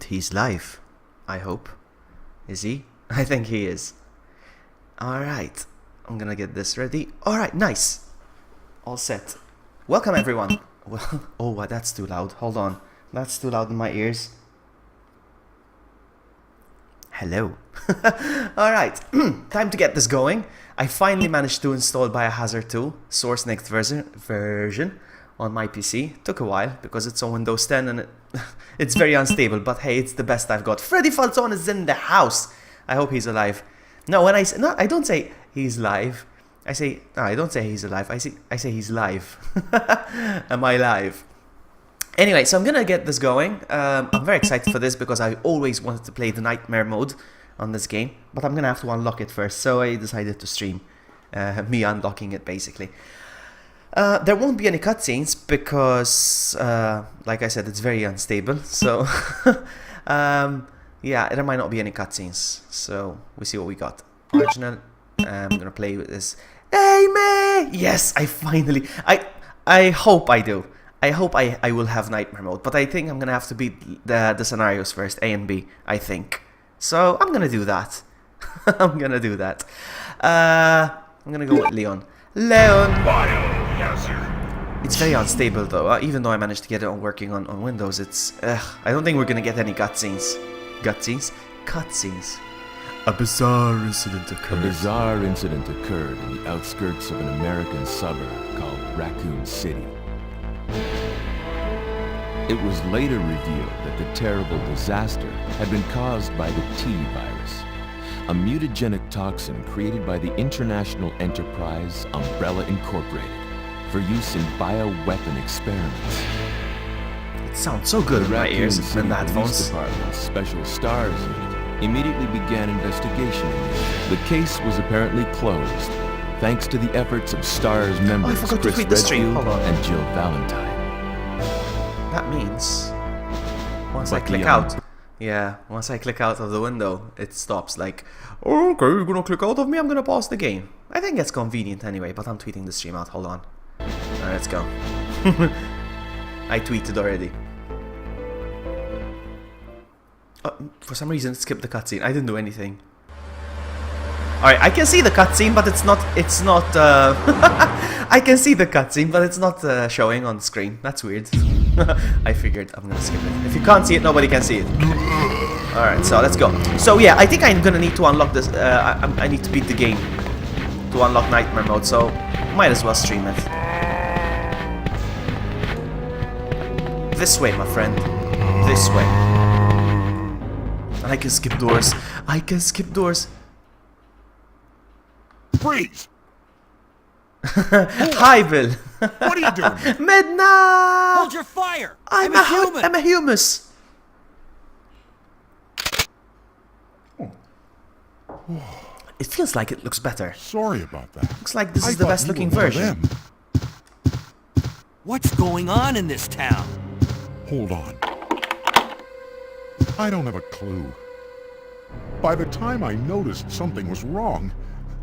And he's live, I hope. Is he? I think he is. Alright, I'm gonna get this ready. Alright, nice. All set. Welcome everyone. Well, oh, that's too loud. Hold on. That's too loud in my ears. Hello. Alright, time to get this going. I finally managed to install Biohazard 2, source next version on my PC. Took a while because it's on Windows 10 and it's very unstable, but hey, it's the best I've got. Freddy Falzone is in the house. I hope he's alive. No, when I say, no, I don't say he's live. I say, no, I don't say he's alive. I say he's live. Am I live? Anyway, so I'm gonna get this going. I'm very excited for this because I always wanted to play the nightmare mode on this game, but I'm gonna have to unlock it first. So I decided to stream me unlocking it, basically. There won't be any cutscenes because, like I said, it's very unstable. So, yeah, there might not be any cutscenes. So we see what we got. Original. I'm gonna play with this. Hey, man! Yes, I finally. I hope I do. I hope I will have nightmare mode, but I think I'm gonna have to beat the scenarios first, A and B. I think. So I'm gonna do that. I'm gonna do that. I'm gonna go with Leon. Leon. Biohazard. It's very unstable though. Even though I managed to get it on working on Windows, it's. I don't think we're gonna get any cutscenes. Cutscenes. A bizarre incident occurred. A bizarre incident occurred in the outskirts of an American suburb called Raccoon City. It was later revealed that the terrible disaster had been caused by the T virus, a mutagenic toxin created by the international enterprise Umbrella Incorporated for use in bioweapon experiments. It sounds so good in my ears and the Police headphones. Department's Special Stars Unit immediately began investigation into it. The case was apparently closed, thanks to the efforts of STARS members forgot to Chris tweet the stream. Redfield Hold on. and Jill Valentine. That means once But I click beyond- out, yeah, once I click out of the window, it stops. Like, okay, you're gonna click out of me. I'm gonna pause the game. I think it's convenient anyway. But I'm tweeting the stream out. Hold on. Alright, let's go. I tweeted already. For some reason, it skipped the cutscene. I didn't do anything. Alright, I can see the cutscene, but it's not, I can see the cutscene, but it's not showing on the screen. That's weird. I figured I'm gonna skip it. If you can't see it, nobody can see it. Alright, so let's go. So yeah, I think I'm gonna need to unlock this, I need to beat the game to unlock nightmare mode, so might as well stream it. This way, my friend. This way. I can skip doors. I can skip doors. Freeze! Hi, Bill. What are you doing? Midna! Hold your fire! I'm a human! I'm a humus. It feels like it looks better. Sorry about that. Looks like this I is the thought best you looking were one of version. them. What's going on in this town? Hold on. I don't have a clue. By the time I noticed something was wrong,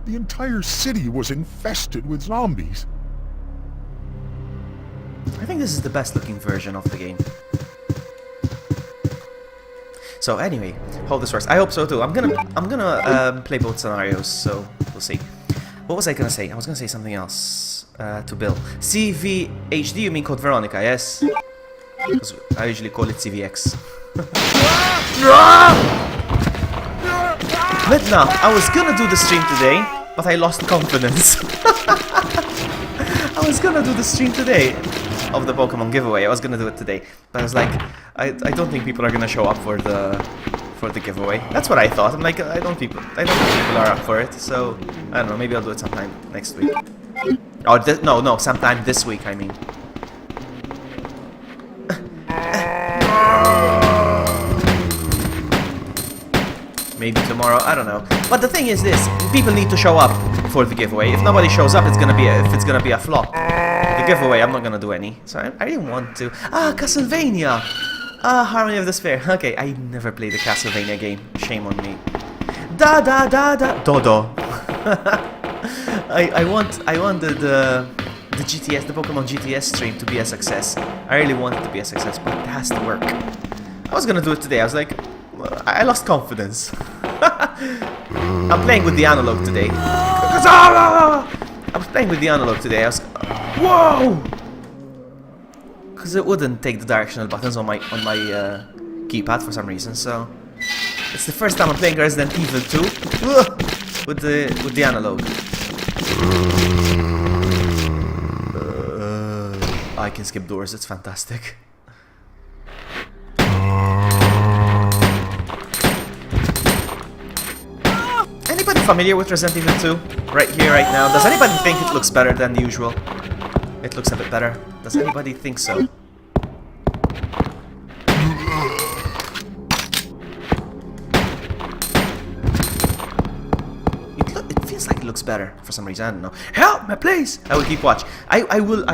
the entire city was infested with zombies. I think this is the best looking version of the game. So anyway, hold this first. I hope so too. I'm gonna play both scenarios, so we'll see. What was I gonna say? I was gonna say something else to Bill. CVHD, you mean Code Veronica, yes? Because I usually call it CVX. Midna, I was gonna do the stream today, but I lost confidence. I was gonna do the stream today of the Pokemon giveaway. I was gonna do it today, but I was like, I don't think people are gonna show up for the giveaway. That's what I thought. I'm like, I don't think people are up for it. So I don't know. Maybe I'll do it sometime next week. Or no, sometime this week. I mean. Maybe tomorrow, I don't know. But the thing is this, people need to show up for the giveaway. If nobody shows up, it's gonna be a flop. The giveaway, I'm not gonna do any. So I didn't want to. Ah, Castlevania! Ah, Harmony of Despair. Okay, I never played a Castlevania game. Shame on me. Da da da da Dodo. I wanted the GTS, the Pokemon GTS stream to be a success. I really want it to be a success, but it has to work. I was gonna do it today. I was like, I lost confidence. I'm playing with the analog today. I was playing with the analog today. I was, whoa! Because it wouldn't take the directional buttons on my keypad for some reason. So it's the first time I'm playing Resident Evil 2 with the analog. I can skip doors. It's fantastic. Anybody familiar with Resident Evil 2? Right here, right now. Does anybody think it looks better than the usual? It looks a bit better. Does anybody think so? It feels like it looks better for some reason. I don't know. Help me, please! I will keep watch. I will.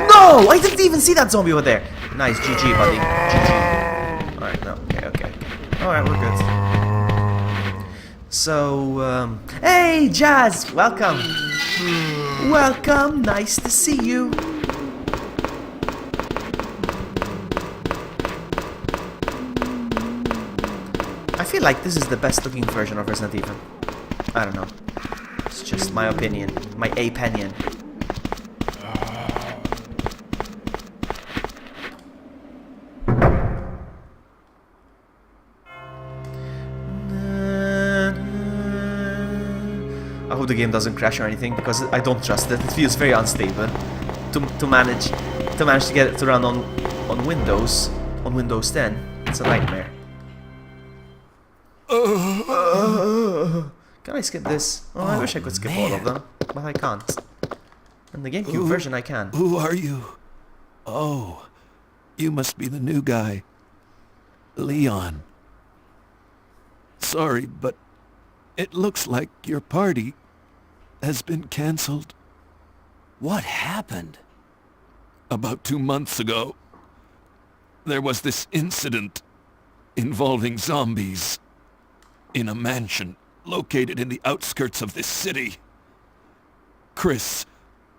No! I didn't even see that zombie over there. Nice, GG, buddy. GG. Alright, no. Okay. Alright, we're good. So, hey, Jazz! Welcome! Welcome! Nice to see you! I feel like this is the best looking version of Resident Evil. I don't know. It's just my opinion. My opinion. I hope the game doesn't crash or anything, because I don't trust it. It feels very unstable. To manage to get it to run on Windows 10, it's a nightmare. Can I skip this? Oh, I wish I could skip all of them, but I can't. In the GameCube version, I can. Who are you? Oh, you must be the new guy, Leon. Sorry, but it looks like your party has been cancelled. What happened? About 2 months ago, there was this incident involving zombies in a mansion located in the outskirts of this city. Chris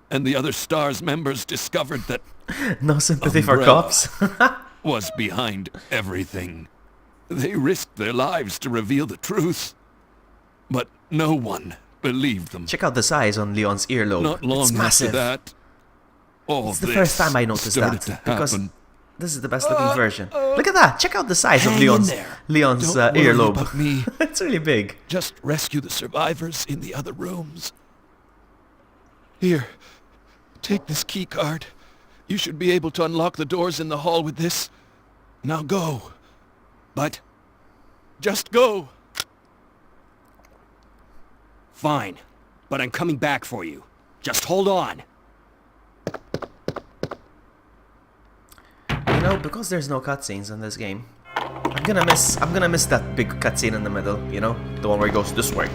and the other STARS members discovered that no sympathy for Umbrella cops. was behind everything. They risked their lives to reveal the truth, but no one believed them. Check out the size on Leon's earlobe. Not long it's after massive. that, all It's the this first time I noticed started that, to because happen. this is the best looking version. Look at that! Check out the size of Hang in Leon's there. Leon's Don't worry earlobe. about me. It's really big. Just rescue the survivors in the other rooms. Here, take this key card. You should be able to unlock the doors in the hall with this. Now go. But just go. Fine, but I'm coming back for you. Just hold on. You know, because there's no cutscenes in this game, I'm gonna miss that big cutscene in the middle. You know, the one where he goes this way.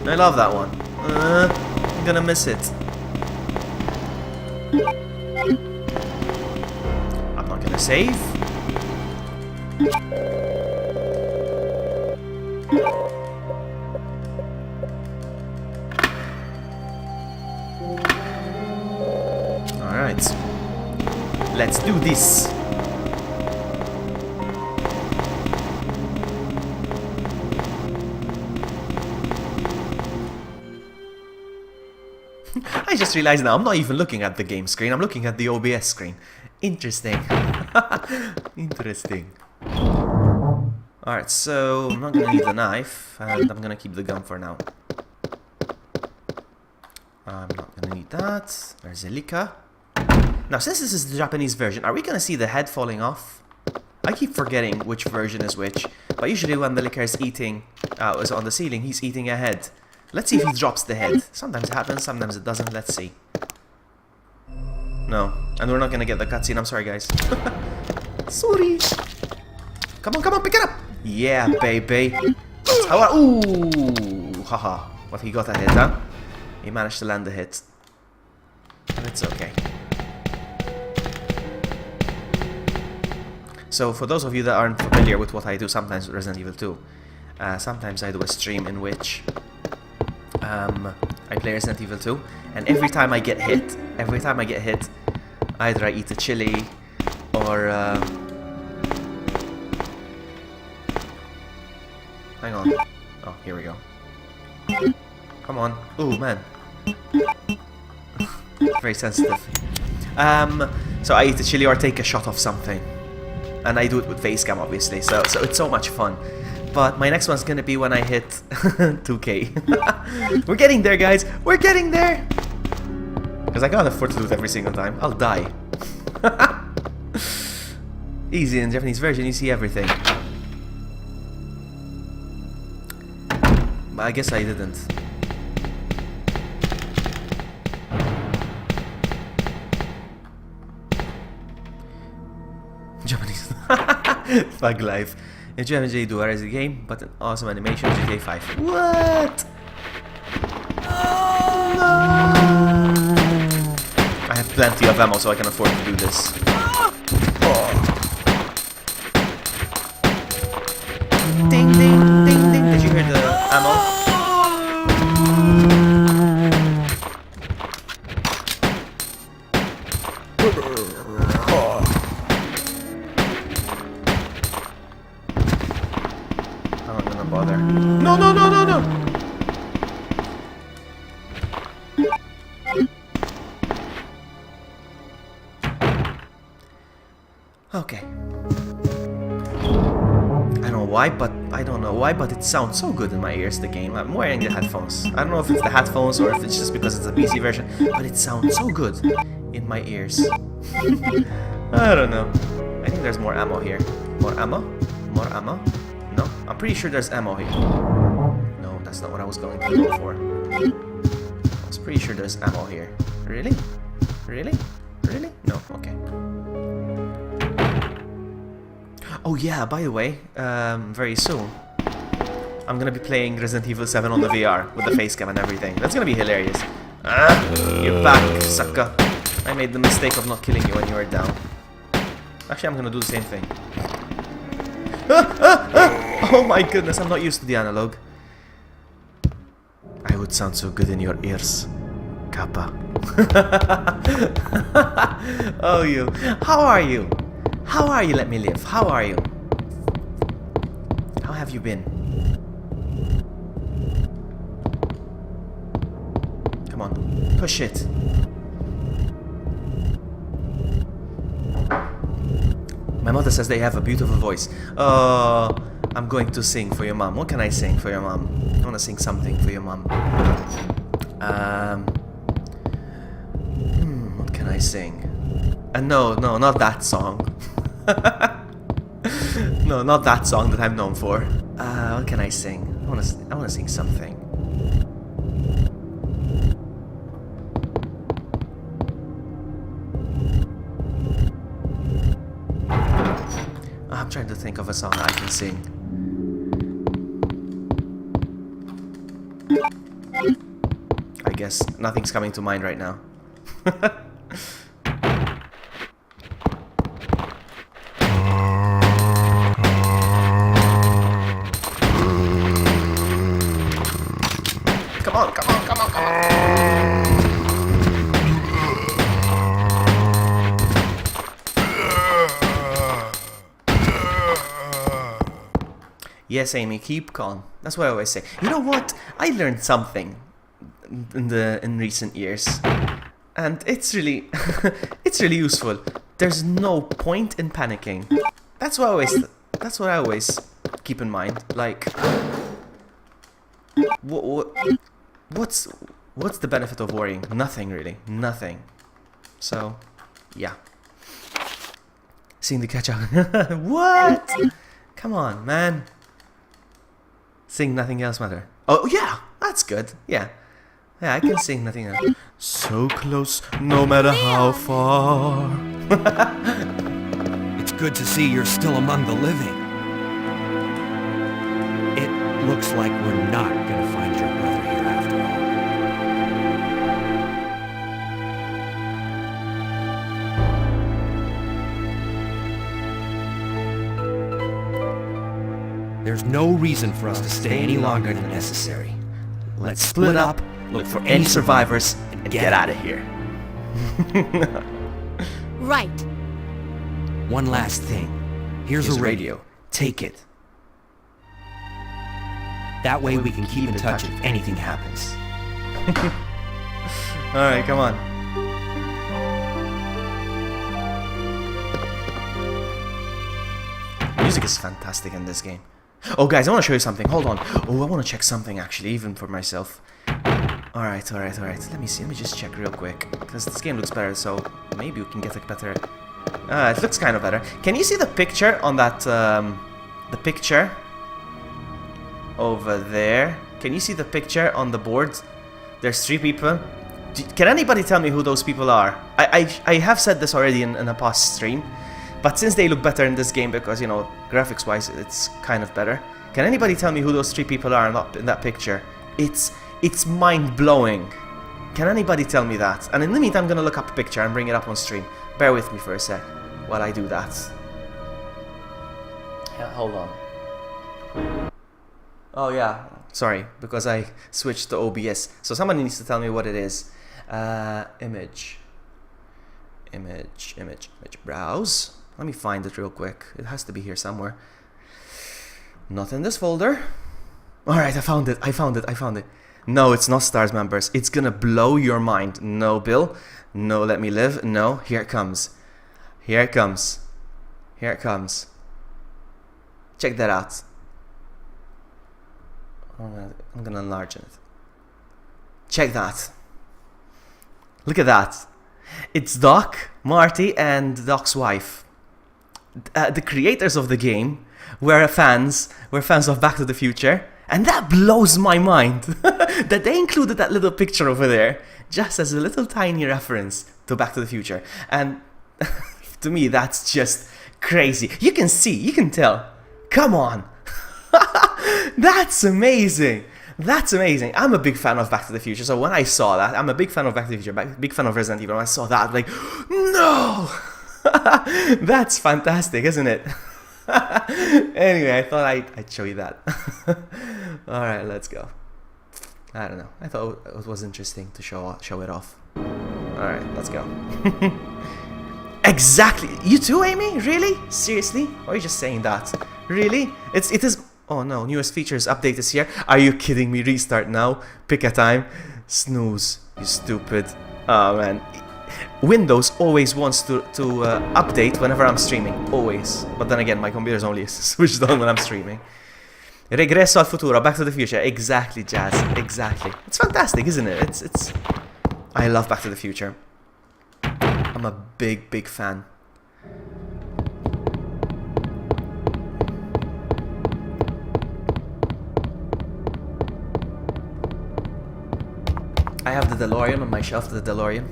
I love that one. I'm gonna miss it. I'm not gonna save. Alright. Let's do this. I just realized now I'm not even looking at the game screen, I'm looking at the OBS screen. Interesting. Interesting. Alright, so I'm not gonna need the knife, and I'm gonna keep the gun for now. I'm not gonna need that. There's Elika. Now, since this is the Japanese version, are we gonna see the head falling off? I keep forgetting which version is which, but usually when the licker is eating, is on the ceiling, he's eating a head. Let's see if he drops the head. Sometimes it happens, sometimes it doesn't. Let's see. No, and we're not gonna get the cutscene. I'm sorry, guys. Sorry. Come on, pick it up. Yeah, baby. Ooh, haha. What, he got a hit, huh? He managed to land the hit. But it's okay. So, for those of you that aren't familiar with what I do sometimes with Resident Evil 2, sometimes I do a stream in which I play Resident Evil 2, and every time I get hit, either I eat a chili, or Hang on. Oh, here we go. Come on. Ooh, man. Very sensitive. So I eat a chili or take a shot of something. And I do it with face cam, obviously. So it's so much fun. But my next one's gonna be when I hit 2K. We're getting there, guys. We're getting there. Because I can't afford to do it every single time. I'll die. Easy in the Japanese version, you see everything. But I guess I didn't. Japanese. Thug life. In German, do is a game, but an awesome animation, GTA 5. What? Oh, no. I have plenty of ammo, so I can afford to do this. Ding, ding, ding, ding. Did you hear the ammo? I'm not gonna bother. No, no, no, no, no! Okay. I don't know why, but it sounds so good in my ears, the game. I'm wearing the headphones. I don't know if it's the headphones or if it's just because it's a PC version, but it sounds so good in my ears. I don't know. I think there's more ammo here. More ammo? More ammo? No? I'm pretty sure there's ammo here. No, that's not what I was going to go for. I was pretty sure there's ammo here. Really? Really? Really? No? Okay. Oh yeah, by the way, very soon, I'm gonna be playing Resident Evil 7 on the VR with the face cam and everything. That's gonna be hilarious. You're back, sucker. I made the mistake of not killing you when you were down. Actually, I'm gonna do the same thing. Oh my goodness, I'm not used to the analog. I would sound so good in your ears, Kappa. Oh, you. How are you? How are you? Let me live. How are you? How have you been? Come on, push it. My mother says they have a beautiful voice. Oh, I'm going to sing for your mom. What can I sing for your mom? I want to sing something for your mom. What can I sing? No, not that song. No, not that song that I'm known for. What can I sing? I wanna sing something. I'm trying to think of a song I can sing. I guess nothing's coming to mind right now. Come on, come on, come on, come on. Yes, Amy, keep calm. That's what I always say. You know what? I learned something in recent years, and it's really it's really useful. There's no point in panicking. That's what I always keep in mind. Like, what's the benefit of worrying? Nothing really, nothing. So, yeah. Seeing the catch up. What? Come on, man. Sing Nothing Else Matter. Oh yeah, that's good. Yeah, I can sing Nothing Else. So close, no matter how far. It's good to see you're still among the living. It looks like we're not gonna find your brother here after all. There's no reason for us to stay any longer than necessary. Let's split up, look for any survivors, and get out of here. Right. One last thing. Here's a radio. Take it. That way we can keep in touch if anything happens. Alright, come on. Music is fantastic in this game. Oh guys, I want to show you something. Hold on. Oh, I want to check something actually, even for myself. Alright. Let me see. Let me just check real quick. Because this game looks better, so maybe we can get a better... it looks kind of better. Can you see the picture on that... the picture over there? Can you see the picture on the board? There's 3 people. Can anybody tell me who those people are? I have said this already in a past stream, but since they look better in this game because, you know, graphics wise it's kind of better. Can anybody tell me who those 3 people are in that picture? It's mind-blowing. Can anybody tell me that? And in the meantime I'm gonna look up a picture and bring it up on stream. Bear with me for a sec while I do that. Yeah, hold on. Oh yeah, sorry, because I switched to OBS. So somebody needs to tell me what it is. Image, browse. Let me find it real quick. It has to be here somewhere. Not in this folder. Alright, I found it. No, it's not Stars members. It's gonna blow your mind. No, Bill. No, let me live. No, here it comes. Check that out. I'm gonna enlarge it. Check that. Look at that. It's Doc, Marty, and Doc's wife. The creators of the game were fans of Back to the Future, and that blows my mind that they included that little picture over there just as a little tiny reference to Back to the Future. And to me, that's just crazy. You can tell. Come on. That's amazing. I'm a big fan of Back to the Future, so when I saw that, I'm a big fan of Back to the Future, big fan of Resident Evil. When I saw that, I'm like, no! That's fantastic, isn't it? Anyway, I thought I'd show you that. Alright, let's go. I don't know. I thought it was interesting to show it off. Alright, let's go. Exactly. You too, Amy? Really? Seriously? Or are you just saying that? Really? It is... Oh no, newest features update is here. Are you kidding me? Restart now. Pick a time. Snooze. You stupid. Oh man. Windows always wants to update whenever I'm streaming. Always. But then again, my computer's only switched on when I'm streaming. Regresso al futuro. Back to the Future. Exactly, Jazz. Exactly. It's fantastic, isn't it? It's... I love Back to the Future. I'm a big fan. I have the DeLorean on my shelf, the DeLorean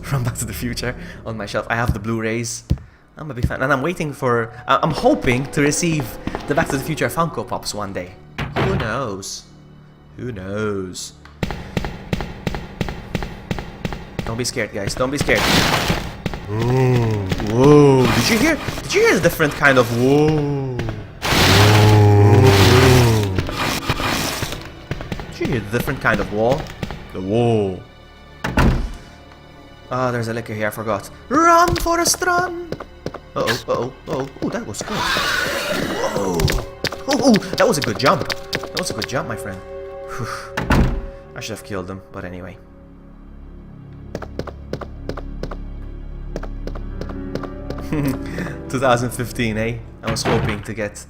from Back to the Future on my shelf. I have the Blu-rays. I'm a big fan, and I'm waiting for... I'm hoping to receive the Back to the Future Funko Pops one day. Who knows? Who knows? Don't be scared, guys. Don't be scared. Whoa! Whoa! Did you hear the different kind of whoa? Did you hear the different kind of wall? The wall. Ah, there's a liquor here. I forgot. Run, Forrest, run! Uh-oh. Oh, that was good. Whoa! Oh, that was a good jump. That was a good jump, my friend. Whew. I should have killed him, but anyway. ...2015, eh? I was hoping to get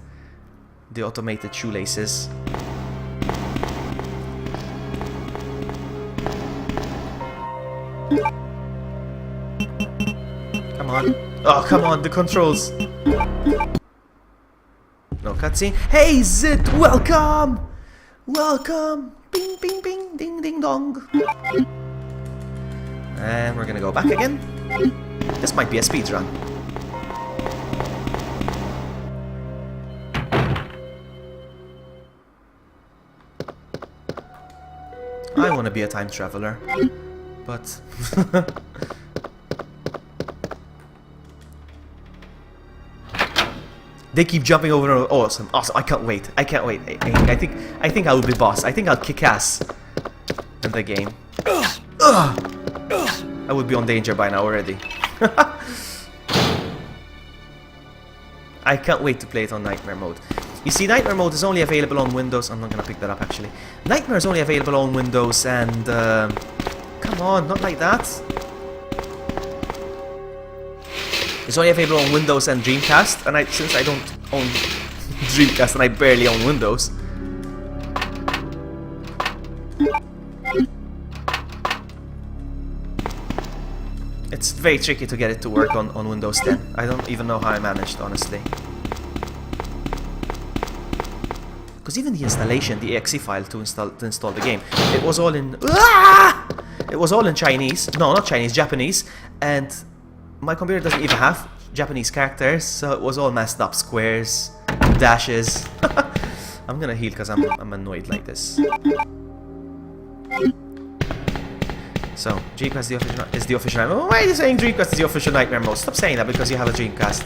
the automated shoelaces. Come on. Oh, come on, the controls. No cutscene. Hey, Zit, welcome! Welcome! Bing, bing, bing, ding, ding, dong. And we're gonna go back again. This might be a speedrun. I want to be a time traveler, but... They keep jumping over and over. Awesome, awesome. I can't wait. I can't wait. I think I will be boss. I think I'll kick ass in the game. I would be on danger by now already. I can't wait to play it on nightmare mode. You see, Nightmare mode is only available on Windows. I'm not gonna pick that up actually. Nightmare is only available on Windows and come on, not like that. It's only available on Windows and Dreamcast, and since I don't own Dreamcast and I barely own Windows. It's very tricky to get it to work on Windows 10. I don't even know how I managed, honestly. Because even the installation, the exe file to install the game, it was all in it was all in Chinese. No, not Chinese, Japanese, and my computer doesn't even have Japanese characters, so it was all messed up, squares, dashes. I'm gonna heal because I'm annoyed like this. So, Dreamcast is the official Nightmare. Why are you saying Dreamcast is the official Nightmare mode? Stop saying that because you have a Dreamcast.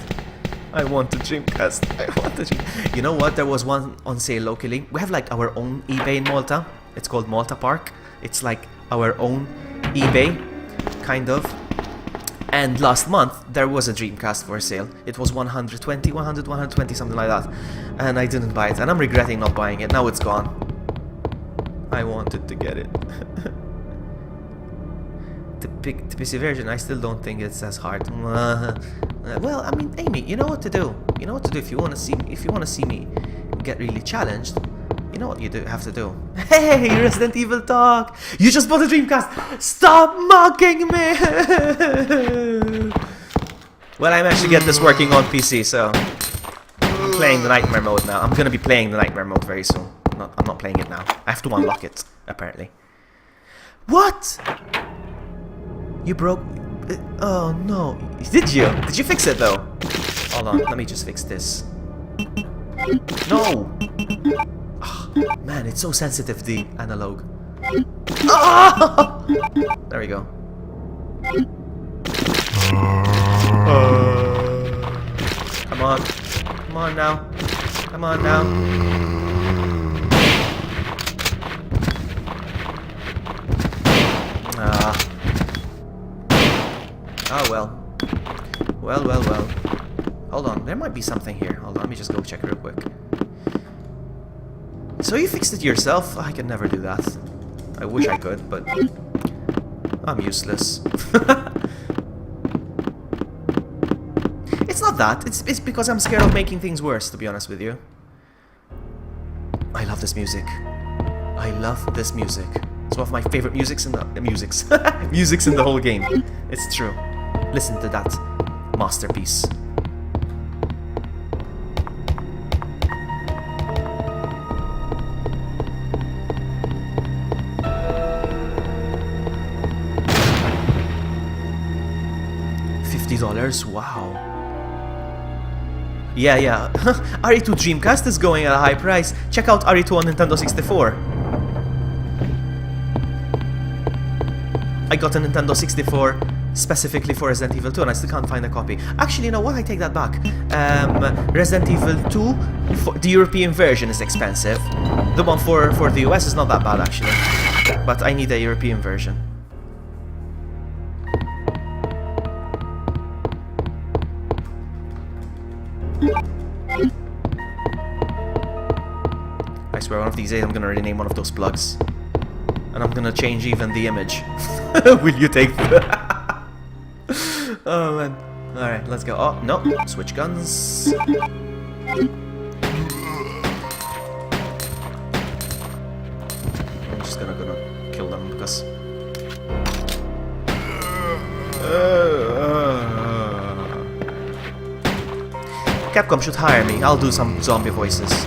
I want a Dreamcast. I want a Dreamcast. You know what? There was one on sale locally. We have like our own eBay in Malta. It's called Malta Park. It's like our own eBay, kind of. And last month, there was a Dreamcast for sale. It was 120, something like that. And I didn't buy it. And I'm regretting not buying it. Now it's gone. I wanted to get it. The PC version, I still don't think it's as hard. Well, I mean, Amy, you know what to do. You know what to do if you want to see me get really challenged. You know what you have to do. Hey, Resident Evil talk! You just bought a Dreamcast! Stop mocking me! Well, I managed to get this working on PC, so I'm playing the Nightmare mode now. I'm gonna be playing the Nightmare mode very soon. I'm not playing it now. I have to unlock it, apparently. What? You broke... Oh no. Did you? Did you fix it though? Hold on, let me just fix this. No! Oh, man, it's so sensitive, the analog. Oh! There we go. Come on. Come on now. Come on now. Oh well. Well. Hold on, there might be something here. Hold on, let me just go check real quick. So you fixed it yourself? I can never do that. I wish I could, but I'm useless. It's not that. It's because I'm scared of making things worse, to be honest with you. I love this music. I love this music. It's one of my favorite musics in the musics in the whole game. It's true. Listen to that masterpiece. $50? Wow. Yeah. RE2 Dreamcast is going at a high price. Check out RE2 on Nintendo 64. I got a Nintendo 64 specifically for Resident Evil 2 and I still can't find a copy. Actually, you know what? I take that back. Resident Evil 2, the European version is expensive. The one for the US is not that bad actually. But I need a European version. I swear one of these days I'm gonna rename one of those plugs. And I'm gonna change even the image. Will you take that? Oh man. Alright, let's go. Oh, no. Switch guns. I'm just gonna kill them because... Capcom should hire me. I'll do some zombie voices.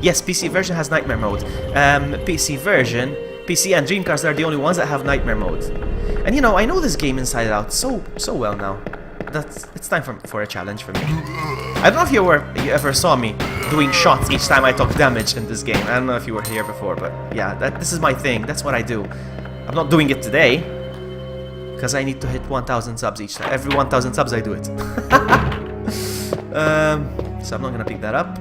Yes, PC version has Nightmare mode. PC and Dreamcast are the only ones that have Nightmare mode. And you know, I know this game inside out so well now. It's time for a challenge for me. I don't know if you ever saw me doing shots each time I took damage in this game. I don't know if you were here before, but yeah, this is my thing. That's what I do. I'm not doing it today because I need to hit 1,000 subs each time. Every 1,000 subs I do it. So I'm not gonna pick that up.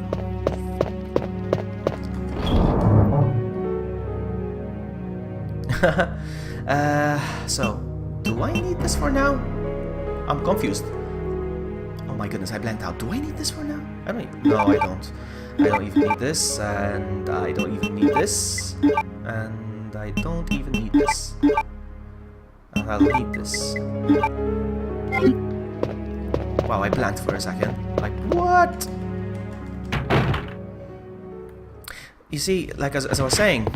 So, do I need this for now? I'm confused. Oh my goodness, I blanked out. Do I need this for now? I don't even... No, I don't. I don't even need this, and I don't even need this, and I don't even need this. And I'll need this. Wow, I blanked for a second. Like, what? You see, like as I was saying,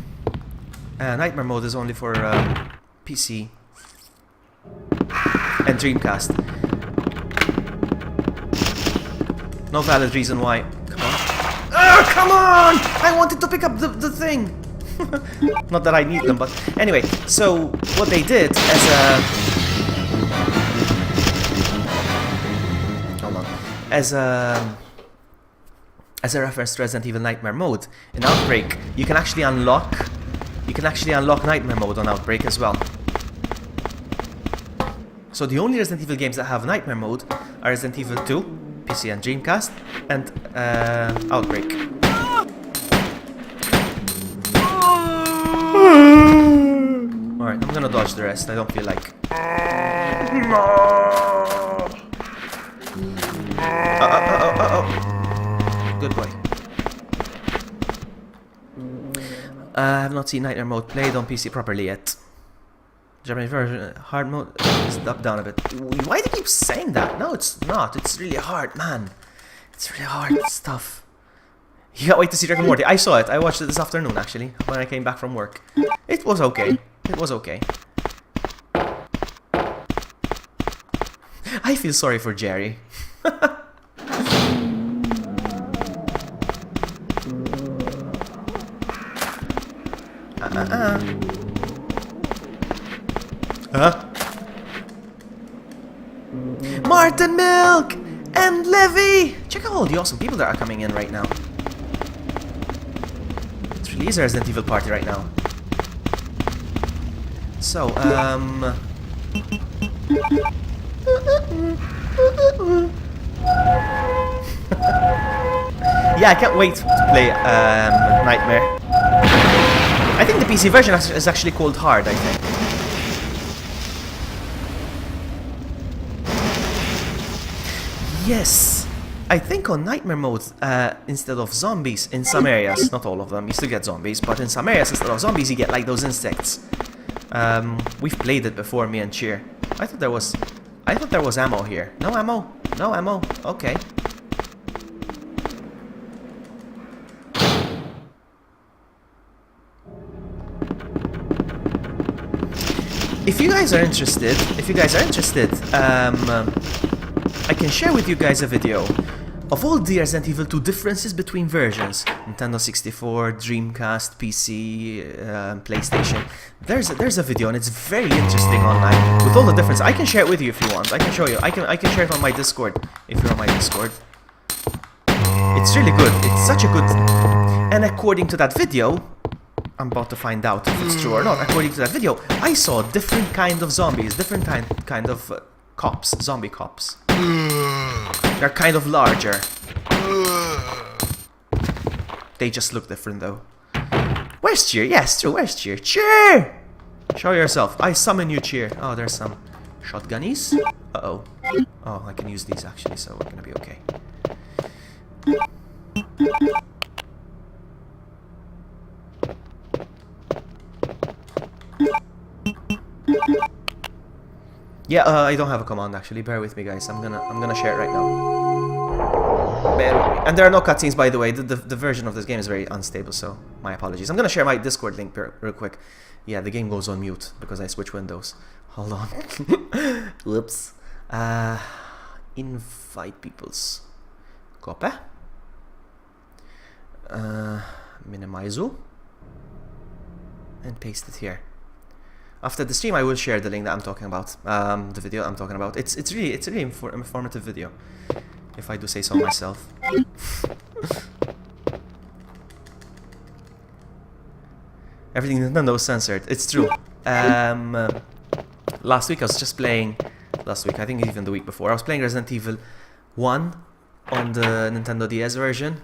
Nightmare Mode is only for PC and Dreamcast. No valid reason why. Come on. Ah, come on! I wanted to pick up the thing! Not that I need them, but anyway, so what they did as a... Hold on. As a reference to Resident Evil Nightmare Mode, in Outbreak, you can actually unlock Nightmare Mode on Outbreak as well. So the only Resident Evil games that have Nightmare Mode are Resident Evil 2, PC and Dreamcast, and Outbreak. Alright, I'm gonna dodge the rest, I don't feel like... Good boy. I have not seen Nightmare Mode played on PC properly yet. Japanese version, hard mode is up down a bit. Why do you keep saying that? No, it's not. It's really hard, man. It's really hard stuff. You can't wait to see Rick and Morty. I saw it. I watched it this afternoon, actually, when I came back from work. It was okay. It was okay. I feel sorry for Jerry. Huh? Martin Milk and Levy! Check out all the awesome people that are coming in right now. It's really a Resident Evil party right now. So, yeah, I can't wait to play Nightmare. I think the PC version is actually called Hard, I think. Yes, I think on Nightmare Mode, instead of zombies in some areas, not all of them, you still get zombies, but in some areas instead of zombies you get like those insects. We've played it before, me and Cheer. I thought there was ammo here. No ammo? No ammo? Okay. If you guys are interested, I can share with you guys a video of all the Resident Evil 2 differences between versions. Nintendo 64, Dreamcast, PC, PlayStation. There's a video and it's very interesting online with all the differences. I can share it with you if you want. I can show you. I can share it on my Discord if you're on my Discord. It's really good. It's such a good... And according to that video, I'm about to find out if it's true or not. According to that video, I saw different kind of zombies, different kind of cops, zombie cops. They're kind of larger. They just look different though. Where's Cheer? Yes, true. Where's Cheer? Cheer! Show yourself. I summon you, Cheer. Oh, there's some shotgunnies. Uh-oh. Oh, I can use these actually, so we're gonna be okay. Yeah, I don't have a command actually. Bear with me, guys. I'm gonna share it right now. Bear with me. And there are no cutscenes, by the way. The version of this game is very unstable, so my apologies. I'm gonna share my Discord link real quick. Yeah, the game goes on mute because I switch windows. Hold on. Whoops. Invite peoples. Copy. Minimize and paste it here. After the stream, I will share the link that I'm talking about, the video I'm talking about. It's really informative video, if I do say so myself. Everything Nintendo is censored. It's true. Last week I was just playing. Last week, I think even the week before, I was playing Resident Evil 1 on the Nintendo DS version,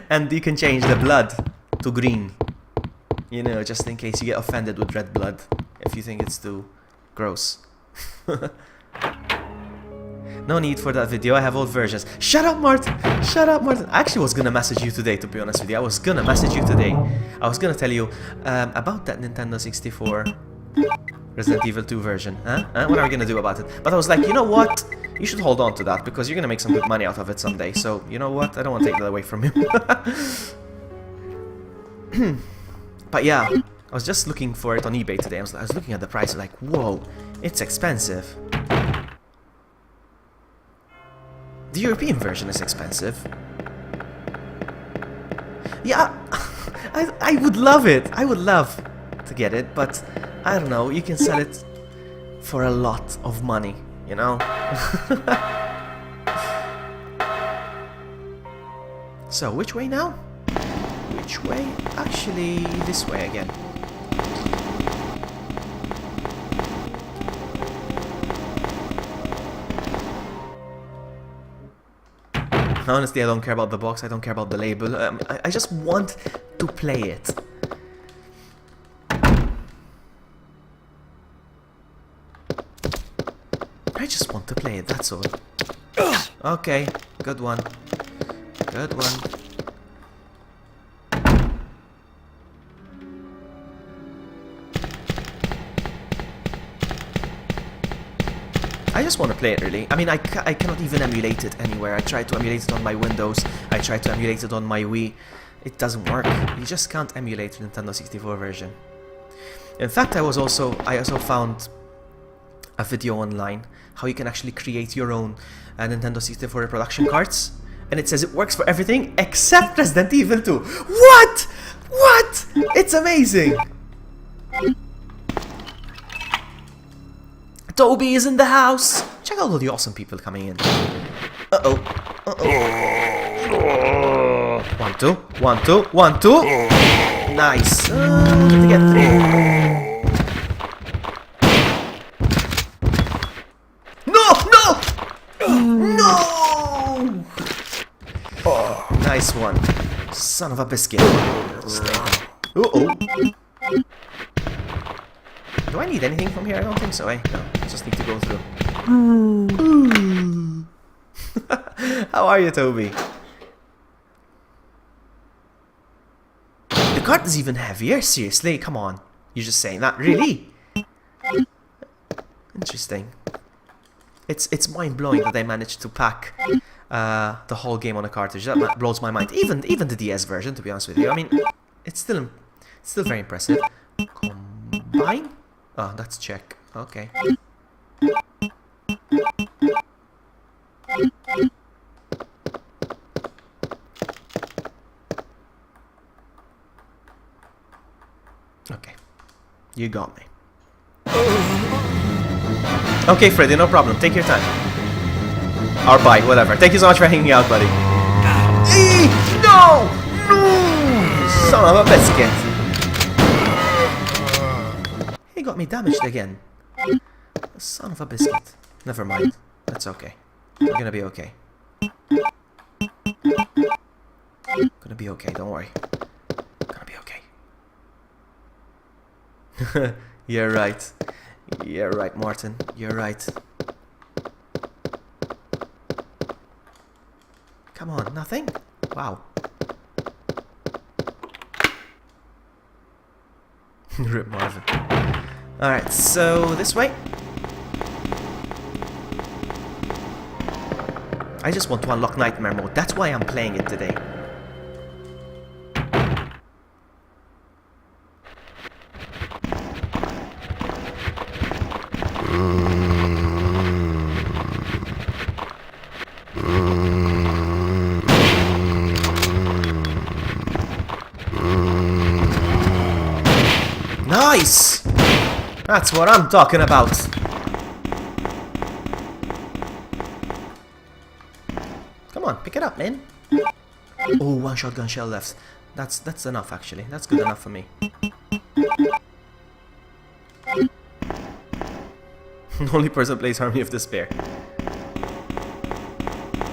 and you can change the blood to green. You know, just in case you get offended with red blood, if you think it's too gross. No need for that video, I have old versions. Shut up, Martin! Shut up, Martin! I actually was gonna message you today, to be honest with you. I was gonna message you today. I was gonna tell you about that Nintendo 64 Resident Evil 2 version. What are we gonna do about it? But I was like, you know what? You should hold on to that, because you're gonna make some good money out of it someday. So, you know what? I don't want to take that away from you. But yeah, I was just looking for it on eBay today. I was looking at the price, like, whoa, it's expensive. The European version is expensive. Yeah, I would love it. I would love to get it, but I don't know. You can sell it for a lot of money, you know? So, which way now? Which way? Actually, this way again. Honestly, I don't care about the box, I don't care about the label. I just want to play it. I just want to play it, that's all. Okay, good one. Good one. I just want to play it, really. I mean, I cannot even emulate it anywhere. I tried to emulate it on my Windows. I tried to emulate it on my Wii. It doesn't work. You just can't emulate the Nintendo 64 version. In fact, I also found a video online how you can actually create your own Nintendo 64 reproduction cards. And it says it works for everything except Resident Evil 2. What? What? It's amazing! Toby is in the house! Check out all the awesome people coming in. Uh-oh. Uh-oh. 1, 2. 1, 2. 1, 2. Nice. To get through. No! No! No! Oh, nice one. Son of a biscuit. Uh-oh. Do I need anything from here? I don't think so, eh? No, I just need to go through. How are you, Toby? The cart is even heavier? Seriously? Come on. You're just saying that? Really? Interesting. It's mind-blowing that they managed to pack the whole game on a cartridge. That blows my mind. Even the DS version, to be honest with you. I mean, it's still very impressive. Combine? Oh, that's check. Okay. Okay. You got me. Okay, Freddy, no problem. Take your time. Or bye, whatever. Thank you so much for hanging out, buddy. No! No! Son of a biscuit. He got me damaged again. Son of a biscuit. Never mind. That's okay. I'm gonna be okay. Gonna be okay, don't worry. Gonna be okay. You're right. You're right, Martin. You're right. Come on, nothing? Wow. Rip Marvin. Alright, so this way. I just want to unlock Nightmare Mode. That's why I'm playing it today. Nice! That's what I'm talking about. Come on, pick it up, man. Oh, one shotgun shell left. That's enough, actually. That's good enough for me. Only person plays Harmony of Despair.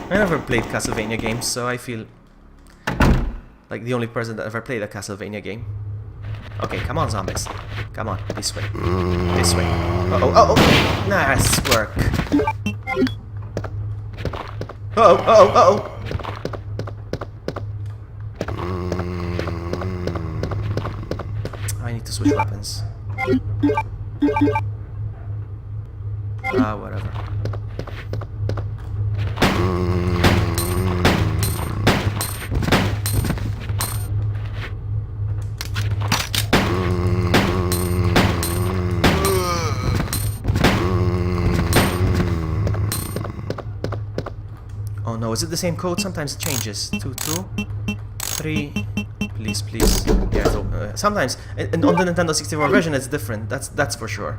I never played Castlevania games, so I feel like the only person that ever played a Castlevania game. Okay, come on, zombies. Come on, this way. This way. Uh-oh, uh-oh. Nice work. Uh-oh, uh-oh, uh-oh. I need to switch weapons. Ah, whatever. Oh no, is it the same code? Sometimes it changes. 2, 2, 3. Please, please. Yeah, so, sometimes and on the Nintendo 64 version it's different. That's for sure.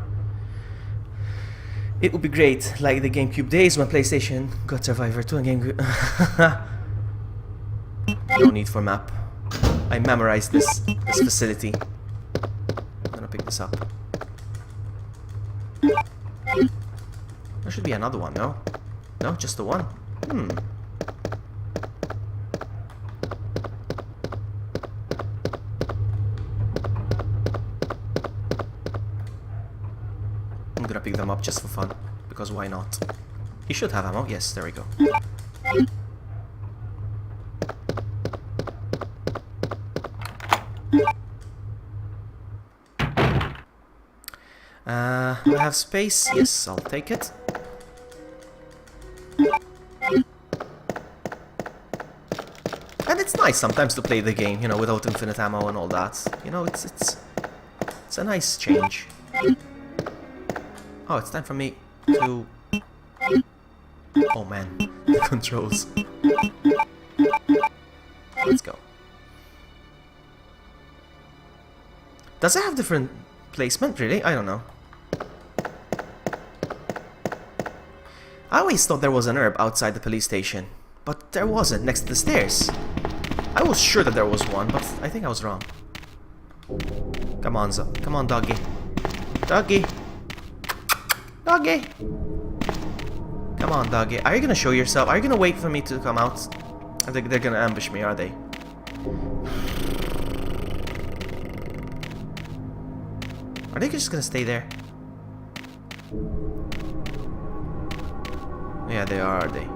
It would be great, like the GameCube days when PlayStation got Survivor 2 and GameCube. No need for map. I memorized this facility. I'm gonna pick this up. There should be another one, no? No, just the one. I'm gonna pick them up just for fun, because why not? He should have ammo. Yes, there we go. Do I have space? Yes, I'll take it. And it's nice sometimes to play the game, you know, without infinite ammo and all that. You know, it's a nice change. Oh, it's time for me to... Oh man, the controls. Let's go. Does it have different placement, really? I don't know. I always thought there was an herb outside the police station, but there wasn't, next to the stairs. I was sure that there was one, but I think I was wrong. Come on, Zo. Come on, doggy. Doggy. Doggy. Come on, doggy. Are you gonna show yourself? Are you gonna wait for me to come out? I think they're gonna ambush me, are they? Are they just gonna stay there? Yeah, they are they?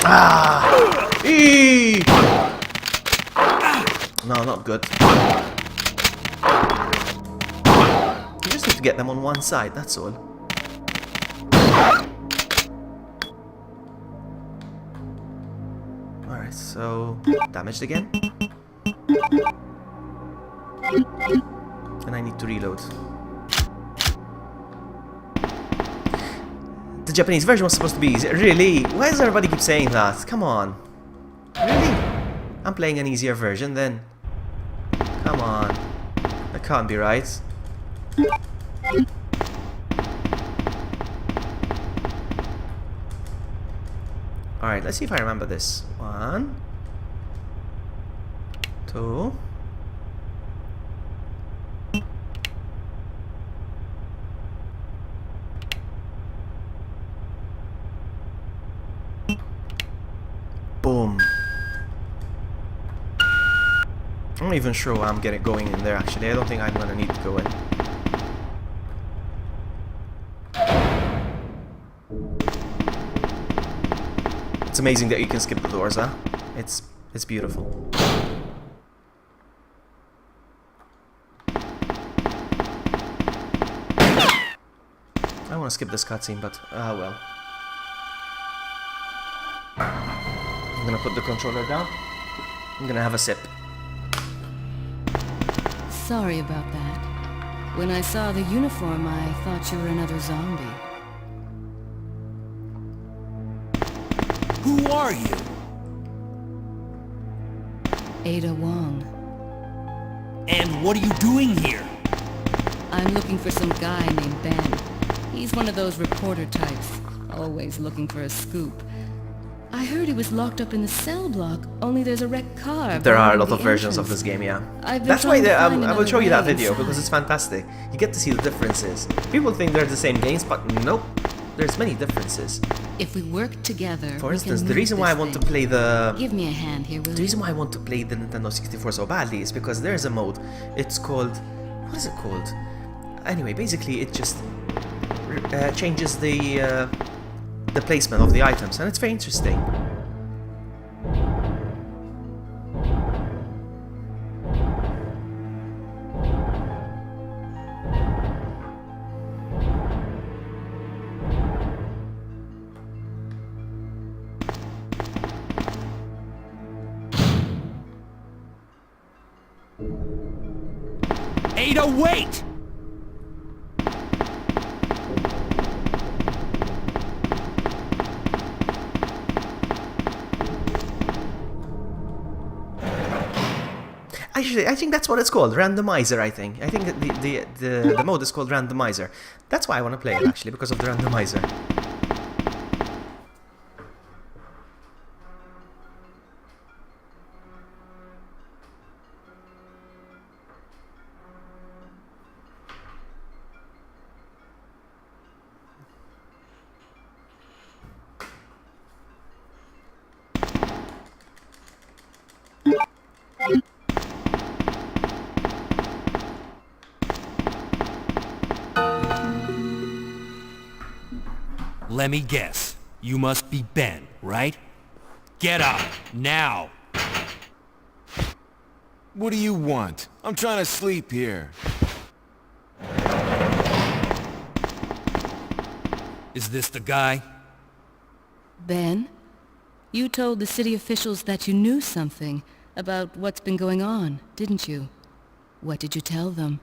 Ah! Eee! No, not good. You just need to get them on one side, that's all. Alright, so... damaged again? And I need to reload. The Japanese version was supposed to be easy. Really? Why does everybody keep saying that? Come on. Really? I'm playing an easier version then. Come on. That can't be right. Alright, let's see if I remember this. 1, 2. Boom. I'm not even sure why I'm going in there actually. I don't think I'm gonna need to go in. It's amazing that you can skip the doors, huh? It's beautiful. I wanna skip this cutscene, but well. I'm gonna put the controller down. I'm gonna have a sip. Sorry about that. When I saw the uniform, I thought you were another zombie. Who are you? Ada Wong. And what are you doing here? I'm looking for some guy named Ben. He's one of those reporter types, always looking for a scoop. I heard he was locked up in the cell block, only there's a wrecked car. There are a lot of versions of this game, yeah. That's why I will show you that video, because it's fantastic. You get to see the differences. People think they're the same games, but nope. there's many differences. If we work together, For we instance, can the move reason why I this want to thing. play the Give me a hand here, will The you? reason why I want to play the Nintendo 64 so badly is because there's a mode. It's called... What is it called? Anyway, basically it just changes the placement of the items, and it's very interesting. Ada, wait! Actually, I think that's what it's called, randomizer. I think that the mode is called randomizer. That's why I want to play it, actually, because of the randomizer. Let me guess. You must be Ben, right? Get up, now! What do you want? I'm trying to sleep here. Is this the guy? Ben? You told the city officials that you knew something about what's been going on, didn't you? What did you tell them?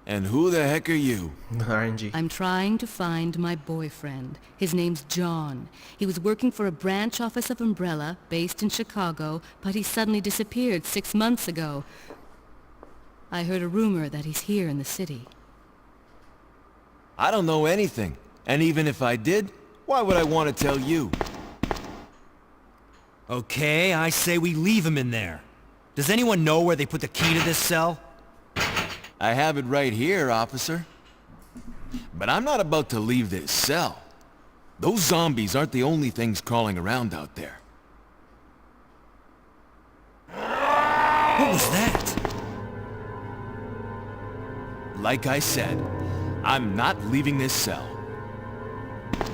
And who the heck are you? RNG. I'm trying to find my boyfriend. His name's John. He was working for a branch office of Umbrella, based in Chicago, but he suddenly disappeared 6 months ago. I heard a rumor that he's here in the city. I don't know anything. And even if I did, why would I want to tell you? Okay, I say we leave him in there. Does anyone know where they put the key to this cell? I have it right here, officer. But I'm not about to leave this cell. Those zombies aren't the only things crawling around out there. What was that? Like I said, I'm not leaving this cell.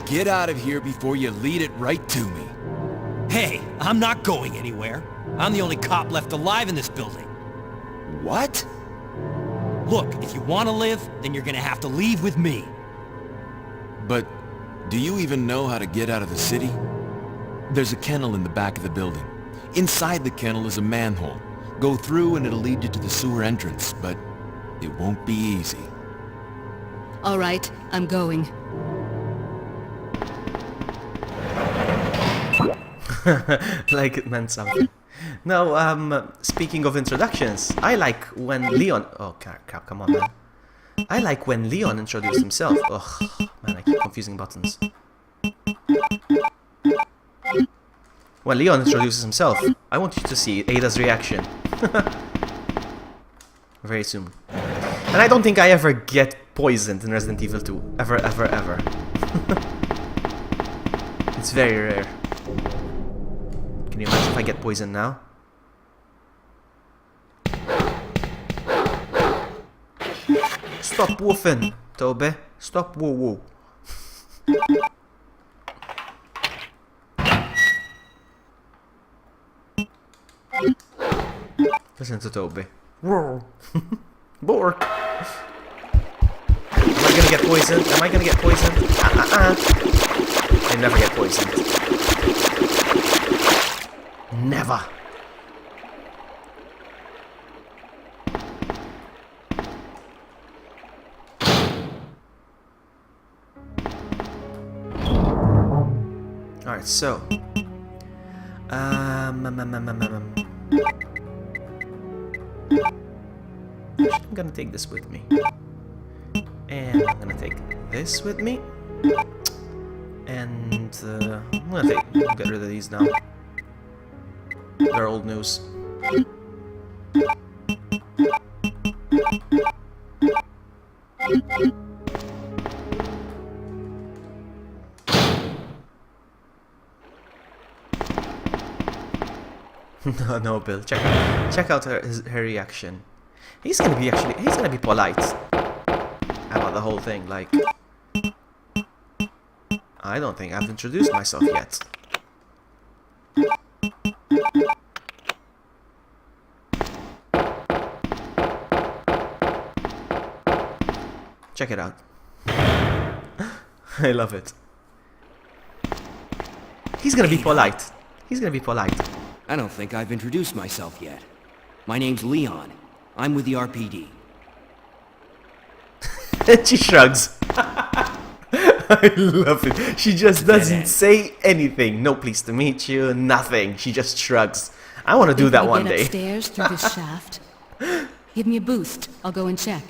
Get out of here before you lead it right to me. Hey, I'm not going anywhere. I'm the only cop left alive in this building. What? Look, if you want to live, then you're gonna have to leave with me. But do you even know how to get out of the city? There's a kennel in the back of the building. Inside the kennel is a manhole. Go through and it'll lead you to the sewer entrance, but it won't be easy. All right, I'm going. Like it meant something. No, speaking of introductions, I like when Leon... Oh, crap, come on, man. I like when Leon introduced himself. Ugh, man, I keep confusing buttons. When Leon introduces himself, I want you to see Ada's reaction. Very soon. And I don't think I ever get poisoned in Resident Evil 2. Ever, ever, ever. It's very rare. Can you imagine if I get poisoned now? Stop woofing, Toby. Stop woo-woo. Listen to Toby. Roar. Bork. Am I gonna get poisoned? Am I gonna get poisoned? I never get poisoned. Never. Alright, so I'm gonna take this with me. And I'm gonna take this with me. And I'm gonna get rid of these now. They're old news. Oh no, Bill. Check out her reaction. He's gonna be polite about the whole thing. Like, I don't think I've introduced myself yet. Check it out. I love it. He's gonna be polite. He's gonna be polite. I don't think I've introduced myself yet. My name's Leon. I'm with the RPD. She shrugs. I love it. She just doesn't say anything. No, pleased to meet you. Nothing. She just shrugs. I want to do that one day. Upstairs through this shaft. Give me a boost. I'll go and check.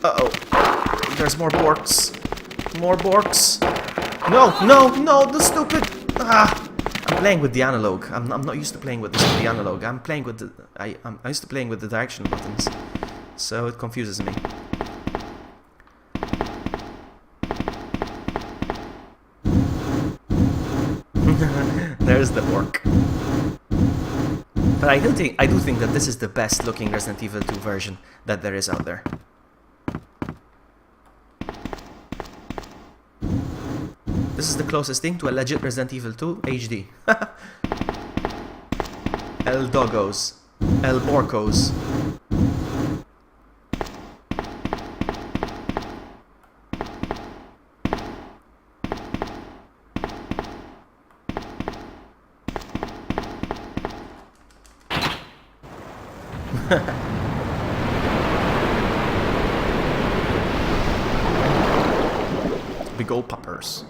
Uh-oh. There's more borks. More borks. No, no, no, the stupid... Ah! I'm playing with the analog. I'm not used to playing with the analog. I'm playing with the... I'm used to playing with the direction buttons. So it confuses me. There's the bork. But I do think that this is the best looking Resident Evil 2 version that there is out there. This is the closest thing to a legit Resident Evil 2 HD. El Doggos. El Borcos. Big ol' poppers.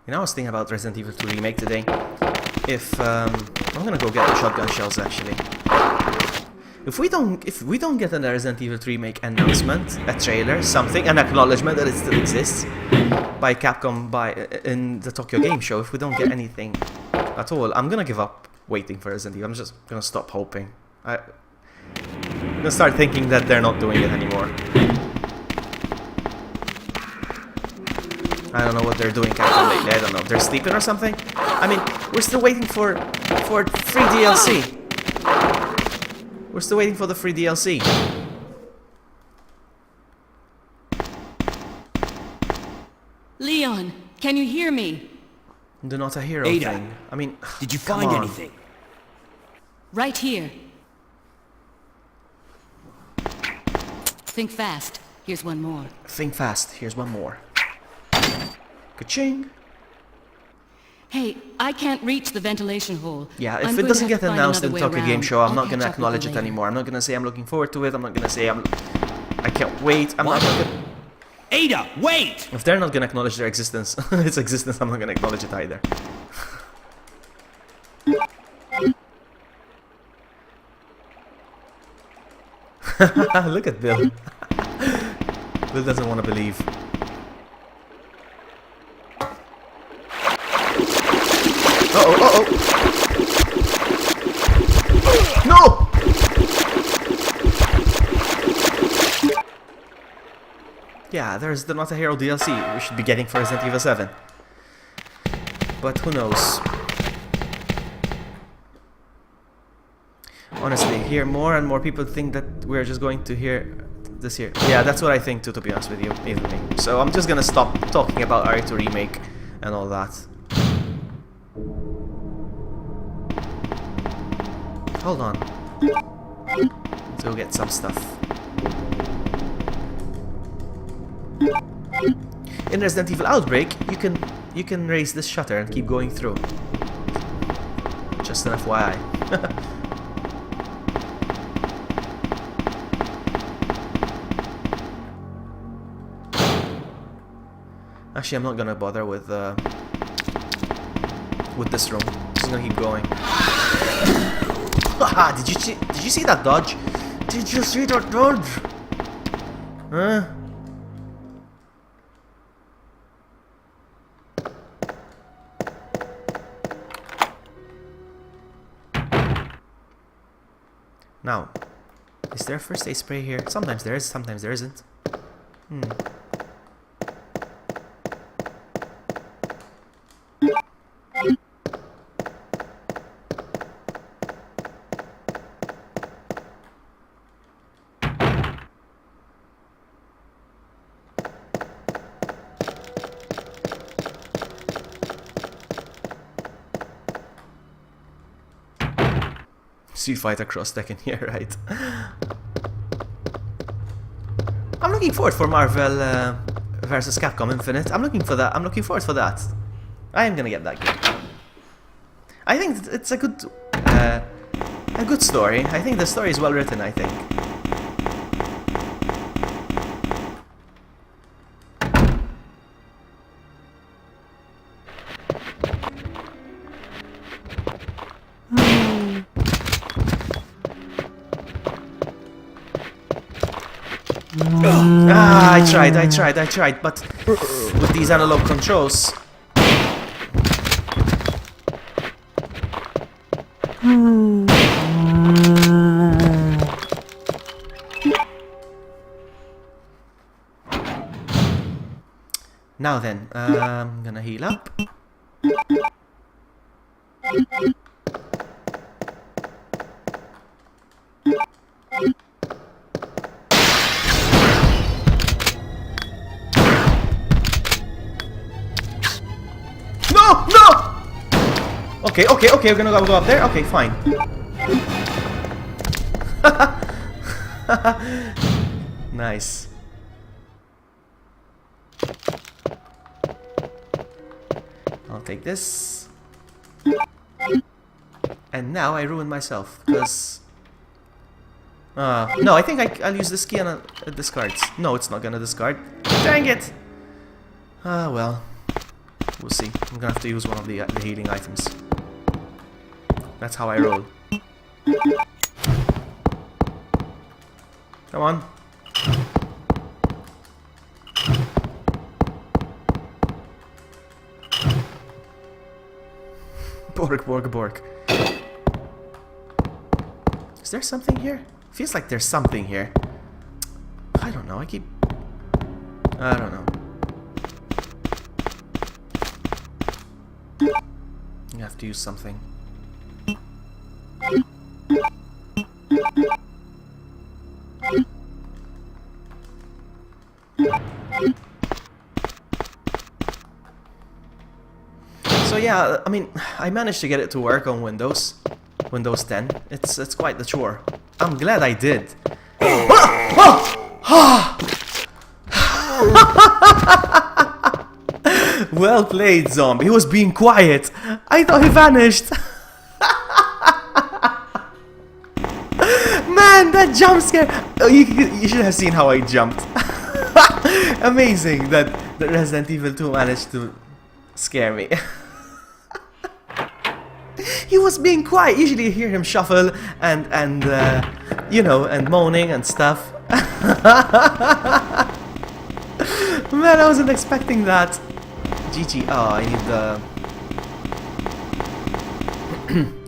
You know, I was thinking about Resident Evil 2 Remake today. If I'm gonna go get the shotgun shells actually. If we don't get a Resident Evil 3 Remake announcement, a trailer, something, an acknowledgement that it still exists by Capcom in the Tokyo Game Show, if we don't get anything at all, I'm gonna give up waiting for Resident Evil. I'm just gonna stop hoping. I'm gonna start thinking that they're not doing it anymore. I don't know what they're doing Capcom lately. I don't know. They're sleeping or something? I mean, we're still waiting for free DLC. We're still waiting for the free DLC. Leon, can you hear me? The not a hero Ada, thing. I mean, Did you come find on. anything? Right here. Think fast. Here's one more. Think fast. Here's one more. Ka-ching. Hey, I can't reach the ventilation hole. Yeah, I'm if it going to doesn't have get to find announced in another way Tokyo Game around. Show, I'm I'll not gonna catch up with acknowledge you it later. anymore. I'm not gonna say I'm looking forward to it. I'm not gonna say I can't wait. I'm not gonna... Ada, wait! If they're not gonna acknowledge their existence, its existence, I'm not gonna acknowledge it either. Look at Bill. Bill doesn't want to believe. Uh-oh, uh-oh. No! Yeah, there's the Not a Hero DLC we should be getting for Resident Evil 7. But who knows? Honestly, here more and more people think that we're just going to hear this here. Yeah, that's what I think too, to be honest with you, even me. So I'm just gonna stop talking about RE2 Remake and all that. Hold on. Let's go get some stuff. In Resident Evil Outbreak, you can raise this shutter and keep going through. Just an FYI. Actually, I'm not gonna bother with this room. Just gonna keep going. Haha! Did you see that dodge? Did you see that dodge? Huh? Now, is there first aid spray here? Sometimes there is, sometimes there isn't. Street Fighter Cross Tekken here, right? I'm looking forward for Marvel versus Capcom Infinite. I'm looking for that. I'm looking forward for that. I am gonna get that game. I think it's a good story. I think the story is well written. I think. I tried, but with these analog controls. Now then, I'm gonna heal up. No! Okay, we're gonna go up there. Okay, fine. Nice. I'll take this. And now I ruined myself, because... no, I think I'll use this key and it discards. No, it's not gonna discard. Dang it! Well. We'll see. I'm gonna have to use one of the healing items. That's how I roll. Come on. Bork. Is there something here? Feels like there's something here. I don't know. I don't know. You have to use something. So yeah, I mean, I managed to get it to work on Windows 10. It's quite the chore. I'm glad I did. Well played, zombie. He was being quiet. I thought he vanished. Man, that jump scare. Oh, you should have seen how I jumped. Amazing that Resident Evil 2 managed to scare me. He was being quiet. Usually you hear him shuffle and you know, and moaning and stuff. Man, I wasn't expecting that. GG. Oh, I need the...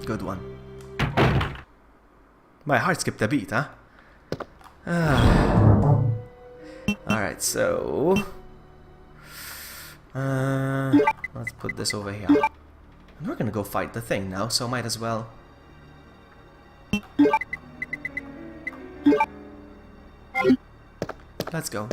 Good one. My heart skipped a beat, huh? Alright, so... let's put this over here. And we're gonna go fight the thing now, so might as well... Let's go.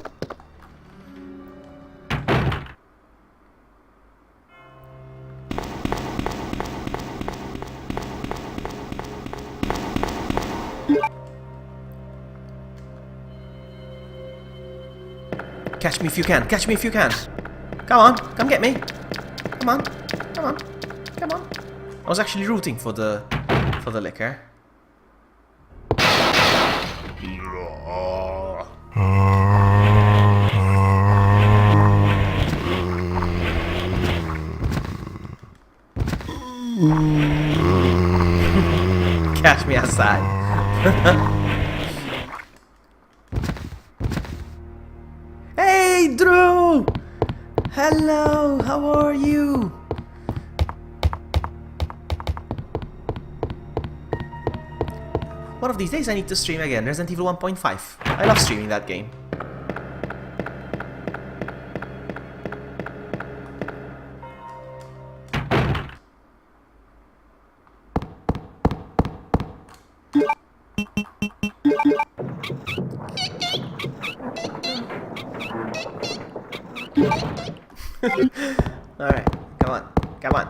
Catch me if you can. Catch me if you can. Come on. Come get me. Come on. Come on. Come on. I was actually rooting for the liquor. Catch me outside. Hey, Drew! Hello, how are you? One of these days I need to stream again, Resident Evil 1.5. I love streaming that game. Alright, come on, come on.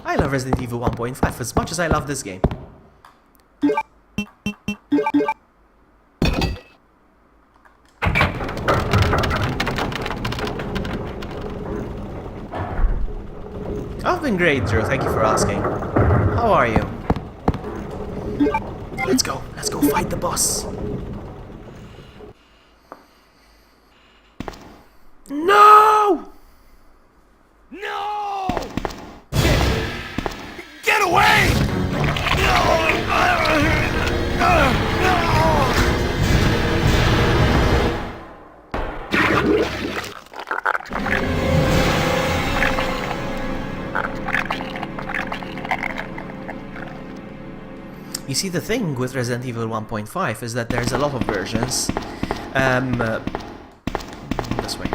I love Resident Evil 1.5 as much as I love this game. I've been great, Drew, thank you for asking. How are you? Let's go fight the boss. No! No! Get away! You see, the thing with Resident Evil 1.5 is that there's a lot of versions. This way.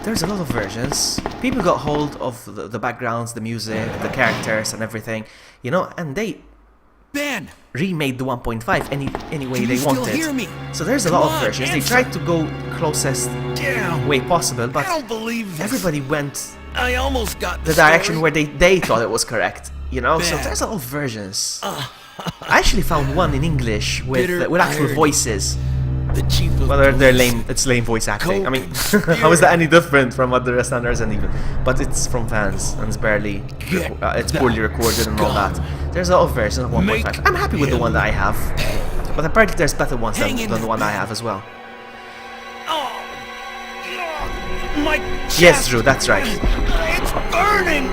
There's a lot of versions. People got hold of the backgrounds, the music, the characters, and everything, you know, and they Ben! remade the 1.5 any way they still wanted. hear me? So there's a Come lot of on, versions. answer. They tried to go closest Damn! way possible, but I don't believe this. everybody went I almost got the direction where they thought it was correct, you know. So Bad. there's a lot of versions. I actually found one in English with actual Bitter voices. the chief of Whether they're police. lame, it's lame voice acting. I mean, Co-conspirator. how is that any different from what the rest of Resident Evil? But it's from fans and it's barely, it's poorly recorded and all that. There's a lot of versions of 1.5. I'm happy with the one that I have, but apparently there's better ones than the one I have as well. Oh, my chest. Yes, Drew, that's right. It's burning.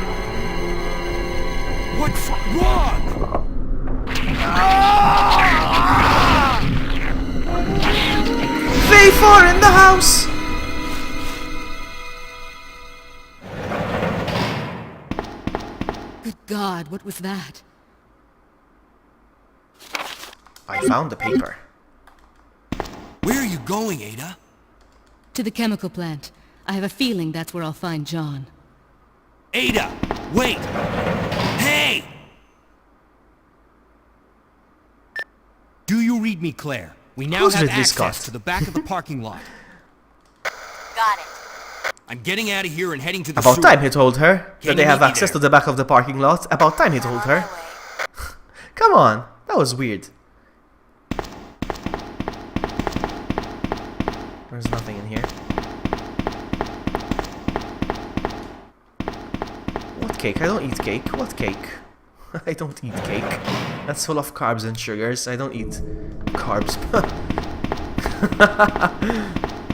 What's wrong? V4 in the house! Good God, what was that? I found the paper. Where are you going, Ada? To the chemical plant. I have a feeling that's where I'll find John. Ada, wait! Hey! Do you read me, Claire? We now Who's have Ridley access Scott? to the back of the parking lot. Got it. I'm getting out of here and heading to the About sewer. time he told her that Can they you have meet me access there? to the back of the parking lot. About time he told On my her. way. Come on, that was weird. There's nothing in here. What cake? I don't eat cake. What cake? I don't eat cake. That's full of carbs and sugars. I don't eat carbs.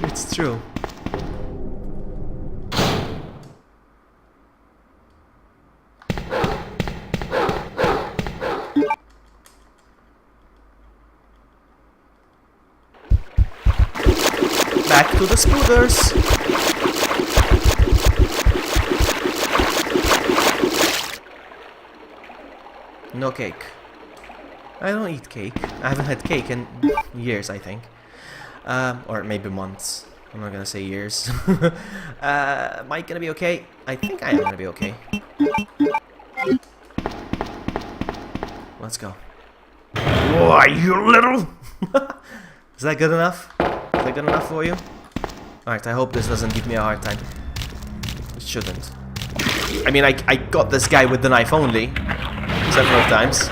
It's true. Back to the scooters. No cake. I don't eat cake. I haven't had cake in years, I think. Or maybe months. I'm not gonna say years. Am I gonna be okay? I think I am gonna be okay. Let's go. Why, you little... Is that good enough? Is that good enough for you? Alright, I hope this doesn't give me a hard time. It shouldn't. I mean, I got this guy with the knife only. Several times.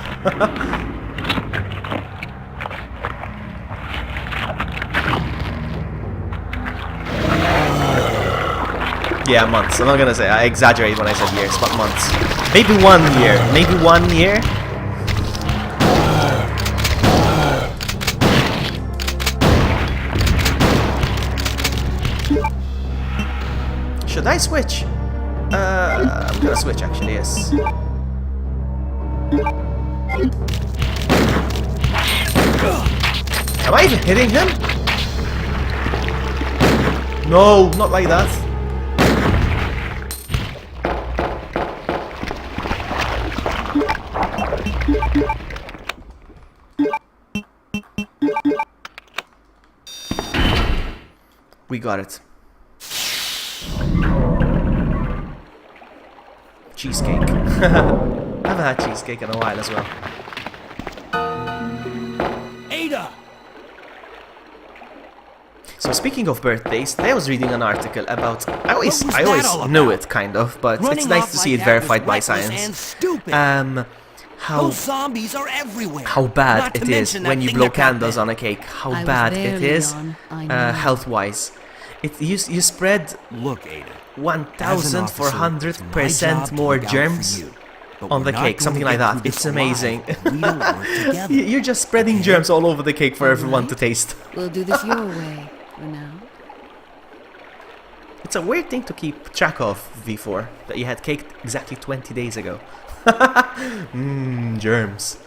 Yeah, months. I'm not gonna say, I exaggerate when I said years, but months. Maybe 1 year. Maybe 1 year. Should I switch? I'm gonna switch actually, yes. Am I even hitting him? No, not like that. We got it. Cheesecake. I haven't had cheesecake in a while as well. Ada! So speaking of birthdays, today I was reading an article about... I always What was that all knew about? it, kind of, but Running it's nice off to see like it that verified was by reckless science. and stupid. How Those zombies are everywhere. how bad Not to it is mention that when you thing blow that got candles them. on a cake. How I was bad there, it is, Leon. I know. health-wise. You spread Look, Ada. As an officer, 1,400% it's my more job to look out germs for you. But on we're the not cake, going something to like get that. through this It's amazing. alive if we don't work together. You're just spreading germs all over the cake for everyone to taste. We'll do this your way for now. It's a weird thing to keep track of, V4, that you had cake exactly 20 days ago. Germs.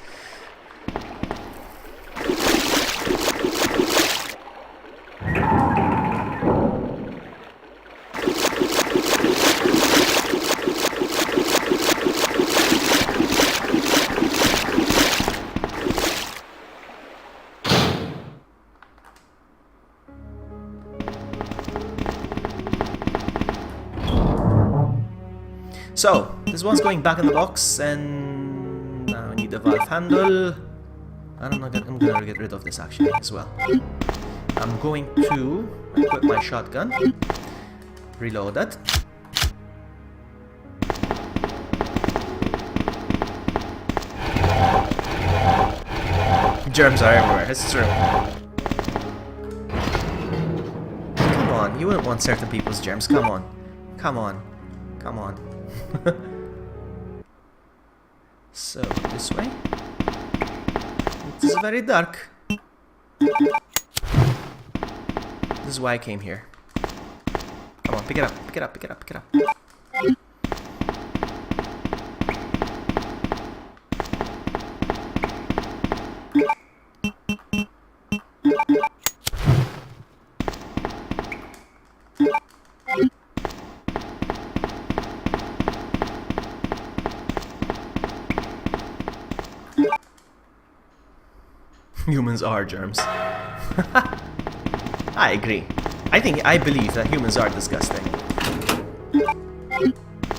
So, this one's going back in the box, and now I need the valve handle. I'm gonna get rid of this actually as well. I'm going to equip my shotgun, reload it. Germs are everywhere, it's true. Come on, you wouldn't want certain people's germs, come on. Come on. Come on. So, this way. It is very dark. This is why I came here. Come on, pick it up, pick it up, pick it up, pick it up. Humans are germs. I agree. I believe that humans are disgusting.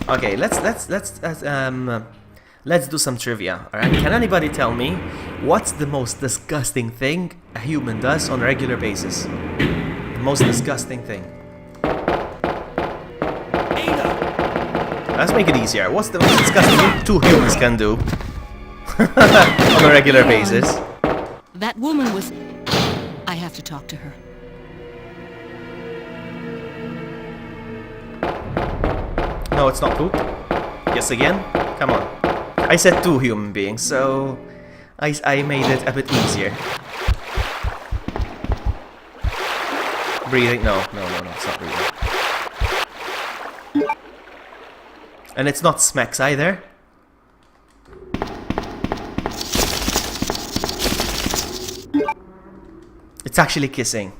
Okay, let's do some trivia. All right? Can anybody tell me what's the most disgusting thing a human does on a regular basis? The most disgusting thing. Let's make it easier. What's the most disgusting thing two humans can do on a regular basis? That woman was... I have to talk to her. No, it's not poop. Yes, again? Come on. I said two human beings, so I made it a bit easier. Breathing? No, it's not breathing. And it's not smacks either. It's actually kissing.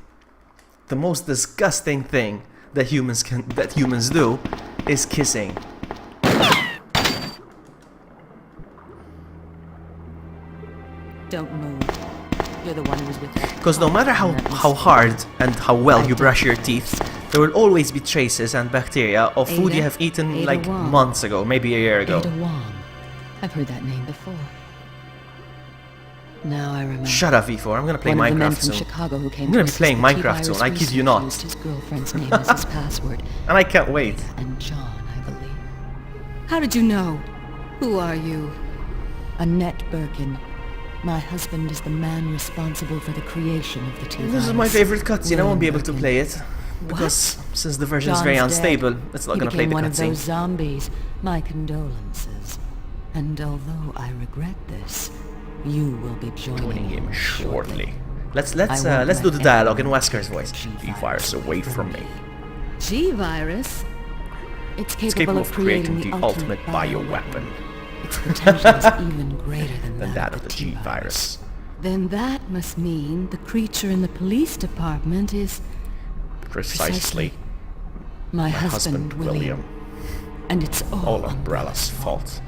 The most disgusting thing that humans do is kissing. Don't move. You're the one who was with that. Because no matter how hard and how well you brush your teeth, there will always be traces and bacteria of food Ada? you have eaten Ada like Wong. months ago, maybe a year ago. Ada Wong. I've heard that name before. Now I remember. Shut up, V4. I'm gonna play One of the men Minecraft from soon. Chicago who came I'm gonna to be playing assist the Minecraft soon, I T-virus kid you not. used his girlfriend's name as his password. And I can't wait. And John, I believe. How did you know? Who are you? Annette Birkin. My husband is the man responsible for the creation of the T-virus. This is my favorite cutscene. I won't be able to Birkin. play it. Because since the version is John's very dead. unstable, it's not He gonna play became the one of those cutscene. zombies. My condolences. And although I regret this, you will be joining Him shortly. I Let's won't do let the dialogue in anyone Wesker's voice. take the G-Virus away from me. G-virus? It's It's capable of creating the ultimate bioweapon. Its potential is even greater than Than that that of the G virus. Then that must mean the creature in the police department is Precisely. my husband, William. And it's all Umbrella's fault.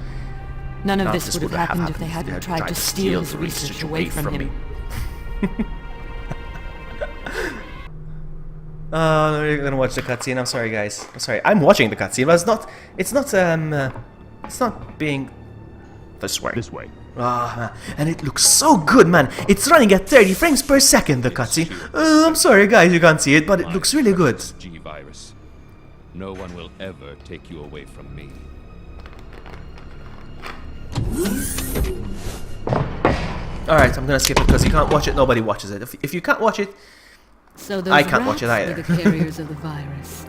None of None this would have happened if they hadn't tried to steal his research away from him. Oh, you're gonna watch the cutscene. I'm sorry, guys. I'm sorry. I'm watching the cutscene, but it's not being this way. This way. Ah, and it looks so good, man. It's running at 30 frames per second, the cutscene. I'm sorry, guys, you can't see it, but it looks really good. G virus. No one will ever take you away from me. Alright, I'm gonna skip it because you can't watch it, nobody watches it. If you can't watch it, So those I can't watch it rats either. were the carriers of the virus.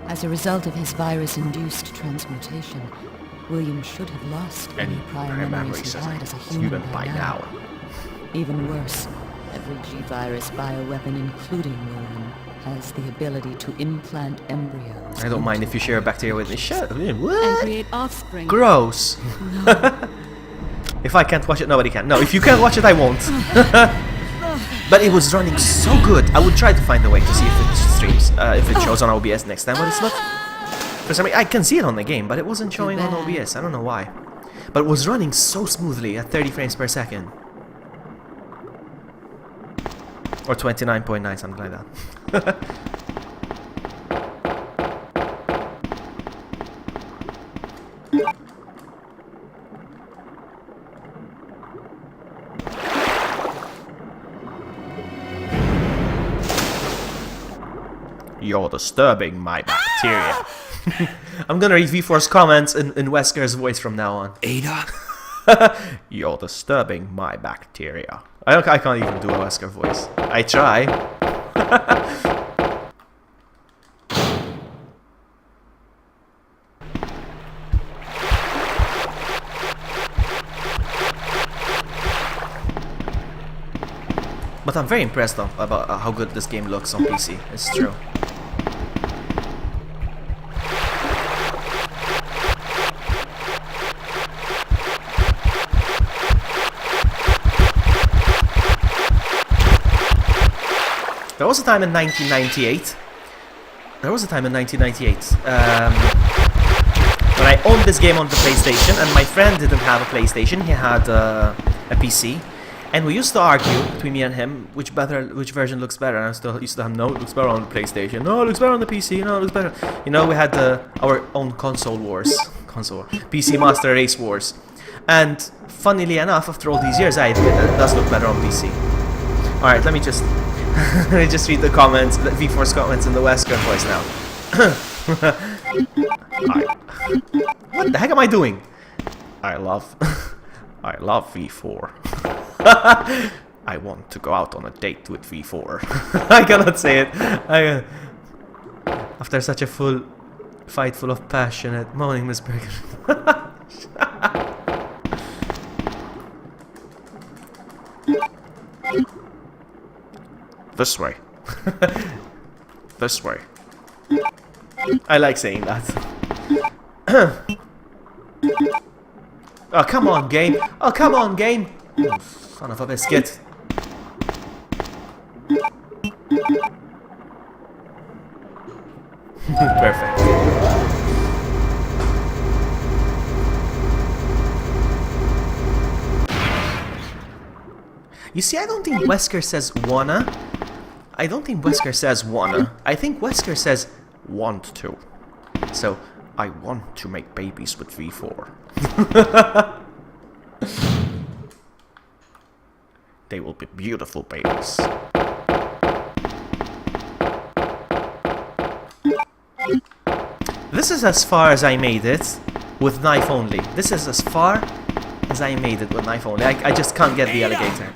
As a result of his virus-induced transmutation, William should have lost any prior memories he had as a human by now. Even worse, every G-virus bioweapon, including William, has the ability to implant embryos. I don't mind if you share a bacteria with me. Shut up. And What? create offspring. Gross. If I can't watch it, nobody can. No, if you can't watch it, I won't. But it was running so good. I would try to find a way to see if it streams, if it shows on OBS next time, but it's not. For some reason, I can see it on the game, but it wasn't showing on OBS. I don't know why. But it was running so smoothly at 30 frames per second. Or 29.9, something like that. You're disturbing my bacteria. I'm gonna read V4's comments in Wesker's voice from now on. Ada? You're disturbing my bacteria. I can't even do a Wesker voice. I try. But I'm very impressed about how good this game looks on PC. It's true. There was a time in 1998. When I owned this game on the PlayStation, and my friend didn't have a PlayStation. He had a PC, and we used to argue between me and him which version looks better. And I still used to have, no, it looks better on the PlayStation. No, it looks better on the PC. No, it looks better. You know, we had our own console wars, PC Master Race wars. And funnily enough, after all these years, I admit that it does look better on PC. All right, let me just read the comments, the V4's comments in the Wesker voice now. What the heck am I doing? I love V4. I want to go out on a date with V4. I cannot say it. After such a fight full of passionate moaning, Miss Berger. This way. This way. I like saying that. Oh, come on, game. Oh, come on, game. Oh, son of a biscuit. Perfect. You see, I don't think Wesker says wanna. I don't think Wesker says wanna. I think Wesker says want to. So, I want to make babies with V4. They will be beautiful babies. This is as far as I made it with knife only. This is as far as I made it with knife only. I just can't get the alligator.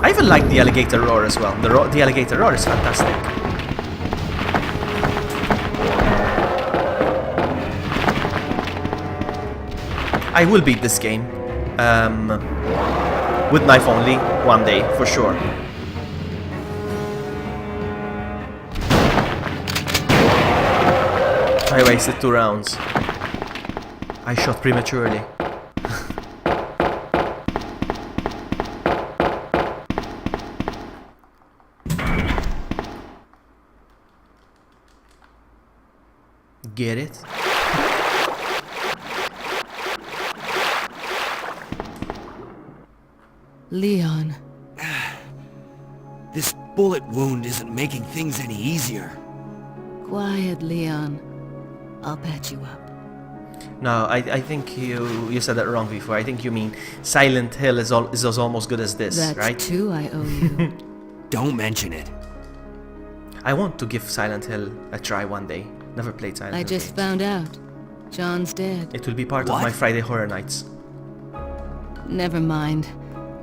I even like the alligator roar as well. The alligator roar is fantastic. I will beat this game. With knife only, one day, for sure. I wasted 2 rounds. I shot prematurely. Get it? Leon. This bullet wound isn't making things any easier. Quiet, Leon. I'll patch you up. No, I think you said that wrong before. I think you mean Silent Hill is almost good as this, That's right? 2 I owe you. Don't mention it. I want to give Silent Hill a try one day. Never played Silent Hill. I just games. found out. John's dead. It will be part of What? my Friday Horror Nights. Never mind.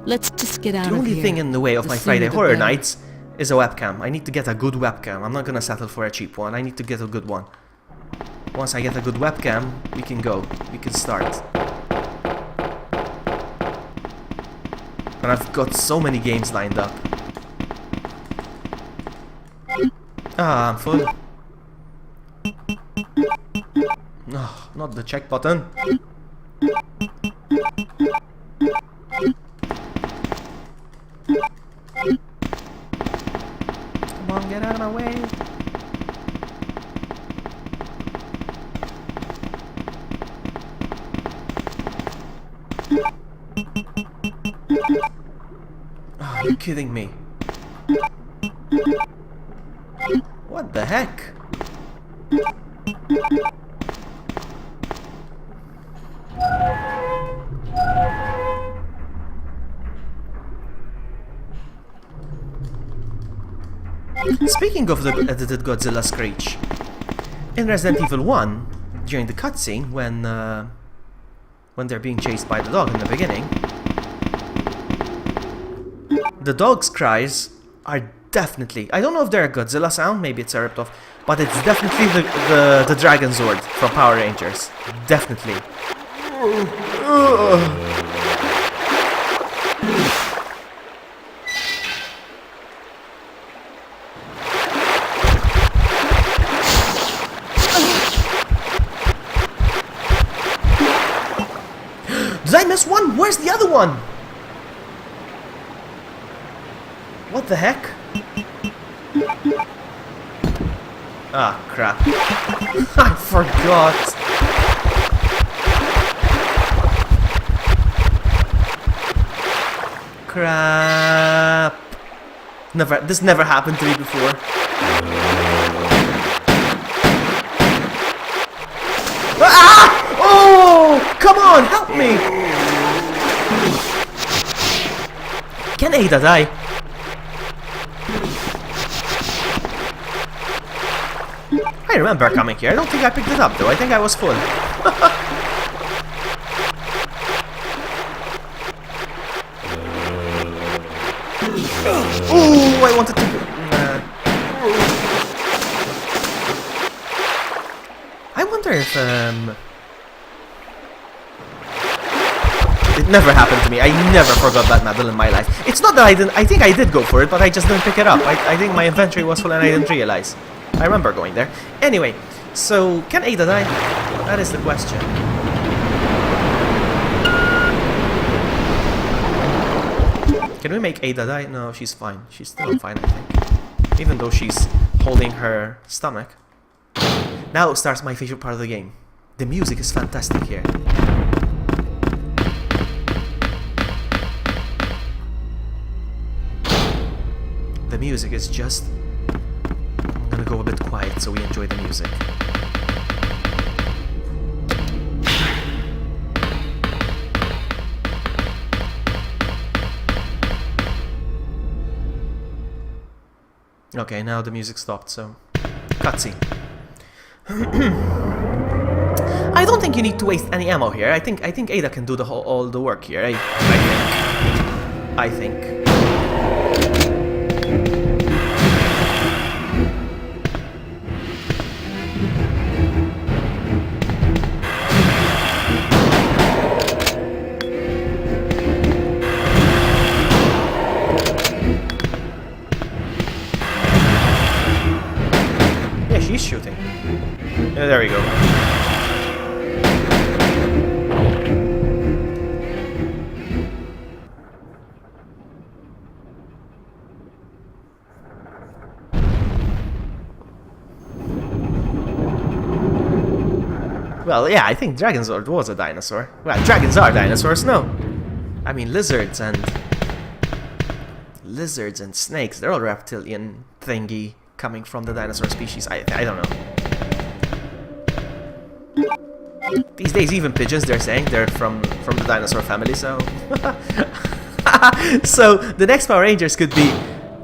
Let's just get out The of only here. thing in the way of The my sooner Friday the Horror better. Nights is a webcam. I need to get a good webcam. I'm not gonna settle for a cheap one. I need to get a good one. Once I get a good webcam, we can go. We can start. And I've got so many games lined up. Ah, I'm full. Oh, not the check button. Come on, get out of my way. Oh, are you kidding me? What the heck? Speaking of the edited Godzilla screech, in Resident Evil 1, during the cutscene, when they're being chased by the dog in the beginning, the dog's cries are definitely, I don't know if they're a Godzilla sound, maybe it's a ripoff, but it's definitely the Dragon Zord from Power Rangers. Definitely. Did I miss one? Where's the other one? What the heck? Ah, crap. I forgot. Crap. This never happened to me before. Ah! Oh! Come on, help me! Can Ada die? I remember coming here. I don't think I picked it up though. I think I was full. Ooh, I wanted to... I wonder if, It never happened to me. I never forgot that medal in my life. It's not that I didn't... I think I did go for it, but I just didn't pick it up. I think my inventory was full and I didn't realize. I remember going there. Anyway, so can Ada die? That is the question. Can we make Ada die? No, she's fine. She's still fine, I think. Even though she's holding her stomach. Now starts my favorite part of the game. The music is fantastic here. The music is just... I'm gonna go a bit quiet so we enjoy the music. Okay, now the music stopped, so... Cutscene. I don't think you need to waste any ammo here. I think Ada can do all the work here. I think. Well, yeah, I think Dragonzord was a dinosaur. Well, dragons are dinosaurs, no? I mean, lizards and snakes, they're all reptilian thingy coming from the dinosaur species. I don't know. These days, even pigeons, they're saying they're from the dinosaur family, so... So, the next Power Rangers could be...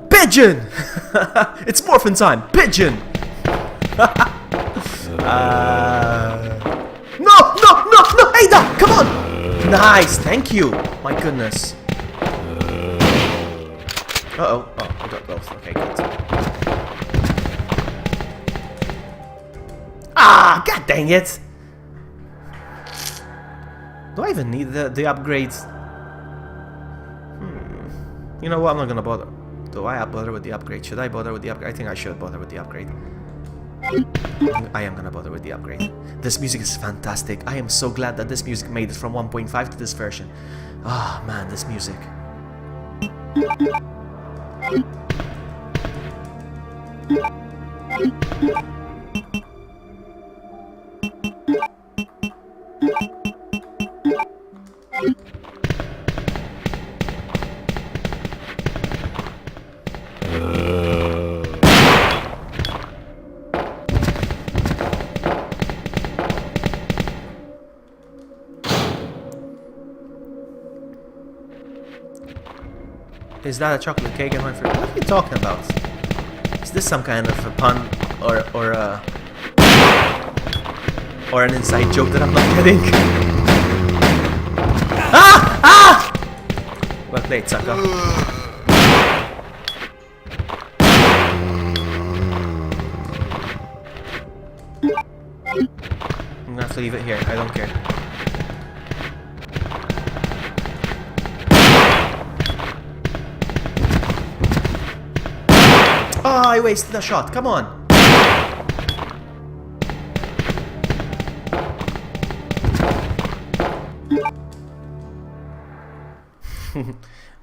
Pigeon! It's morphin' time! Pigeon! No! Ada! Come on! Nice, thank you! My goodness. Uh-oh. Oh, I got both. Okay, good. Ah! God dang it! Do I even need the upgrades? You know what? I'm not gonna bother. Do I bother with the upgrade? Should I bother with the upgrade? I think I should bother with the upgrade. I am gonna bother with the upgrade. This music is fantastic. I am so glad that this music made it from 1.5 to this version. Ah, oh, man, this music. Is that a chocolate cake in my fridge? What are you talking about? Is this some kind of a pun or an inside joke that I'm not getting? Ah! Ah! Well played, sucker. I'm gonna have to leave it here. I don't care. Oh, I wasted a shot. Come on.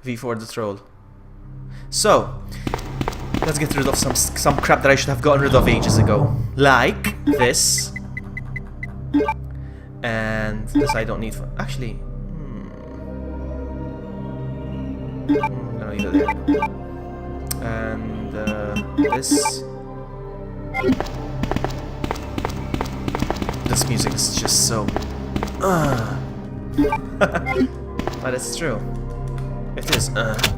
V for the troll. So, let's get rid of some crap that I should have gotten rid of ages ago. Like this. And this I don't need for... Actually... I'm gonna leave it there. And... this music is just so but it's true. It is what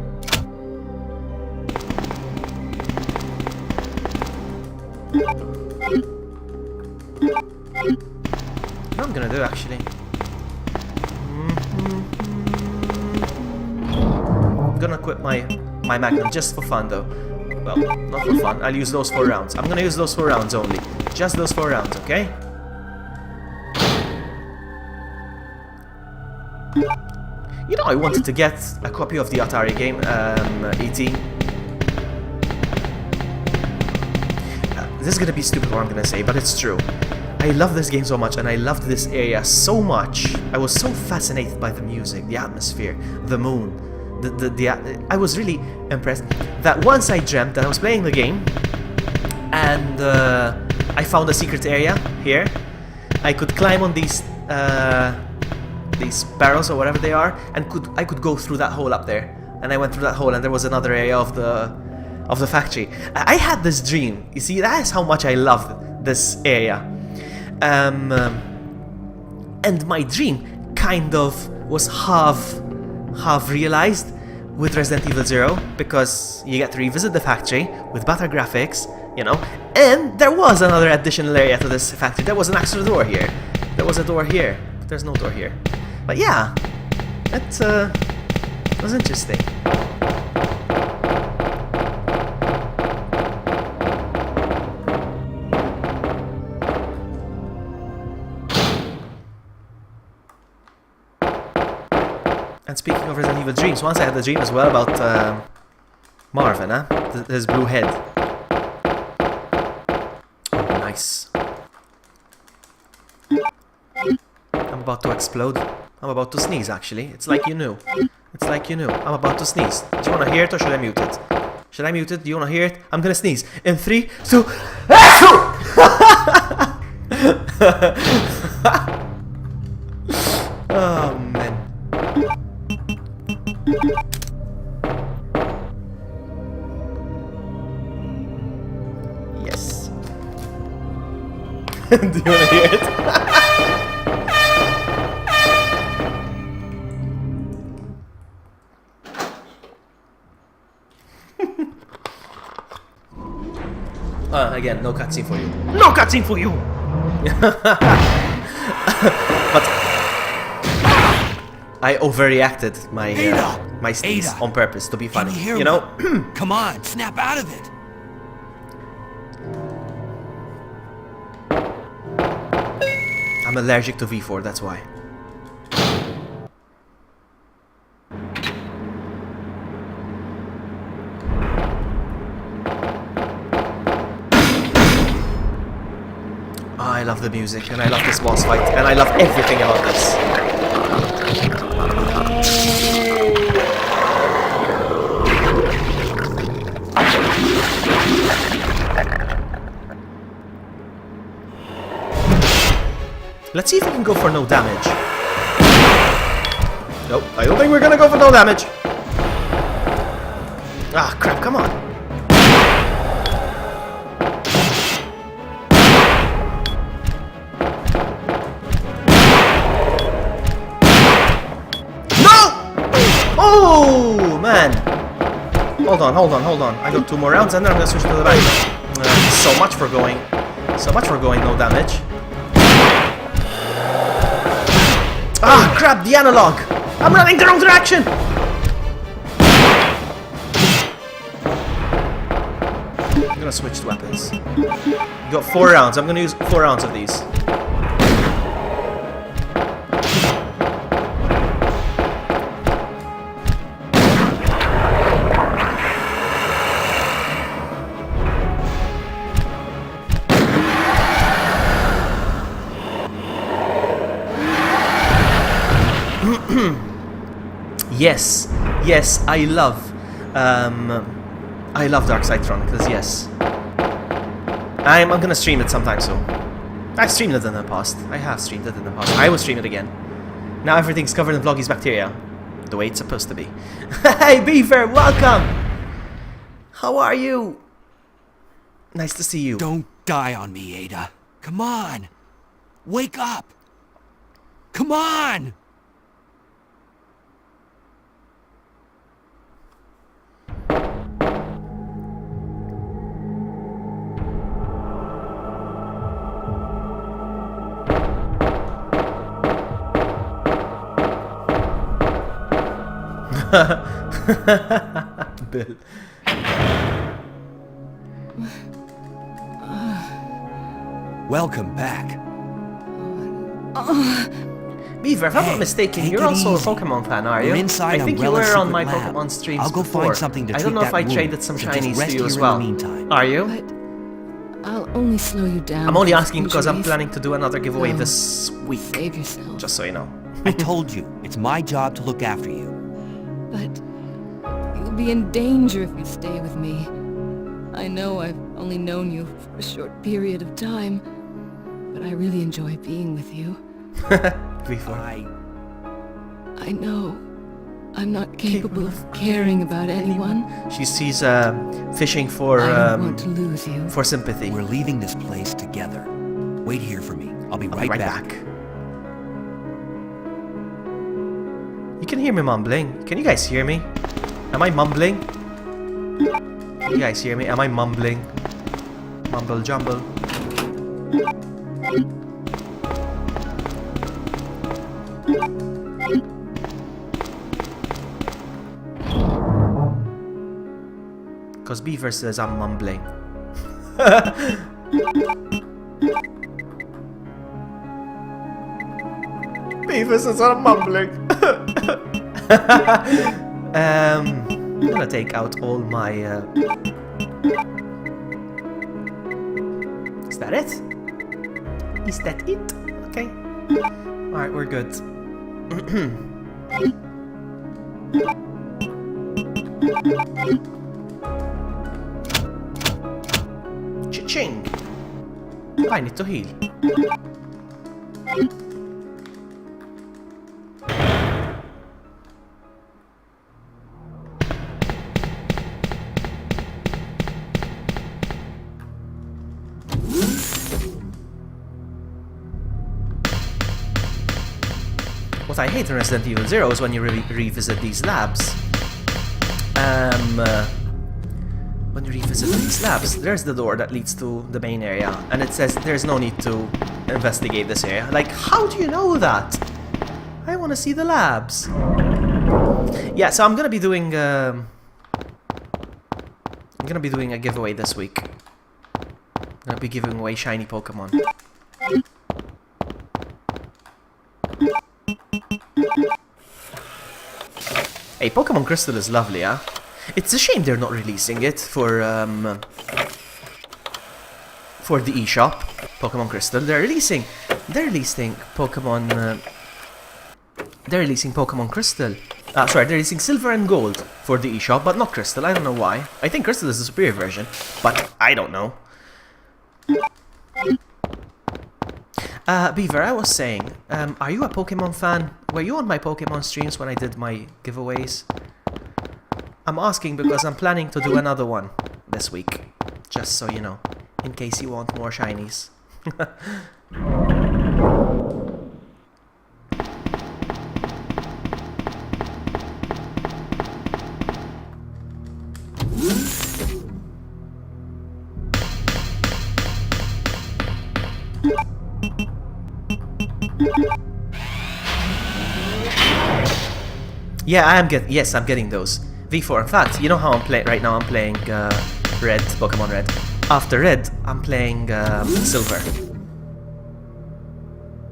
I'm gonna do actually, I'm gonna quit my Magnum just for fun though. Well, not for fun. I'll use those 4 rounds. I'm gonna use those 4 rounds only. Just those 4 rounds, okay? You know, I wanted to get a copy of the Atari game, E.T. This is gonna be stupid what I'm gonna say, but it's true. I love this game so much, and I loved this area so much. I was so fascinated by the music, the atmosphere, the moon. I was really impressed that once I dreamt that I was playing the game and I found a secret area here. I could climb on these barrels or whatever they are, and I could go through that hole up there. And I went through that hole, and there was another area of the factory. I had this dream. You see, that is how much I loved this area. And my dream kind of was half realized with Resident Evil 0, because you get to revisit the factory with better graphics, you know, and there was another additional area to this factory. There was an extra door here. There was a door here, but there's no door here. But yeah, that was interesting. And speaking of Resident Evil dreams, once I had a dream as well about Marvin, his blue head. Oh, nice. about to explode. I'm about to sneeze, actually. It's like you knew. It's like you knew. I'm about to sneeze. Do you want to hear it or should I mute it? Should I mute it? Do you want to hear it? I'm gonna sneeze. In 3, 2... Oh, man. Yes. Do you want to hear it? Again, no cutscene for you. No cutscene for you! But I overreacted my my sneeze on purpose to be funny. You know? Come on, snap out of it. I'm allergic to V4, that's why. I love the music, and I love this boss fight, and I love everything about this. Let's see if we can go for no damage. Nope, I don't think we're gonna go for no damage. Ah, crap, come on. Oh, man. Hold on. I got 2 more rounds and then I'm gonna switch to the back. So much for going no damage. Ah, crap, the analog. I'm running the wrong direction. I'm gonna switch to weapons. You got 4 rounds. I'm gonna use 4 rounds of these. Yes, I love Dark Side Chronicles, yes. I'm gonna stream it sometime soon. I've streamed it in the past. I have streamed it in the past. I will stream it again. Now everything's covered in Vloggy's bacteria. The way it's supposed to be. Hey, Beaver, welcome! How are you? Nice to see you. Don't die on me, Ada. Come on. Wake up. Come on! Bill. Welcome back. Beaver, if I'm not mistaken, you're also a Pokemon fan, are you? We're inside I think you Umbrella's were on secret my lab. Pokemon streams I'll go before. find something to I don't know treat if I that traded wound, some so just shinies rest to you here as in well. the meantime. Are you? But I'll only slow you down. I'm only with asking because I'm injuries. planning to do another giveaway No. this week. Save yourself. Just so you know. I told you, it's my job to look after you. But you'll be in danger if you stay with me. I know I've only known you for a short period of time, but I really enjoy being with you. Before. I know I'm not capable of caring about anyone. She's fishing for I don't want to lose you. for sympathy. We're leaving this place together. Wait here for me. I'll be right back. You can hear me mumbling. Can you guys hear me? Am I mumbling? Can you guys hear me? Am I mumbling? Mumble jumble. Because Beaver says I'm mumbling. Beaver says I'm mumbling. I'm gonna take out all my... Is that it? Is that it? Okay. Alright, we're good. Cha-ching! I need to heal. What I hate in Resident Evil 0 is when you revisit these labs. When you revisit these labs, there's the door that leads to the main area, and it says there's no need to investigate this area. Like, how do you know that? I want to see the labs. Yeah, so I'm gonna be doing a giveaway this week. I'm gonna be giving away shiny Pokemon. Hey, Pokemon Crystal is lovely, huh? It's a shame they're not releasing it for the eShop, Pokemon Crystal. They're releasing Pokemon. They're releasing Pokemon Crystal. Sorry, they're releasing Silver and Gold for the eShop, but not Crystal. I don't know why. I think Crystal is the superior version, but I don't know. Beaver, I was saying, are you a Pokemon fan? Were you on my Pokemon streams when I did my giveaways? I'm asking because I'm planning to do another one this week. Just so you know, in case you want more shinies. Yeah, I'm getting those. V4. In fact, you know how I'm playing right now? I'm playing Red, Pokemon Red. After Red, I'm playing Silver.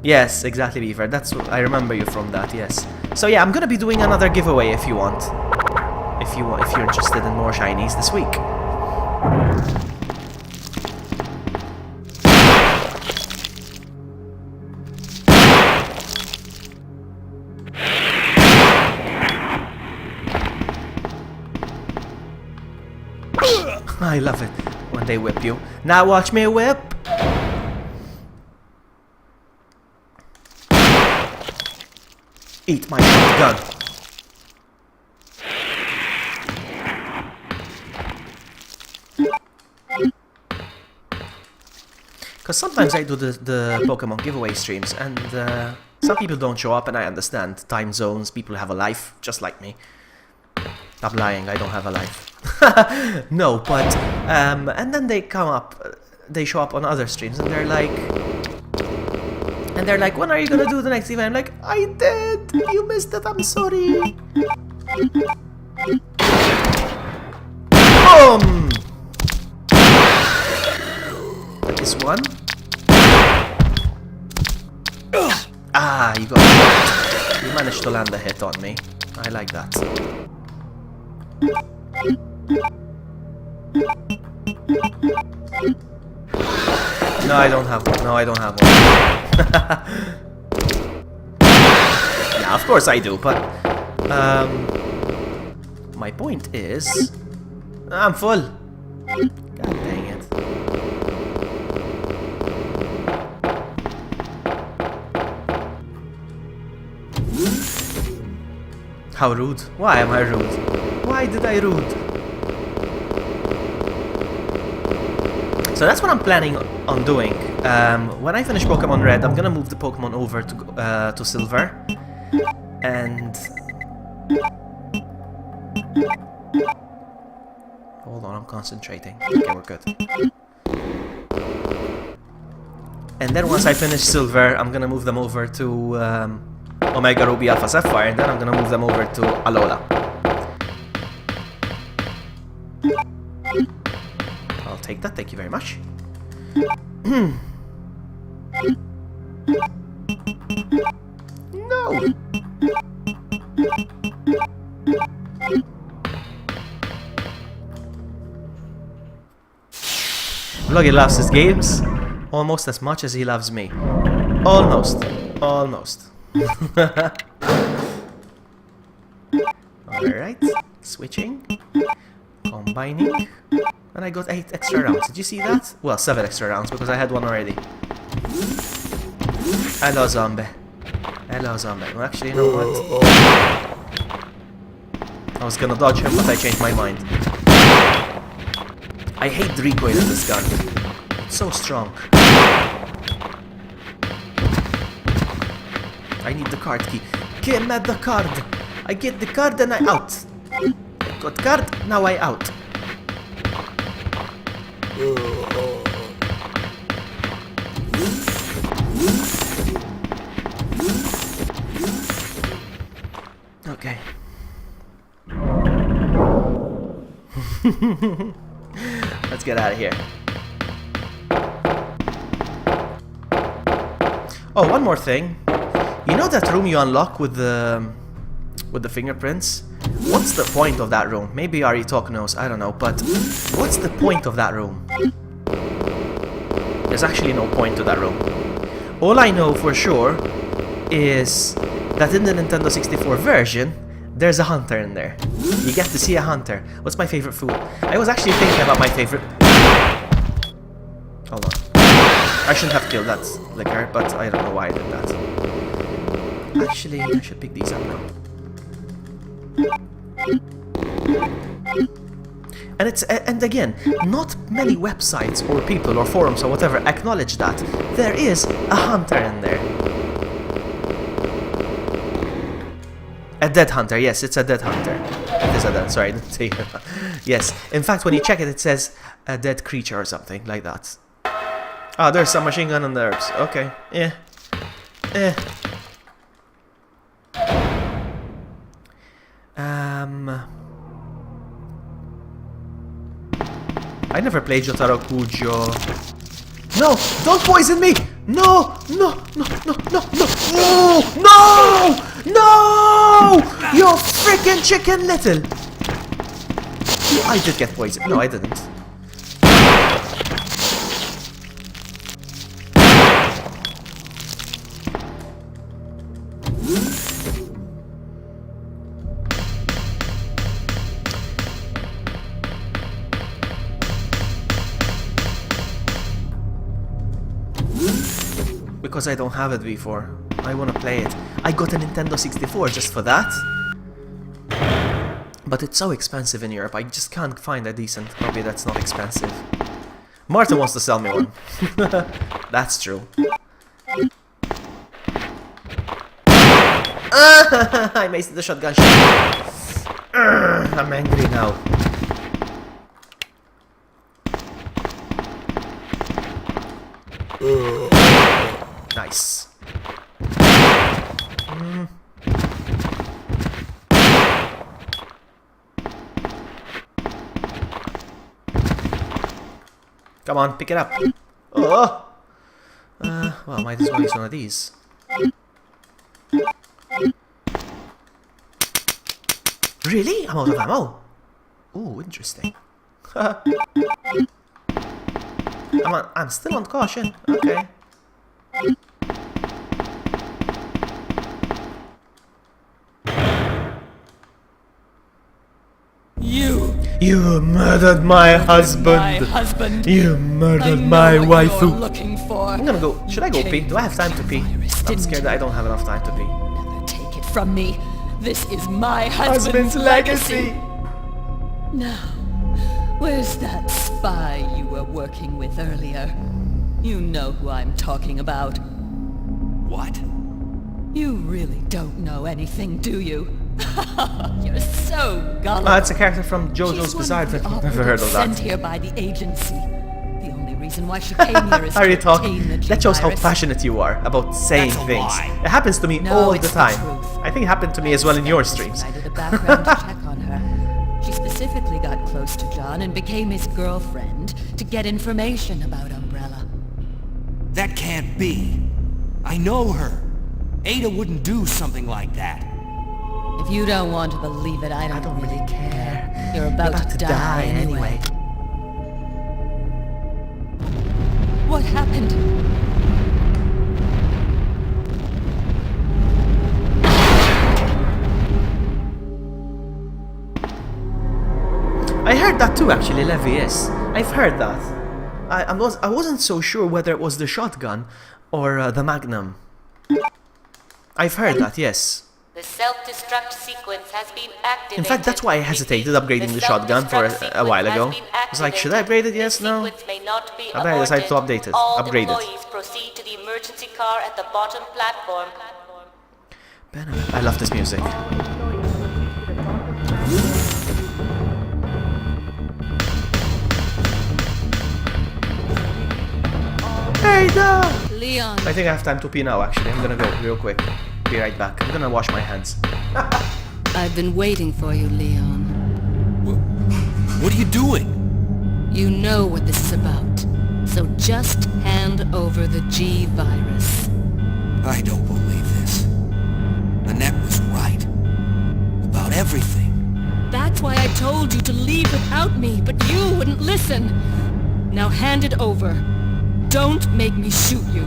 Yes, exactly, Beaver. That's what I remember you from that. Yes. So yeah, I'm gonna be doing another giveaway if you want. If you're interested in more shinies this week. I love it when they whip you. Now watch me whip! Eat my shotgun! Because sometimes I do the Pokemon giveaway streams and some people don't show up, and I understand. Time zones, people have a life, just like me. I'm lying, I don't have a life. No, but and then they come up, they show up on other streams, and they're like, when are you gonna do the next event? I'm like, I did, you missed it, I'm sorry. Boom! That is one. Ah, you got it. You managed to land a hit on me. I like that. No, I don't have one. No, I don't have one. Yeah, of course I do, but my point is, I'm full. God dang it. How rude. Why am I rude? Why did I rude? So that's what I'm planning on doing. When I finish Pokemon Red, I'm gonna move the Pokemon over to Silver. And... hold on, I'm concentrating. Okay, we're good. And then once I finish Silver, I'm gonna move them over to Omega Ruby Alpha Sapphire, and then I'm gonna move them over to Alola. I'll take that, thank you very much. No! Vloggy loves his games almost as much as he loves me. Almost. Almost. Alright, switching, combining, and I got 8 extra rounds. Did you see that? Well, 7 extra rounds because I had one already. Hello, zombie. Hello, zombie. Well, actually, you know what? I was gonna dodge him, but I changed my mind. I hate the recoil of this gun. It's so strong. I need the card key. Give me the card. I get the card and I out. Got card, now I out. Okay. Let's get out of here. Oh, one more thing. You know that room you unlock with the fingerprints? What's the point of that room? Maybe Ari Talk knows, I don't know, but what's the point of that room? There's actually no point to that room. All I know for sure is that in the Nintendo 64 version, there's a hunter in there. You get to see a hunter. What's my favorite food? I was actually thinking about my favorite... Hold on. I shouldn't have killed that liquor, but I don't know why I did that. Actually, I should pick these up now. And and again, not many websites or people or forums or whatever acknowledge that there is a hunter in there. A dead hunter, yes, it's a dead hunter. It is a dead, sorry, I didn't say that. Yes, in fact, when you check it, it says a dead creature or something like that. Ah, there's some machine gun on the herbs. Okay, I never played Jotaro Kujo. No! Don't poison me! No! No! No! No! No! No! No! No! You freaking chicken little! I did get poisoned. No, I didn't. Because I don't have it before. I want to play it. I got a Nintendo 64 just for that. But it's so expensive in Europe. I just can't find a decent copy that's not expensive. Martin wants to sell me one. That's true. I missed the shotgun shot. I'm angry now. Nice. Come on, pick it up. Oh! Well, might as well use one of these. Really? I'm out of ammo? Ooh, interesting. I'm still on caution. Okay. You murdered my husband. You murdered my waifu. I'm gonna go. Should I go pee? Do I have time to pee? I'm scared that I don't have enough time to pee. Never take it from me. This is my Husband's legacy. Now, where's that spy you were working with earlier? You know who I'm talking about. What? You really don't know anything, do you? You're so gullible. It's a character from JoJo's Bizarre Adventure. I've never heard of that. Sent here by the agency. The only reason why she came here is Are you to talking? obtain the That shows how G-virus. passionate you are about saying That's a things. lie. It happens to me No, all the it's the time. truth. I think it happened to me as well in your streams. I did a background check on her. She specifically got close to John and became his girlfriend to get information about Umbrella. That can't be. I know her. Ada wouldn't do something like that. If you don't want to believe it, I don't really care. You're about to die anyway. What happened? heard that too, actually, Levy, yes. I've heard that. I wasn't so sure whether it was the shotgun or the Magnum. I've heard that, yes. The self-destruct sequence has been activated. In fact, that's why I hesitated upgrading the shotgun for a while ago. I was like, should I upgrade it? Yes, no? And then I decided to update it. Upgrade it. Proceed to the emergency car at the bottom platform. I love this music. Hey, Leon. I think I have time to pee now, actually. I'm gonna go real quick. Be right back. I'm gonna wash my hands. I've been waiting for you, Leon. What are you doing? You know what this is about. So just hand over the G virus. I don't believe this. Annette was right. About everything. That's why I told you to leave without me, but you wouldn't listen. Now hand it over. Don't make me shoot you.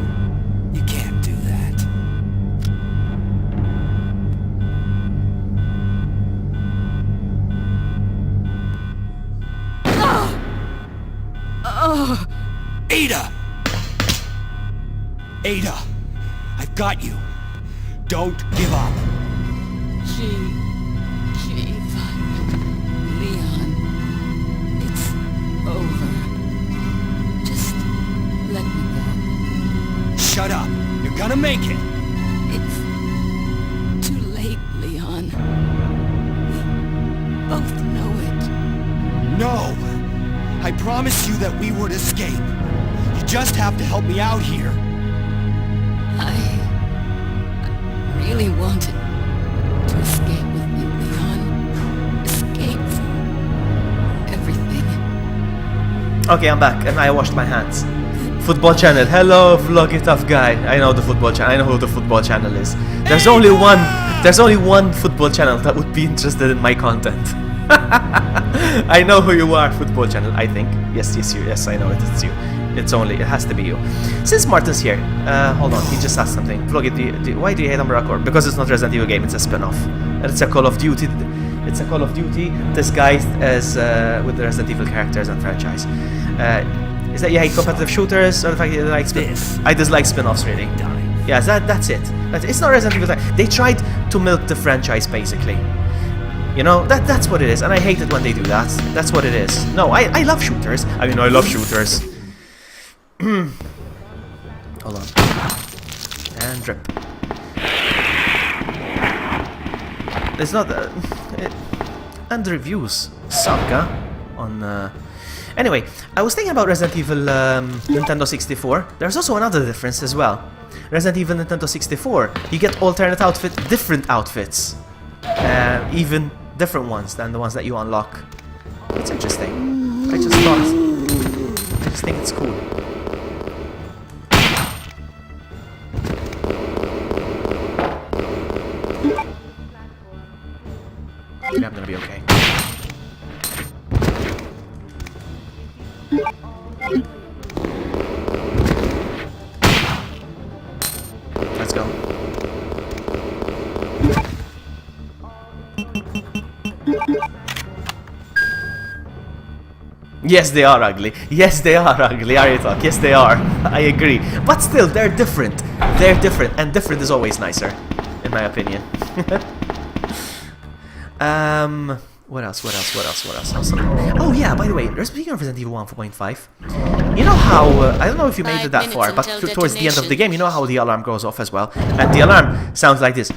You can't do that. Ada! Ada! I've got you. Don't give up. G virus. Leon. It's over. Just let me go. Shut up. You're gonna make it. It's too late, Leon. We both know it. No! I promised you that we would escape. You just have to help me out here. I really wanted to escape with you, Leon. Escape from everything. Okay, I'm back, and I washed my hands. Football channel. Hello, Vloggy Tough Guy. I know the football channel. I know who the football channel is. There's only one. There's only one football channel that would be interested in my content. I know who you are, football channel. I think. Yes, I know it. It's you. It has to be you. Since Martin's here, hold on. He just asked something. Vloggy, why do you hate Umbrella Corps? Because it's not a Resident Evil game. It's a spin-off. And it's a Call of Duty. It's a Call of Duty disguised as with the Resident Evil characters and franchise. Is that you hate competitive shooters, or the fact that you like I dislike spin-offs, really. Yeah, that's it. It's not Resident Evil. They tried to milk the franchise, basically. You know, that's what it is, and I hate it when they do that. That's what it is. No, I love shooters. I mean, I love shooters. Hold on. And drip. It's not... and the reviews suck, huh? On... Anyway, I was thinking about Resident Evil Nintendo 64. There's also another difference as well. Resident Evil Nintendo 64, you get alternate different outfits. Even different ones than the ones that you unlock. It's interesting. I just think it's cool. Maybe I'm gonna be okay. Let's go. Yes, they are ugly. Yes, they are ugly, Aritok. Yes, they are. I agree. But still, they're different. They're different, and different is always nicer, in my opinion. What else? Oh yeah, by the way, speaking of Resident Evil 1.5, you know how, I don't know if you made it that far, but towards the end of the game, you know how the alarm goes off as well? And the alarm sounds like this.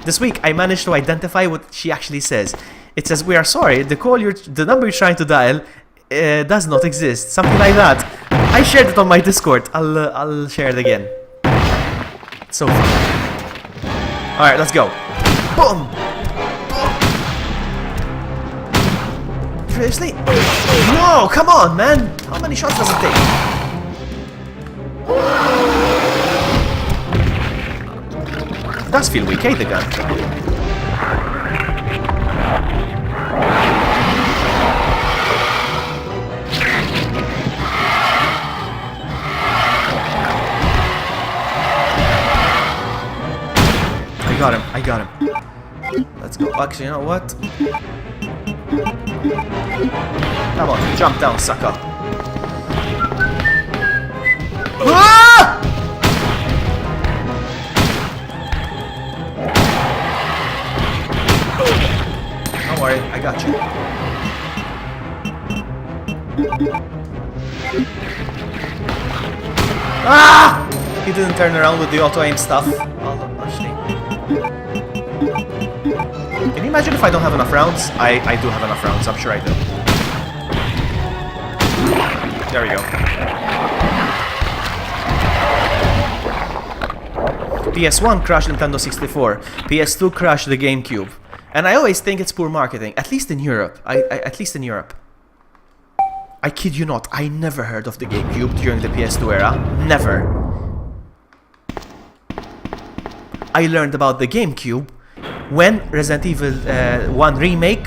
This week, I managed to identify what she actually says. It says, "We are sorry, the number you're trying to dial does not exist." Something like that. I shared it on my Discord. I'll share it again. It's so fun. Alright, let's go. Boom! Seriously? No, come on, man! How many shots does it take? It does feel weak, eh, the gun? I got him. Let's go. Actually, you know what? Come on, jump down, sucker. Ah! Don't worry, I got you. Ah! He didn't turn around with the auto-aim stuff. Oh, shame. Can you imagine if I don't have enough rounds? I do have enough rounds, I'm sure I do. There we go. PS1 crashed Nintendo 64. PS2 crashed the GameCube. And I always think it's poor marketing, at least in Europe. At least in Europe. I kid you not, I never heard of the GameCube during the PS2 era. Never. I learned about the GameCube when Resident Evil 1 Remake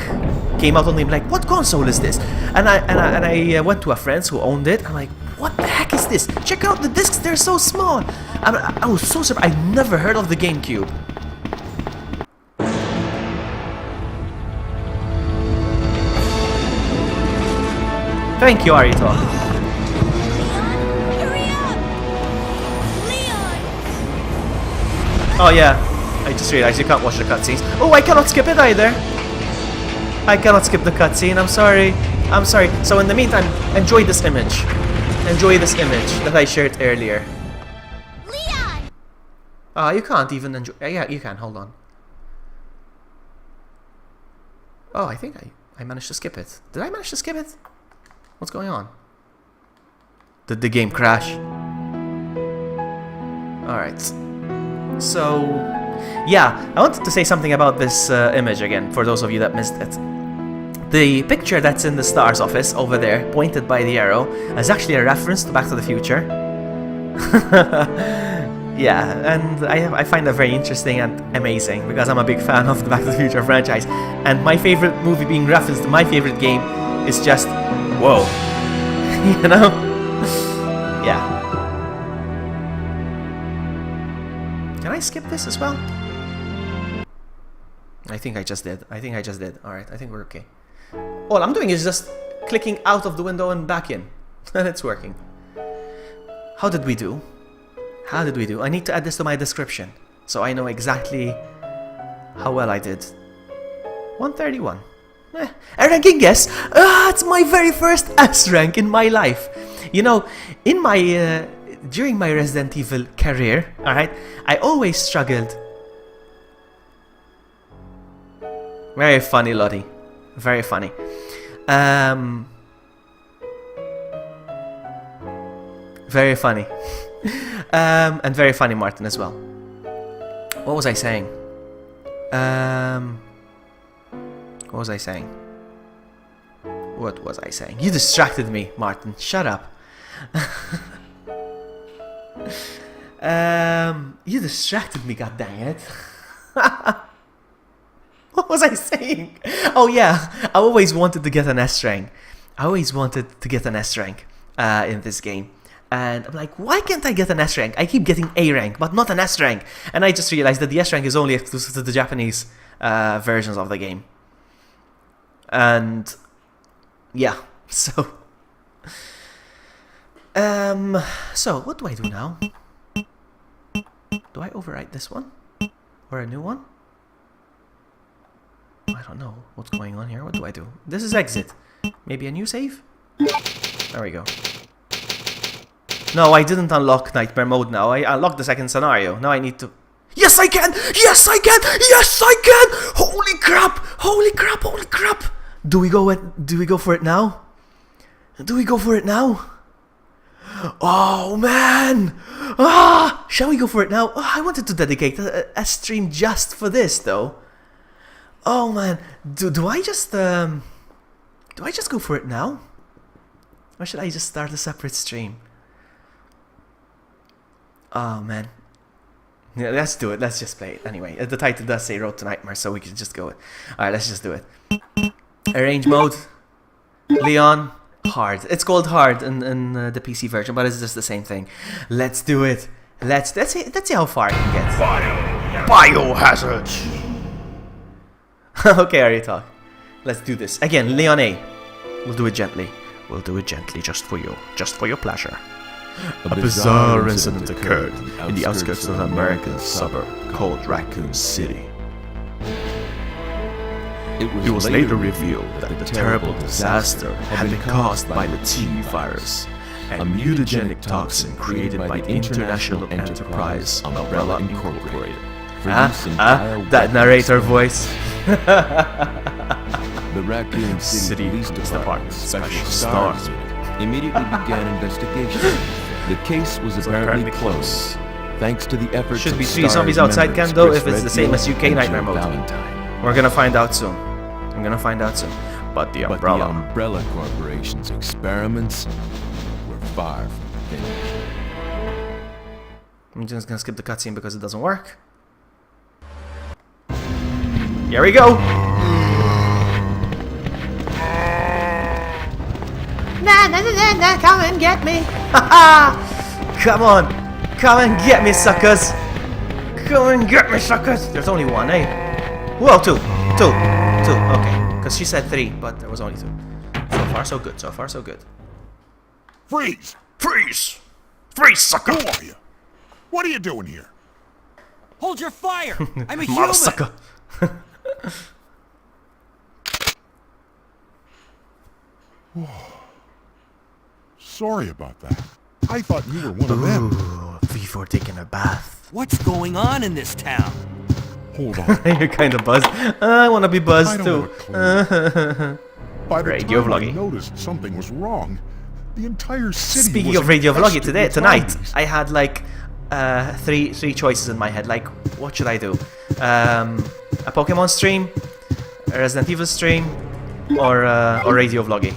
came out on me. I'm like, what console is this? And I went to a friend who owned it. I'm like, what the heck is this? Check out the discs, they're so small. I was so surprised. I never heard of the GameCube. Thank you, Arito. Oh yeah, I just realized you can't watch the cutscenes. Oh, I cannot skip it either. I cannot skip the cutscene, I'm sorry. I'm sorry. So in the meantime, enjoy this image. Enjoy this image that I shared earlier. Leon! You can't even enjoy... yeah, you can, hold on. Oh, I think I managed to skip it. Did I manage to skip it? What's going on? Did the game crash? Alright. So, yeah, I wanted to say something about this image again, for those of you that missed it. The picture that's in the star's office, over there, pointed by the arrow, is actually a reference to Back to the Future. Yeah, and I find that very interesting and amazing, because I'm a big fan of the Back to the Future franchise. And my favorite movie being referenced to my favorite game is just... whoa. You know? Yeah. Can I skip this as well? I think I just did. Alright, I think we're okay. All I'm doing is just clicking out of the window and back in. And it's working. How did we do? I need to add this to my description, so I know exactly how well I did. 131. A ranking guess? It's my very first S rank in my life. You know, in my during my Resident Evil career, alright, I always struggled. Very funny, Lottie. Very funny. Very funny. And very funny, Martin, as well. What was I saying? What was I saying? What was I saying? You distracted me, Martin. Shut up. You distracted me, god dang it. What was I saying? Oh yeah, I always wanted to get an S rank. I always wanted to get an S rank in this game. And I'm like, why can't I get an S rank? I keep getting A rank, but not an S rank. And I just realized that the S rank is only exclusive to the Japanese versions of the game. And yeah, so what do I do now? Do I overwrite this one? Or a new one? I don't know what's going on here. What do I do? This is exit. Maybe a new save? There we go. No, I didn't unlock Nightmare Mode now. I unlocked the second scenario. Now I need to... Yes, I can! Yes, I can! Yes, I can! Holy crap! Holy crap! Holy crap! Do we go for it now? Do we go for it now? Oh, man! Ah! Shall we go for it now? Oh, I wanted to dedicate a stream just for this, though. Oh, man. Do I just go for it now? Or should I just start a separate stream? Oh, man. Yeah, let's do it. Let's just play it. Anyway, the title does say Road to Nightmare, so we can just go it. Alright, let's just do it. Arrange mode. Leon. Hard. It's called hard in the PC version, but it's just the same thing. Let's do it. Let's see how far I can get. Biohazard. Okay, Ari talk. Let's do this. Again, Leon A. We'll do it gently. We'll do it gently, just for you. Just for your pleasure. A bizarre incident occurred in the outskirts of an American suburb called Raccoon City. It was later revealed that the terrible disaster had been caused by the T virus, a mutagenic toxin created by the international enterprise Umbrella Incorporated. That narrator voice. The Raccoon City Police Department Special Stars immediately began investigation. The case was apparently close, thanks to the efforts Should of be 3 Stars zombies outside, members Ken, though, Chris if it's the same as Redfield UK and Nightmare Joe mode. Valentine. We're gonna find out soon. I'm gonna find out soon. But the But Umbrella. the Umbrella Corporation's experiments were far from finished. I'm just gonna skip the cutscene because it doesn't work. Here we go! Nah, come and get me! Haha! Come on! Come and get me, suckers! Come and get me, suckers! There's only one, eh? Whoa, two! Okay. Because she said 3, but there was only 2. So far, so good. So far, so good. Freeze! Freeze! Freeze, sucker! Who are you? What are you doing here? Hold your fire! I'm a Mother human! sucker! Sorry about that. I thought you were one of them. Ooh, before taking a bath. What's going on in this town? Hold on. You're kind of buzzed. I want to be buzzed I don't too. have a clue. By the Radio time I vloggy. noticed something was wrong, the entire city Speaking was of radio vloggy, infested with tonight zombies. I had like three choices in my head. Like, what should I do? A Pokemon stream, a Resident Evil stream, or radio vloggy.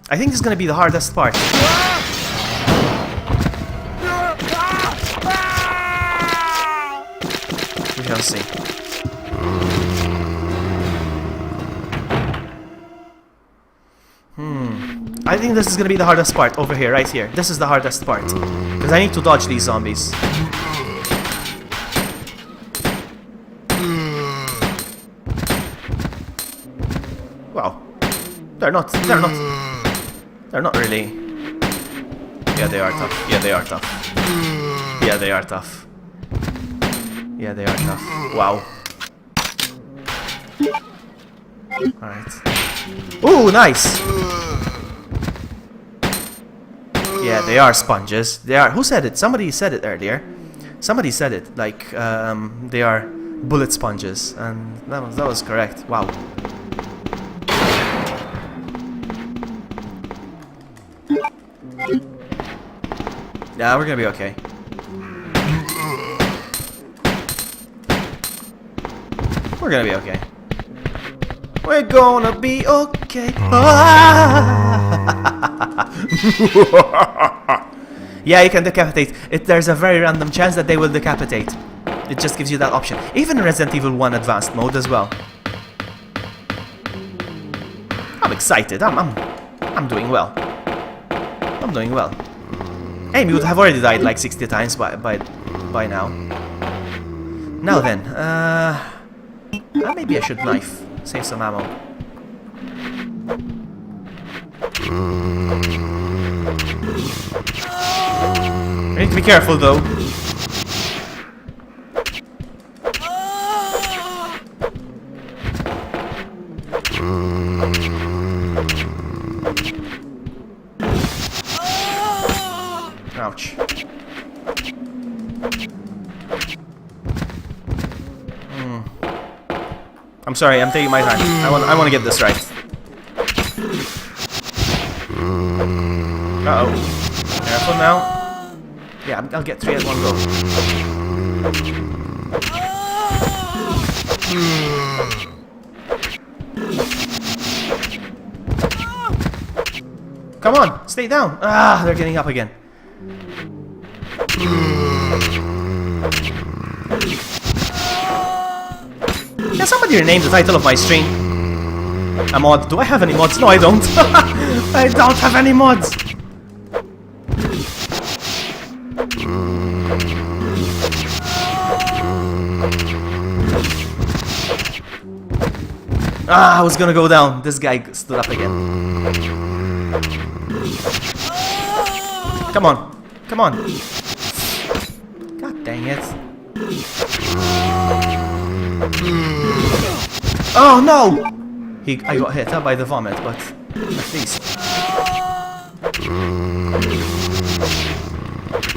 I think this is gonna be the hardest part. We shall see. I think this is gonna be the hardest part over here, right here. This is the hardest part. Because I need to dodge these zombies. Wow. They're not really. Yeah, they are tough. Yeah, they are tough. Yeah, they are tough. Yeah, they are tough. Wow. Alright. Ooh, nice! Yeah, they are sponges. They are. Who said it? Somebody said it earlier. Somebody said it. Like, they are bullet sponges. And that was correct. Wow. Yeah, we're gonna be okay. We're gonna be okay. We're gonna be okay. Yeah, you can decapitate. There's a very random chance that they will decapitate. It just gives you that option. Even in Resident Evil 1 Advanced mode as well. I'm excited. I'm doing well. I'm doing well. Amy would have already died like 60 times by now. Now then, maybe I should knife. Save some ammo. I need to be careful though. Ouch. I'm sorry, I'm taking my time. I want to get this right. Uh-oh. Careful now. Yeah, I'll get 3 at one go. Come on, stay down. Ah, they're getting up again. Can somebody rename the title of my stream? A mod. Do I have any mods? No, I don't. I don't have any mods. Ah, I was gonna go down. This guy stood up again. Come on. Come on. God dang it. Oh no! I got hit by the vomit, but at least.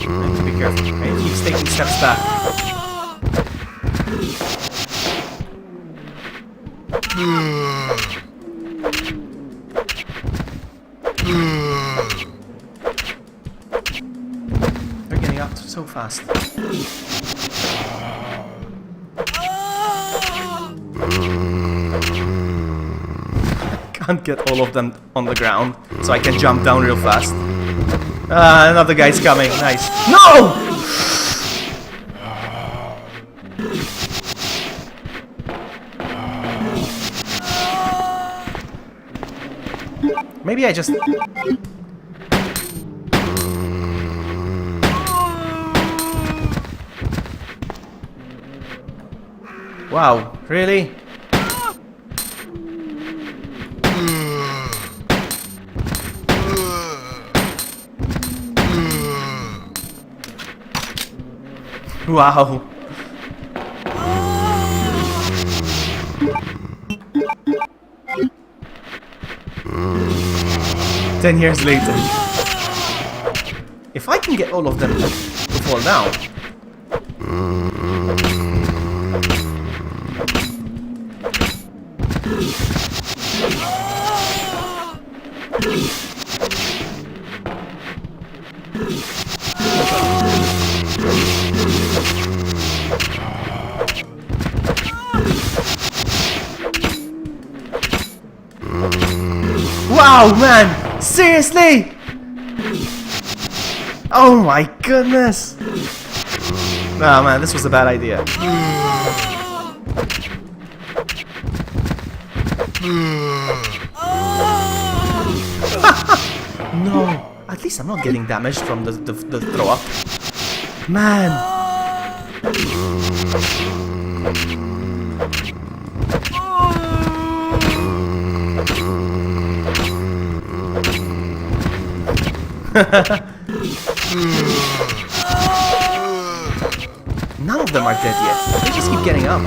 I need to be careful. He keeps taking steps back. They're getting up so fast. Can't get all of them on the ground, so I can jump down real fast. Another guy's coming. Nice. No! Maybe I just... Wow, really? Wow. Ten years later. If I can get all of them to fall down. Wow, man! Seriously? Oh my goodness! Nah, man, this was a bad idea. No! At least I'm not getting damaged from the throw up. Man! None of them are dead yet. They just keep getting up.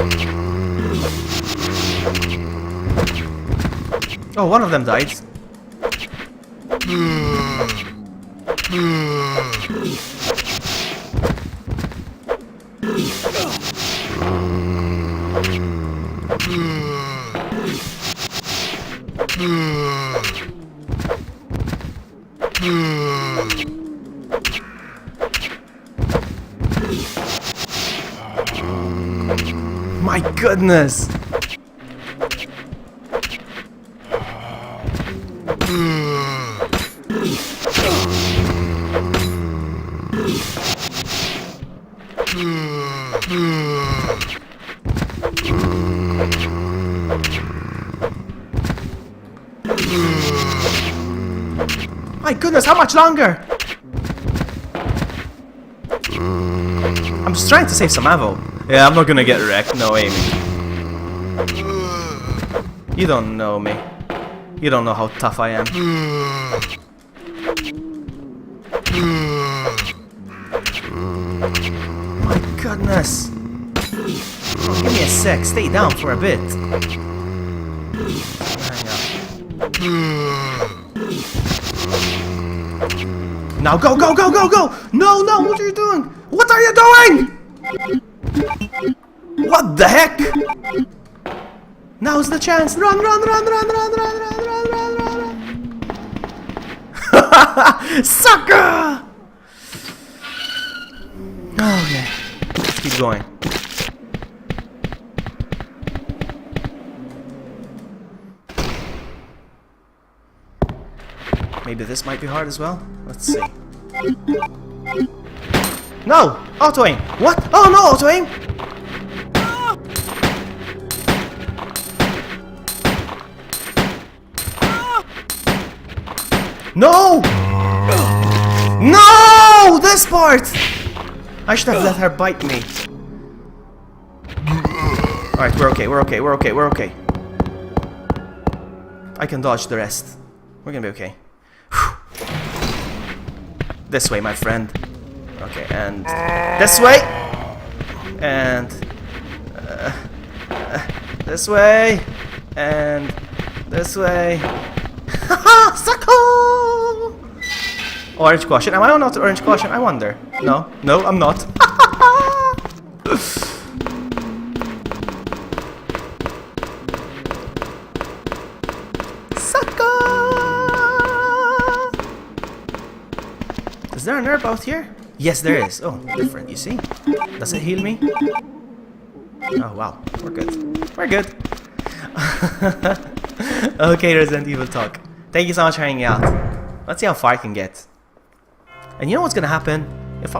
Oh, one of them died. My goodness! My goodness, how much longer? I'm just trying to save some ammo. Yeah, I'm not gonna get wrecked, no Amy. You don't know me. You don't know how tough I am. My goodness. Oh, give me a sec, stay down for a bit. Hang up. Now go, go, go, go, go! No, no, what are you doing? What are you doing? What the heck? Now's the chance. Run, run, run, run, run, run, run, run, run, run. Sucker! Okay, let's keep going. Maybe this might be hard as well. Let's see. No! Auto aim! What? Oh no, auto aim! No! No! This part! I should have let her bite me. Alright, we're okay, we're okay, we're okay, we're okay. I can dodge the rest. We're gonna be okay. This way, my friend. Okay, and this way. And this way. And this way. Haha! Suckle! Orange caution. Am I not orange caution? I wonder. No. No, I'm not. Is there an herb out here? Yes, there is. Oh, different, you see? Does it heal me? Oh, wow. We're good. We're good. Okay, Resident Evil Talk. Thank you so much for hanging out. Let's see how far I can get. And you know what's gonna happen?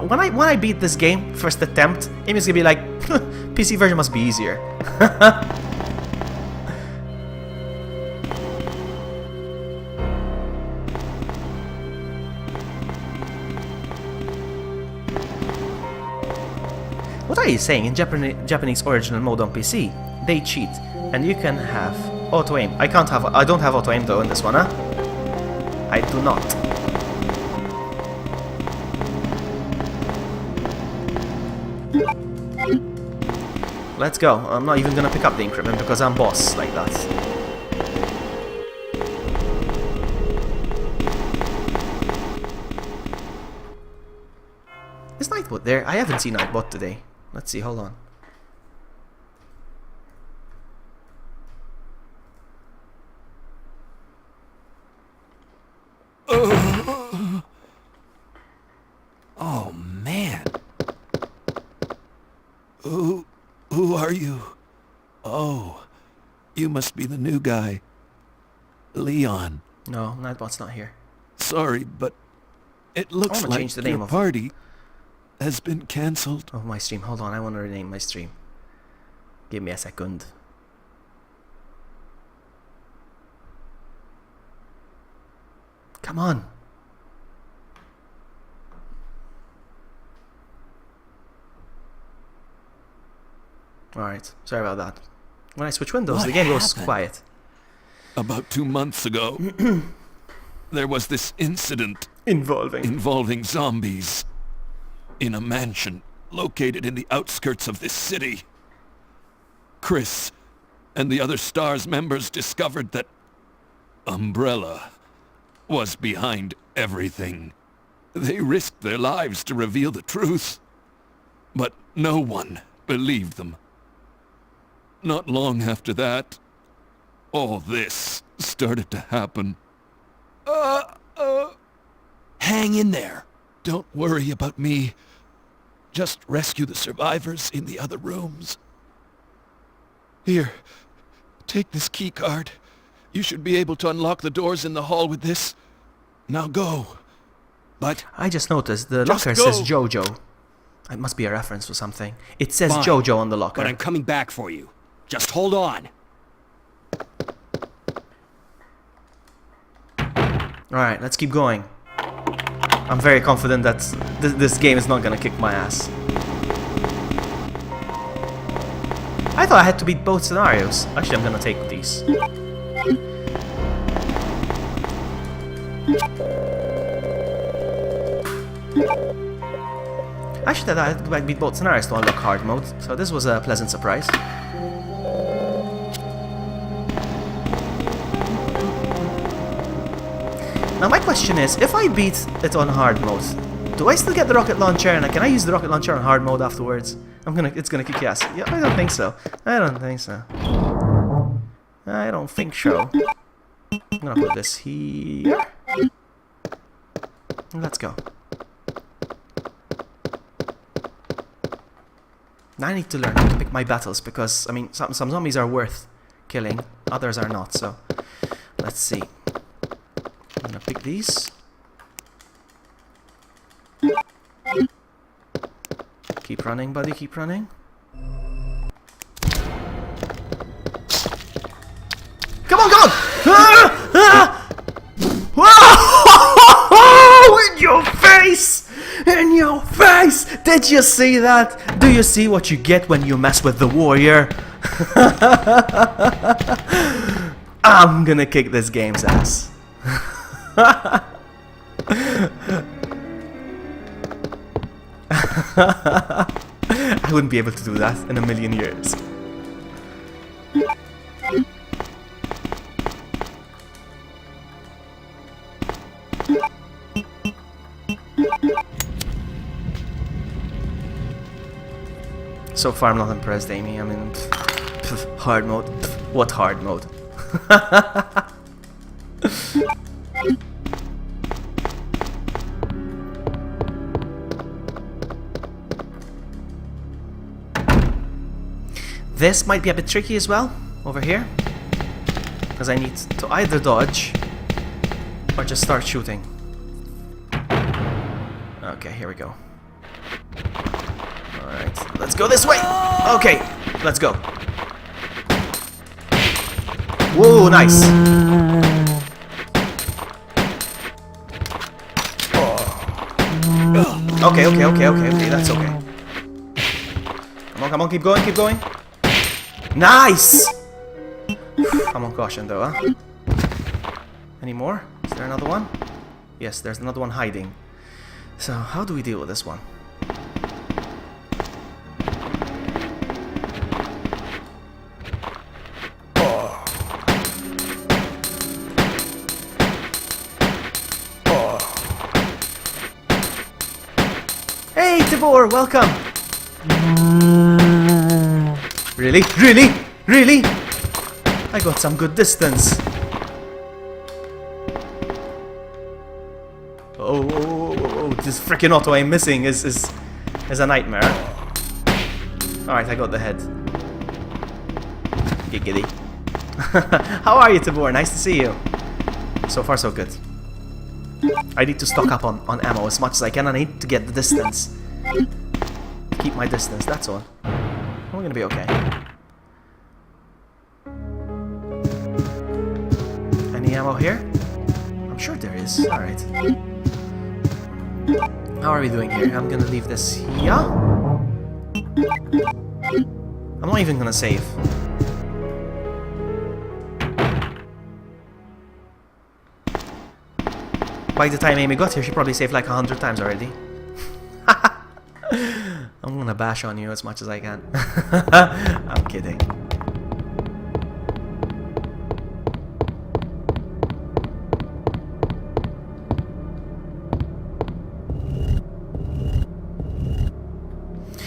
When I beat this game, first attempt, Amy's gonna be like, PC version must be easier. What are you saying? In Japanese original mode on PC, they cheat, and you can have auto aim. I don't have auto aim though in this one, huh? I do not. Let's go. I'm not even gonna pick up the increment because I'm boss like that. Is Nightbot there? I haven't seen Nightbot today. Let's see, hold on. Oh, man. Who are you? Oh, you must be the new guy. Leon. No, Nightbot's not here. Sorry, but it looks like change the name your of party has been cancelled. Oh, my stream. Hold on, I want to rename my stream. Give me a second. Come on. Alright, sorry about that. When I switch windows, the game goes quiet. About 2 months ago, there was this incident Involving zombies in a mansion located in the outskirts of this city. Chris and the other STARS members discovered that Umbrella was behind everything. They risked their lives to reveal the truth, but no one believed them. Not long after that, all this started to happen. Hang in there. Don't worry about me. Just rescue the survivors in the other rooms. Here, take this key card. You should be able to unlock the doors in the hall with this. Now go. But I just noticed the Just locker go. says JoJo. It must be a reference to something. It says Fine, JoJo on the locker. But I'm coming back for you. Just hold on. Alright, let's keep going. I'm very confident that this game is not gonna kick my ass. I thought I had to beat both scenarios. Actually, I'm gonna take these. Actually, I had to beat both scenarios to unlock hard mode, so this was a pleasant surprise. Now my question is, if I beat it on hard mode, do I still get the rocket launcher, and can I use the rocket launcher on hard mode afterwards? It's gonna kick your ass. Yeah, I don't think so. I don't think so. I don't think so. I'm gonna put this here. Let's go. Now I need to learn how to pick my battles because, I mean, some zombies are worth killing, others are not, so let's see. I'm gonna pick these. Keep running, buddy, keep running. Come on, come on! Ah! Ah! In your face! In your face! Did you see that? Do you see what you get when you mess with the warrior? I'm gonna kick this game's ass. I wouldn't be able to do that in a million years. So far I'm not impressed, Amy. I mean, hard mode. What hard mode? This might be a bit tricky as well, over here. Because I need to either dodge or just start shooting. Okay, here we go. Alright, let's go this way! Okay, let's go. Whoa, nice! Okay, that's okay. Come on, keep going. Nice! I'm on caution though, huh? Any more? Is there another one? Yes, there's another one hiding. So, how do we deal with this one? Hey, Tibor, welcome! Really? I got some good distance. Oh, this freaking auto I'm missing is a nightmare. Alright, I got the head. Giggity. How are you, Tibor? Nice to see you. So far, so good. I need to stock up on ammo as much as I can. I need to get the distance. Keep my distance, that's all. We're gonna be okay. Any ammo here? I'm sure there is. Alright. How are we doing here? I'm gonna leave this here. I'm not even gonna save. By the time Amy got here, she probably saved like 100 times already. I'm gonna bash on you as much as I can. I'm kidding.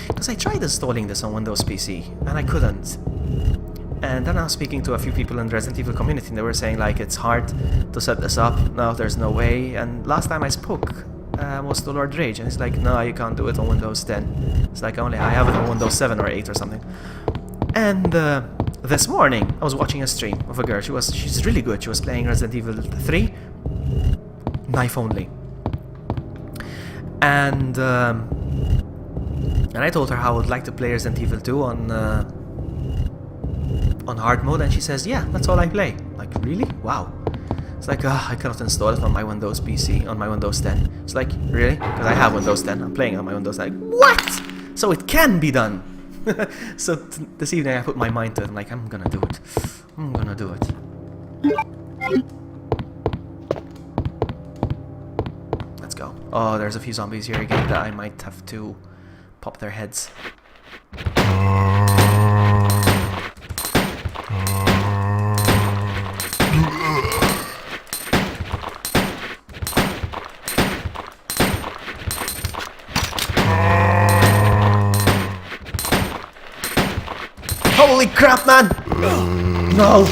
Because I tried installing this on Windows PC, and I couldn't. And then I was speaking to a few people in the Resident Evil community, and they were saying like it's hard to set this up. No, there's no way. And last time I spoke was to Lord Rage, and he's like, no, you can't do it on Windows 10. It's like I have it on Windows 7 or 8 or something. And this morning I was watching a stream of a girl. She's really good. She was playing Resident Evil 3, knife only. And I told her how I would like to play Resident Evil 2 on hard mode, and she says, yeah, that's all I play. Like, really? Wow. It's like, I cannot install it on my Windows PC, on my Windows 10. It's like, really? Because I have Windows 10, I'm playing it on my Windows 10. Like, what? So it can be done. So this evening I put my mind to it. I'm like, I'm gonna do it. I'm gonna do it. Let's go. Oh, there's a few zombies here again that I might have to pop their heads. Holy crap, man! No!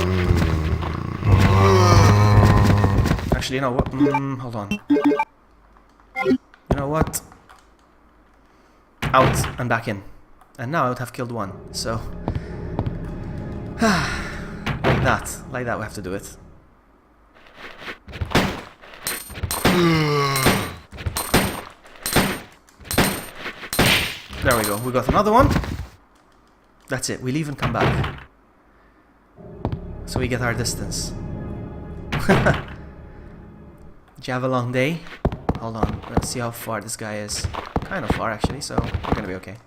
Actually, you know what? Hold on. You know what? Out and back in. And now I would have killed one, so... like that we have to do it. There we go, we got another one. That's it, we leave and come back. So we get our distance. Did you have a long day? Hold on, let's see how far this guy is. Kind of far actually, so we're gonna be okay.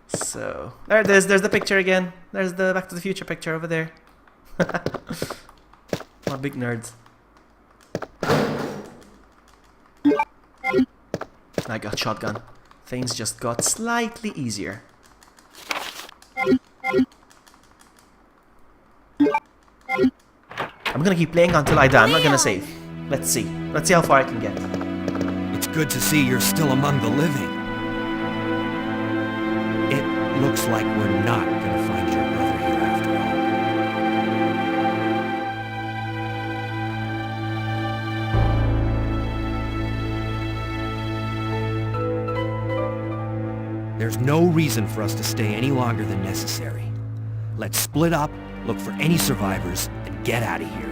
So there it is. There's the picture again. There's the Back to the Future picture over there. I'm a big nerd. I got shotgun. Things just got slightly easier. I'm gonna keep playing until I die. I'm not gonna save. Let's see. Let's see how far I can get. It's good to see you're still among the living. It looks like we're not gonna find your brother here after all. There's no reason for us to stay any longer than necessary. Let's split up, look for any survivors, and get out of here.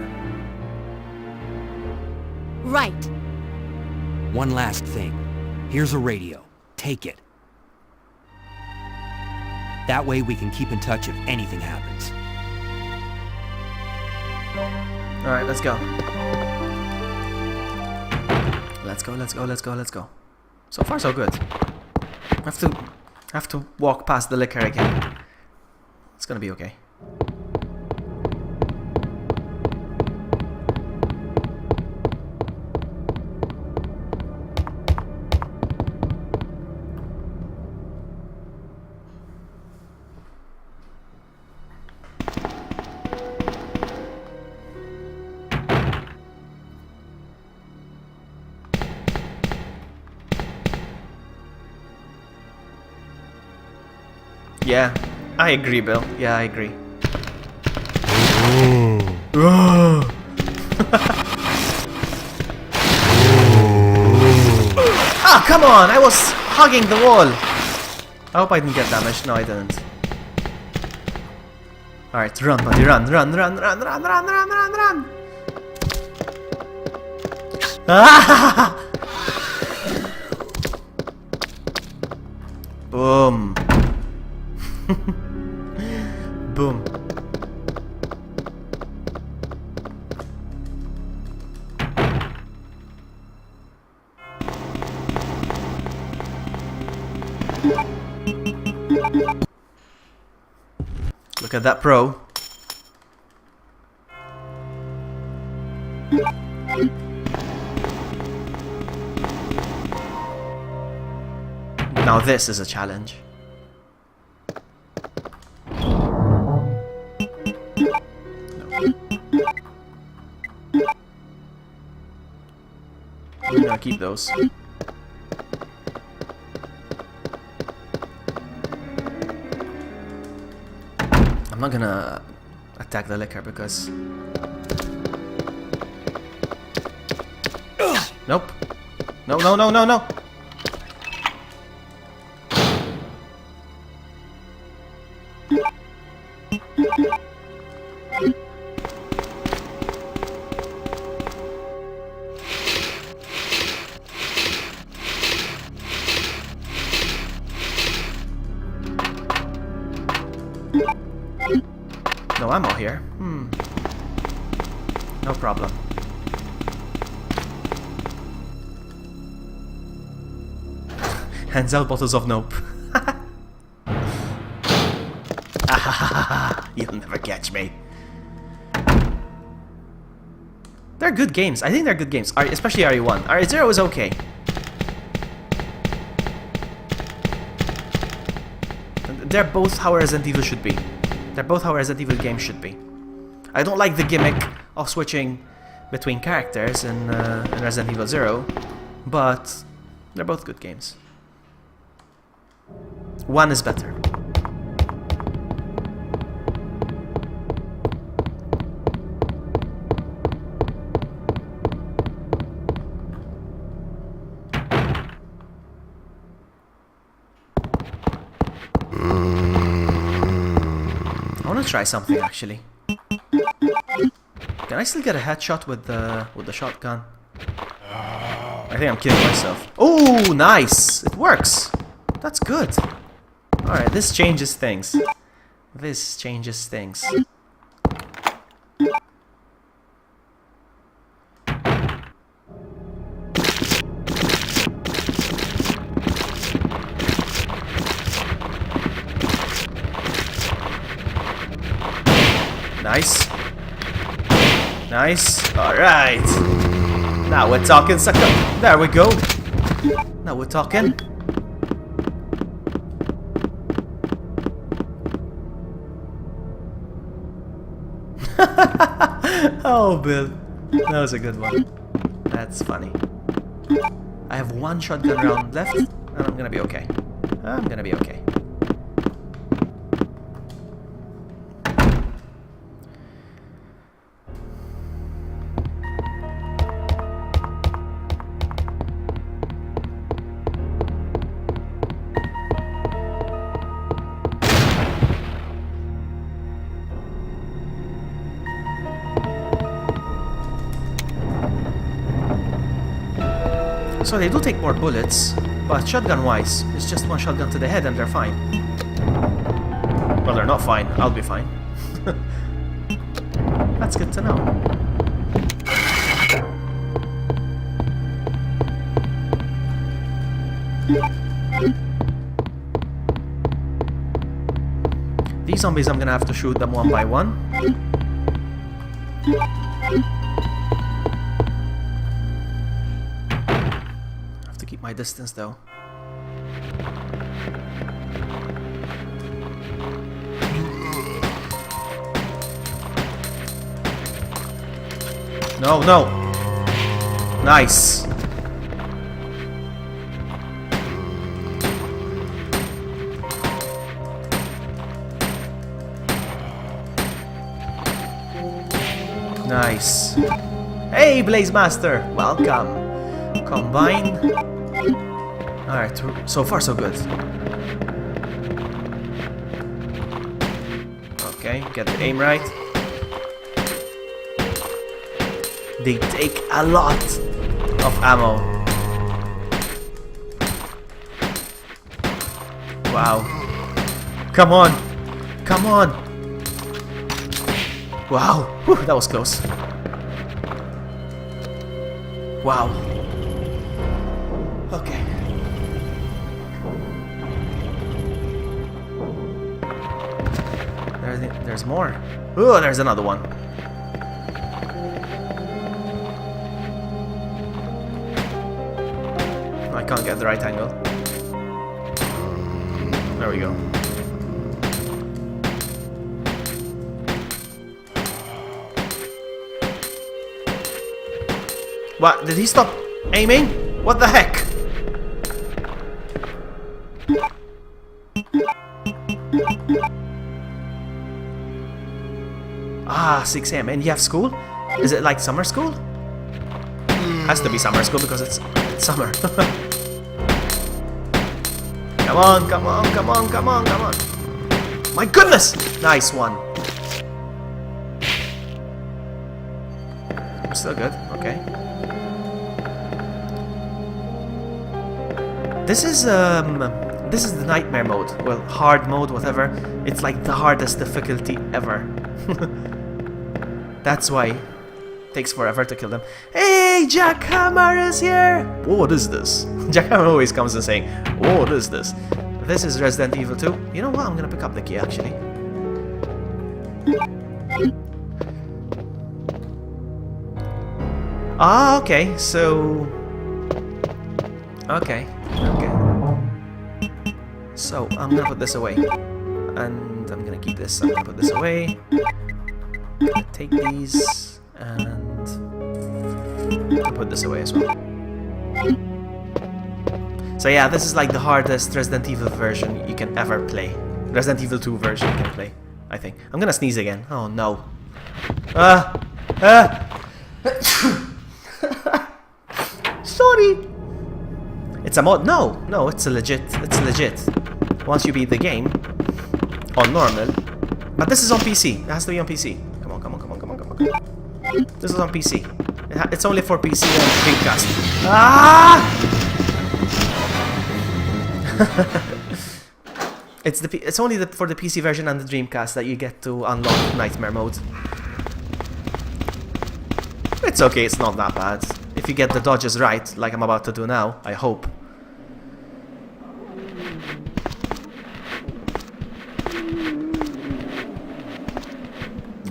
Right. One last thing. Here's a radio. Take it. That way we can keep in touch if anything happens. Alright, let's go. Let's go, let's go, let's go, let's go. So far so good. I have to walk past the liquor again. It's gonna be okay. Yeah, I agree, Bill. Yeah, I agree. Ah, come on! I was hugging the wall. I hope I didn't get damaged. No, I didn't. Alright, run, buddy, run, run, run, run, run, run, run, run, run! Ah! Boom. Boom. Look at that pro. Now this is a challenge. I'm gonna keep those. I'm not gonna attack the liquor because... Nope. No, no, no, no, no! No ammo here. No problem. Hands out bottles of nope. You'll never catch me. They're good games. I think they're good games, especially RE1. RE0 is okay. They're both how Resident Evil should be. They're both how Resident Evil games should be. I don't like the gimmick of switching between characters in Resident Evil 0, but they're both good games. One is better. I want to try something actually. Can I still get a headshot with the shotgun? I think I'm kidding myself. Oh, nice! It works. That's good. All right, this changes things. This changes things. Nice. Nice. Alright. Now we're talking, sucker. There we go. Now we're talking. Oh, Bill. That was a good one. That's funny. I have one shotgun round left, and I'm gonna be okay. I'm gonna be okay. So they do take more bullets, but shotgun-wise, it's just one shotgun to the head and they're fine. Well, they're not fine. I'll be fine. That's good to know. These zombies, I'm gonna have to shoot them one by one. My distance though. No, no. Nice. Nice. Hey, Blaze Master, welcome. Combine. Alright, so far so good. Okay, get the aim right. They take a lot of ammo. Wow. Come on! Come on! Wow! Whew, that was close. Wow. Okay. There's more. Oh, there's another one. I can't get the right angle. There we go. What? Did he stop aiming? What the heck? Ah, 6 AM. And you have school? Is it like summer school? Has to be summer school because it's summer. Come on, come on, come on, come on, come on. My goodness! Nice one. Still good, okay. This is the nightmare mode. Well, hard mode, whatever. It's like the hardest difficulty ever. That's why it takes forever to kill them. Hey, Jackhammer is here! What is this? Jackhammer always comes and saying, what is this? This is Resident Evil 2. You know what? I'm gonna pick up the key actually. Ah, okay, so... Okay. So, I'm gonna put this away. And I'm gonna keep this, I'm gonna put this away. Take these and put this away as well. So yeah, this is like the hardest Resident Evil version you can ever play. Resident Evil 2 version you can play, I think. I'm gonna sneeze again. Oh no. Sorry. It's a mod. No, it's legit. It's legit. Once you beat the game on normal. But this is on PC. It has to be on PC. Come on. This is on PC. It's only for PC and Dreamcast. Ah! It's only for the PC version and the Dreamcast that you get to unlock Nightmare mode. It's okay, it's not that bad. If you get the dodges right, like I'm about to do now, I hope.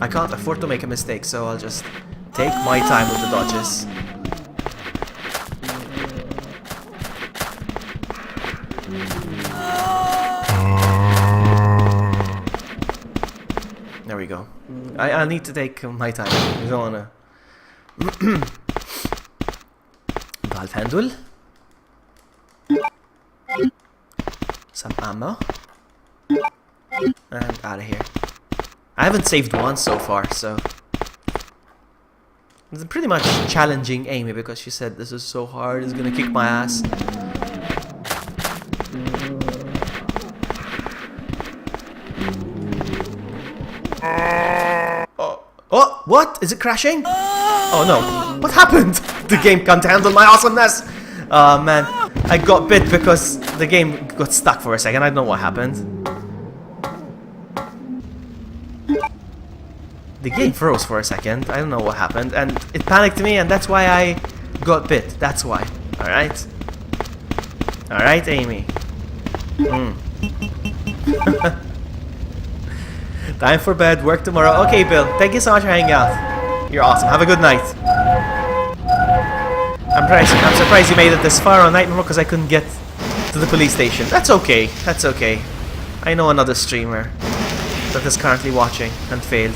I can't afford to make a mistake, so I'll just take my time with the dodges. There we go. I need to take my time. I don't wanna... Valve handle. Some ammo. And out of here. I haven't saved once so far, so... It's pretty much challenging Amy because she said this is so hard, it's gonna kick my ass. Oh, what? Is it crashing? Oh no. What happened? The game can't handle my awesomeness. Oh man. I got bit because the game got stuck for a second. I don't know what happened. The game froze for a second. I don't know what happened. And it panicked me and that's why I got bit. That's why. Alright? Alright, Amy. Time for bed, work tomorrow. Okay, Bill, thank you so much for hanging out. You're awesome. Have a good night. I'm surprised you made it this far on night mode because I couldn't get to the police station. That's okay. That's okay. I know another streamer that is currently watching and failed.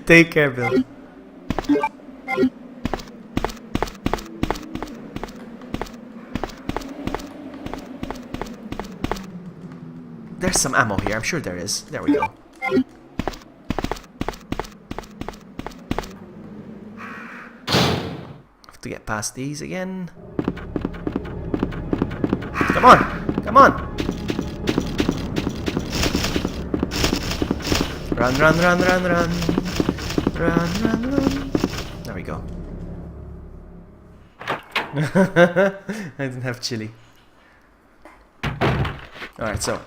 Take care, Bill. There's some ammo here. I'm sure there is. There we go. Have to get past these again. Come on! Come on! Run, run, run, run, run. Run, run, run. There we go. I didn't have chili. Alright, so.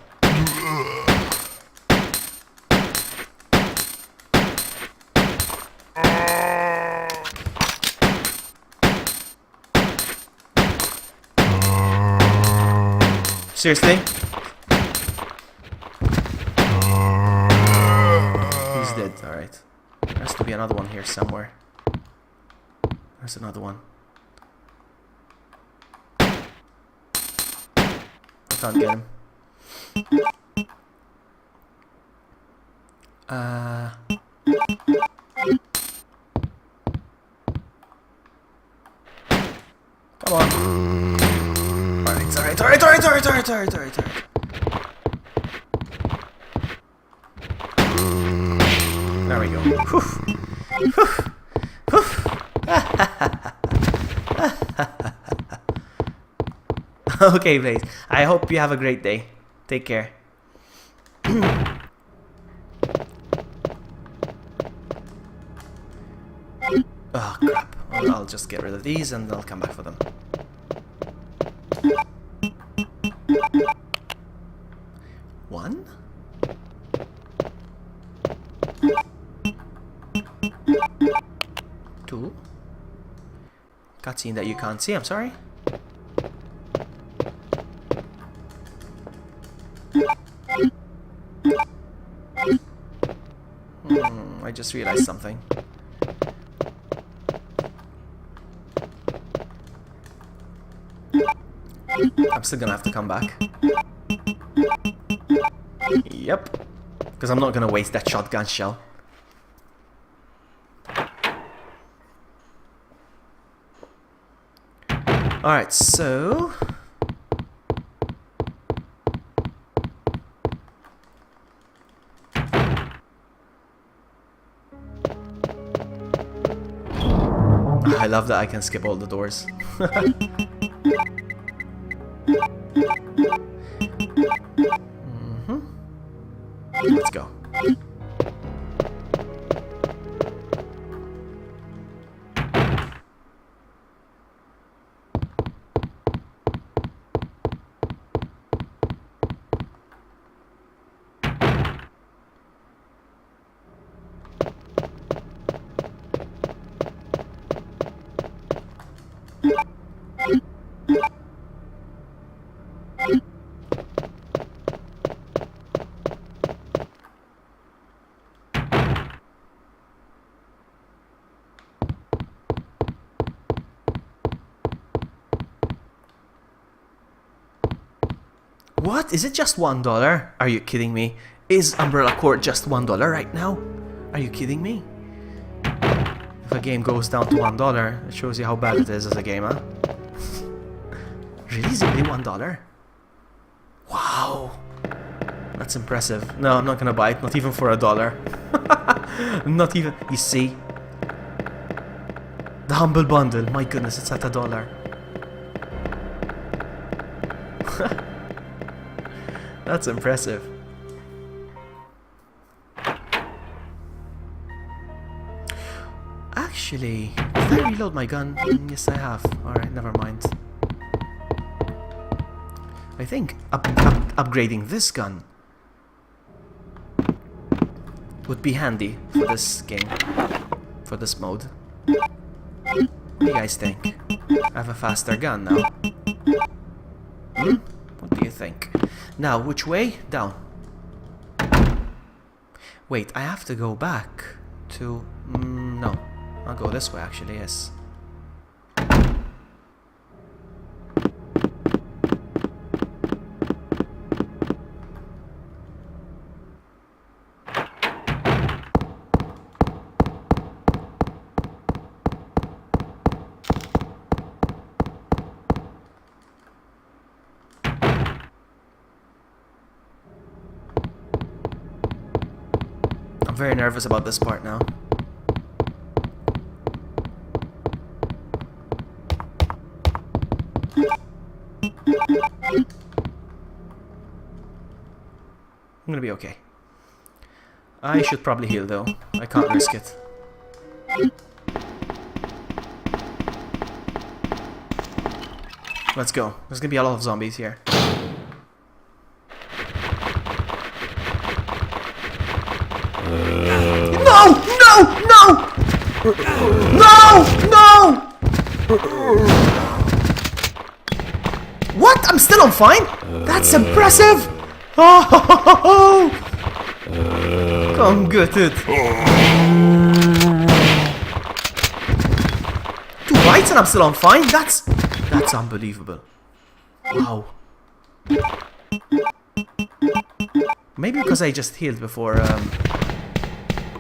Seriously? He's dead, alright. There has to be another one here somewhere. There's another one. I can't get him. Come on. Alright. There we go. Okay, Blaze. I hope you have a great day. Take care. Oh crap. Well, I'll just get rid of these and I'll come back for them. One? Two? Cutscene that you can't see, I'm sorry. I just realized something. I'm still gonna have to come back. Yep. Because I'm not gonna waste that shotgun shell. Alright, so... I love that I can skip all the doors. Let's go. What? Is it just $1? Are you kidding me? Is Umbrella Court just $1 right now? Are you kidding me? If a game goes down to $1, it shows you how bad it is as a game, huh? Really? Is it really $1? Wow. That's impressive. No, I'm not gonna buy it. Not even for $1. Not even. You see? The Humble Bundle. My goodness, it's at $1. That's impressive. Actually, did I reload my gun? Yes, I have. Alright, never mind. I think upgrading this gun would be handy for this game, for this mode. What do you guys think? I have a faster gun now. What do you think? Now, which way? Down. Wait, I have to go back to... no. I'll go this way, actually, yes. I'm very nervous about this part now. I'm gonna be okay. I should probably heal though. I can't risk it. Let's go. There's gonna be a lot of zombies here. No! No! No! No! No! What? I'm still on fine? That's impressive! Oh! Come get it! 2 bites and I'm still on fine? That's unbelievable. Wow. Maybe because I just healed before,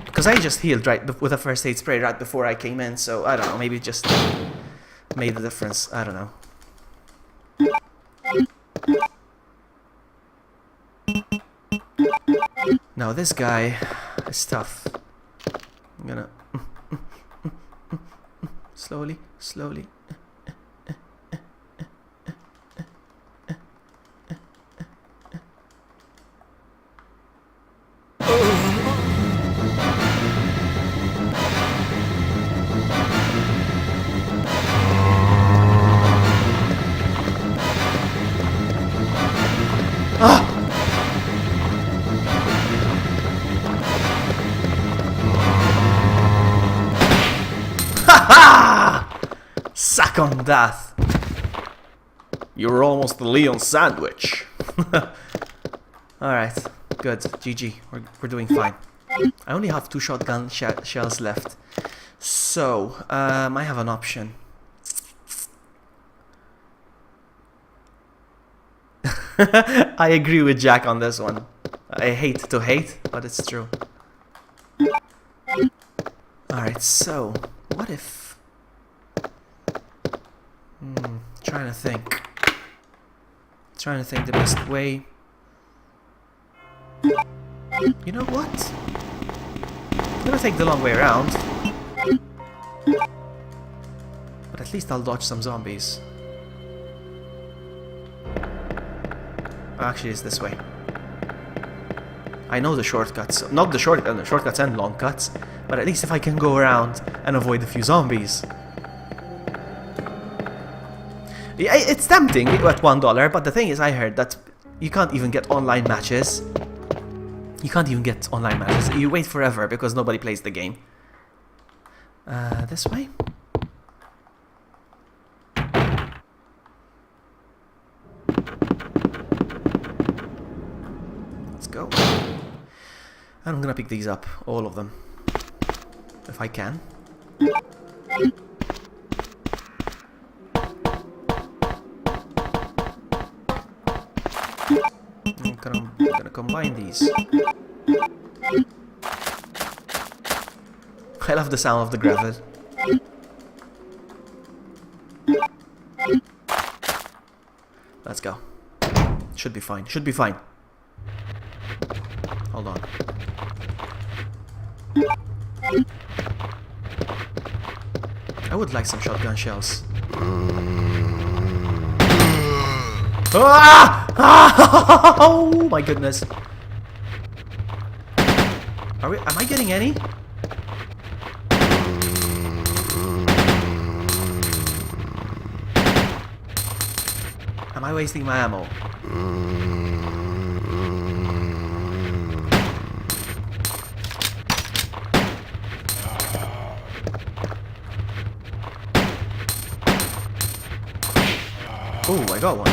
because I just healed with a first aid spray right before I came in, so I don't know, maybe it just made a difference, I don't know. Now this guy is tough. I'm gonna slowly, slowly. Sack on that. You're almost the Leon sandwich. Alright, good. GG. We're doing fine. I only have 2 shotgun shells left. So, I have an option. I agree with Jack on this one. I hate to hate, but it's true. Alright, so, what if... trying to think the best way. You know what? I'm gonna take the long way around. But at least I'll dodge some zombies. Actually, it's this way. I know the shortcuts. Not the shortcuts and long cuts, but at least if I can go around and avoid a few zombies. Yeah, it's tempting at $1, but the thing is, I heard that you can't even get online matches. You can't even get online matches. You wait forever because nobody plays the game. This way? Let's go. And I'm gonna pick these up, all of them, if I can. combine these. I love the sound of the gravel. Let's go. Should be fine. Should be fine. Hold on. I would like some shotgun shells. Ah! Oh my goodness. Am I getting any? Am I wasting my ammo? Oh, I got one.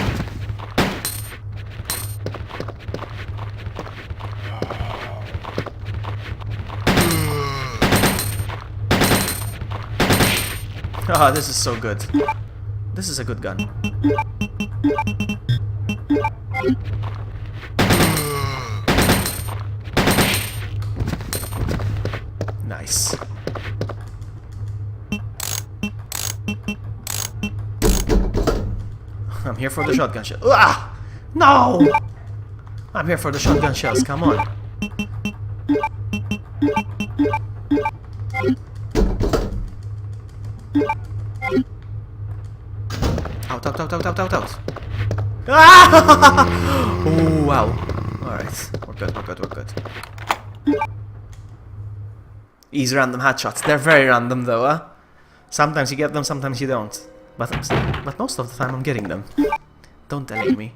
Ah, this is so good. This is a good gun. Nice. I'm here for the shotgun shell. Ah! No! I'm here for the shotgun shells, come on. Out, out, out, out, out, out, out. Ah! Oh, wow. Alright, we're good, we're good, we're good. Easy random headshots. They're very random though, huh? Sometimes you get them, sometimes you don't. But most of the time I'm getting them. Don't delay me.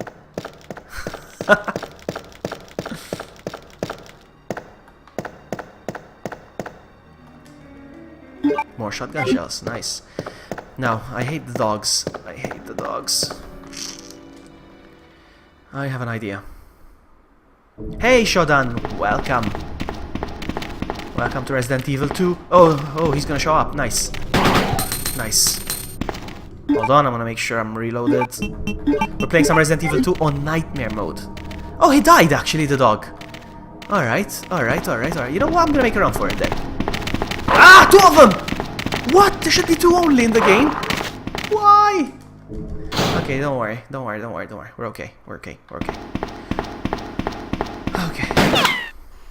More shotgun shells, nice. Now, I hate the dogs. I hate the dogs. I have an idea. Hey Shodan, welcome. Welcome to Resident Evil 2. Oh, he's gonna show up. Nice. Nice. Hold on, I'm gonna make sure I'm reloaded. We're playing some Resident Evil 2 on Nightmare mode. Oh, he died actually, the dog. Alright, alright, alright, alright. You know what? I'm gonna make a run for it then. Ah! 2 of them! What? There should be 2 only in the game? Why? Okay, don't worry. Don't worry, don't worry, don't worry. We're okay. We're okay. We're okay. Okay.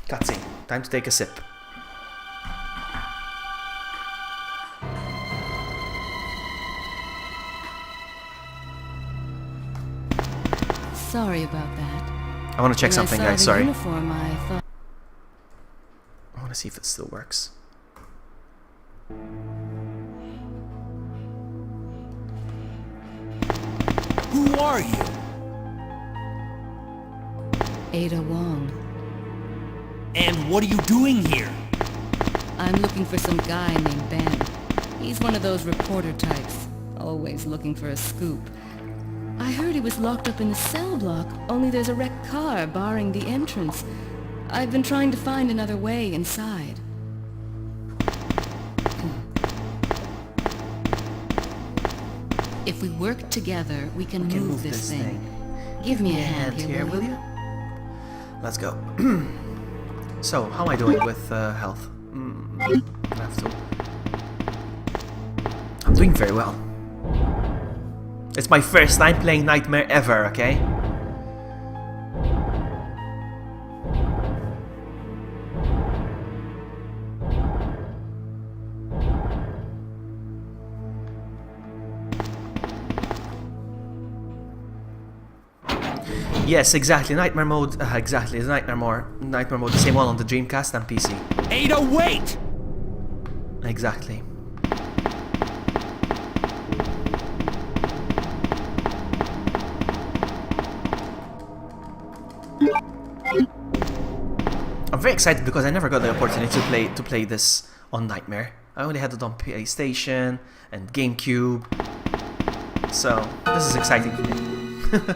Cutscene. Time to take a sip. Sorry about that. I want to check something, guys. Sorry. Uniform, I thought. I want to see if it still works. Who are you? Ada Wong. And what are you doing here? I'm looking for some guy named Ben. He's one of those reporter types, always looking for a scoop. I heard he was locked up in the cell block, only there's a wrecked car barring the entrance. I've been trying to find another way inside. If we work together, we can move this thing. Give me a hand here, will you? Let's go. So, how am I doing with health? I have to. I'm doing very well. It's my first time playing Nightmare ever, okay? Yes, exactly. Nightmare mode. Exactly. It's Nightmare mode. The same one on the Dreamcast and PC. Ada, wait! Exactly. I'm very excited because I never got the opportunity to play this on Nightmare. I only had it on PlayStation and GameCube. So this is exciting for me.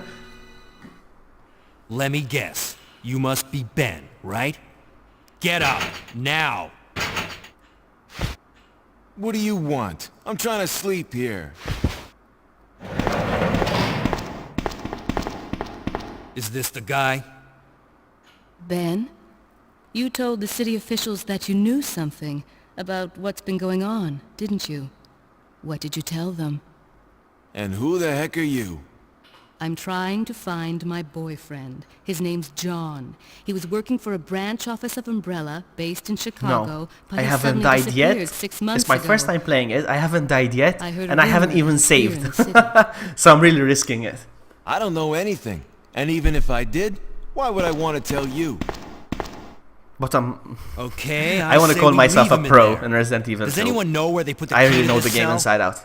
Let me guess. You must be Ben, right? Get up, now! What do you want? I'm trying to sleep here. Is this the guy? Ben? You told the city officials that you knew something about what's been going on, didn't you? What did you tell them? And who the heck are you? I'm trying to find my boyfriend. His name's John. He was working for a branch office of Umbrella based in Chicago, No, but I he haven't suddenly died yet. disappeared 6 months It's my ago. first time playing it. I haven't died yet, I heard a and I haven't rumor even that he's here saved. in the city. So I'm really risking it. I don't know anything. And even if I did, why would I want to tell you? But Okay, I want to say call we myself leave a him pro there. in Resident Evil 2. Does anyone know where they put the I key really to know this the game cell? inside out.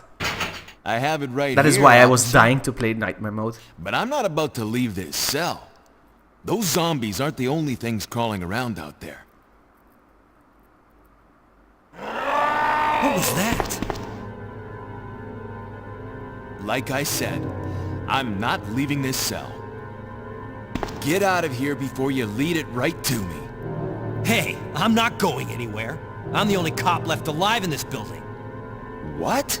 I have it right That is here, why I was officer. dying to play Nightmare mode. But I'm not about to leave this cell. Those zombies aren't the only things crawling around out there. What was that? Like I said, I'm not leaving this cell. Get out of here before you lead it right to me. Hey, I'm not going anywhere. I'm the only cop left alive in this building. What?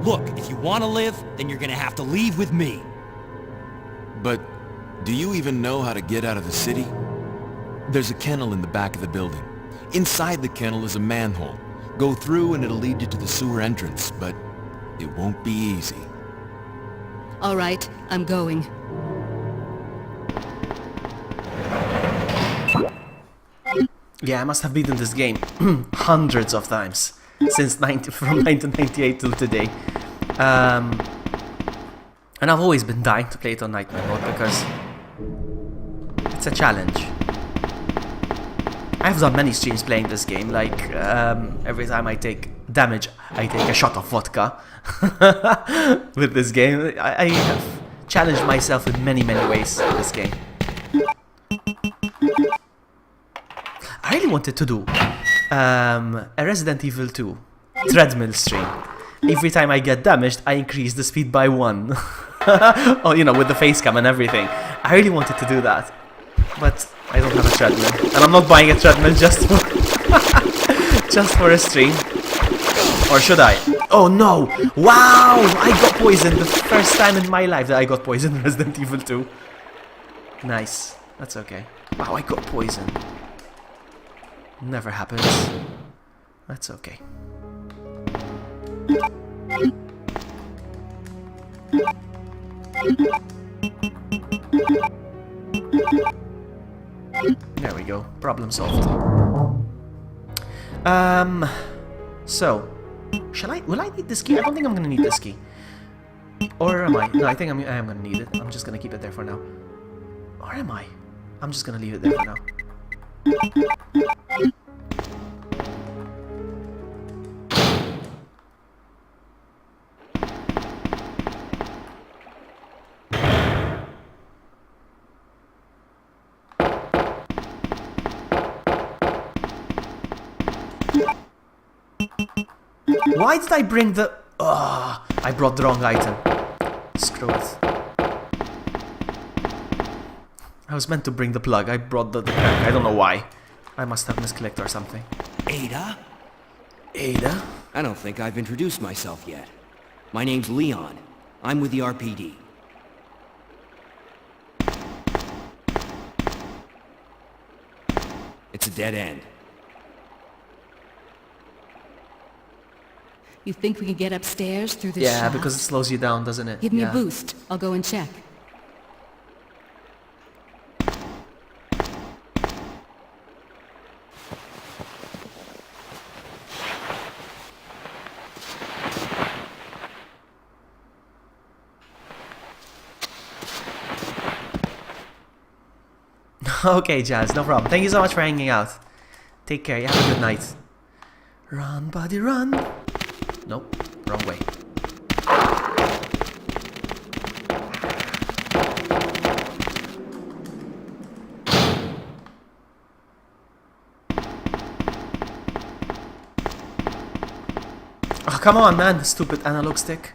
Look, if you want to live, then you're gonna have to leave with me. But do you even know how to get out of the city? There's a kennel in the back of the building. Inside the kennel is a manhole. Go through and it'll lead you to the sewer entrance, but it won't be easy. All right, I'm going. Yeah, I must have beaten this game hundreds of times since from 1998 till today. And I've always been dying to play it on Nightmare mode because it's a challenge. I've done many streams playing this game, like every time I take damage, I take a shot of vodka. With this game, I have challenged myself in many ways in this game. I really wanted to do a Resident Evil 2 treadmill stream. Every time I get damaged, I increase the speed by 1. Oh, you know, with the face cam and everything. I really wanted to do that, but I don't have a treadmill, and I'm not buying a treadmill just for just for a stream. Or should I? Oh no! Wow! I got poisoned the first time in my life that I got poisoned in Resident Evil 2. Nice. That's okay. Wow, I got poisoned. Never happens. That's okay. There we go. Problem solved. So, will I need this key? I don't think I'm gonna need this key. Or am I? No, I think I am gonna need it. I'm just gonna keep it there for now. Or am I? I'm just gonna leave it there for now. Why did I bring the... I brought the wrong item. Screw it. I was meant to bring the plug. I brought the crank. I don't know why. I must have misclicked or something. Ada? Ada? I don't think I've introduced myself yet. My name's Leon. I'm with the RPD. It's a dead end. You think we can get upstairs through this Yeah, shaft? because it slows you down, doesn't it? Give me Yeah. a boost. I'll go and check. Okay, Jazz, no problem. Thank you so much for hanging out. Take care. You have a good night. Run, buddy, run. Nope, wrong way. Oh, come on, man. Stupid analog stick.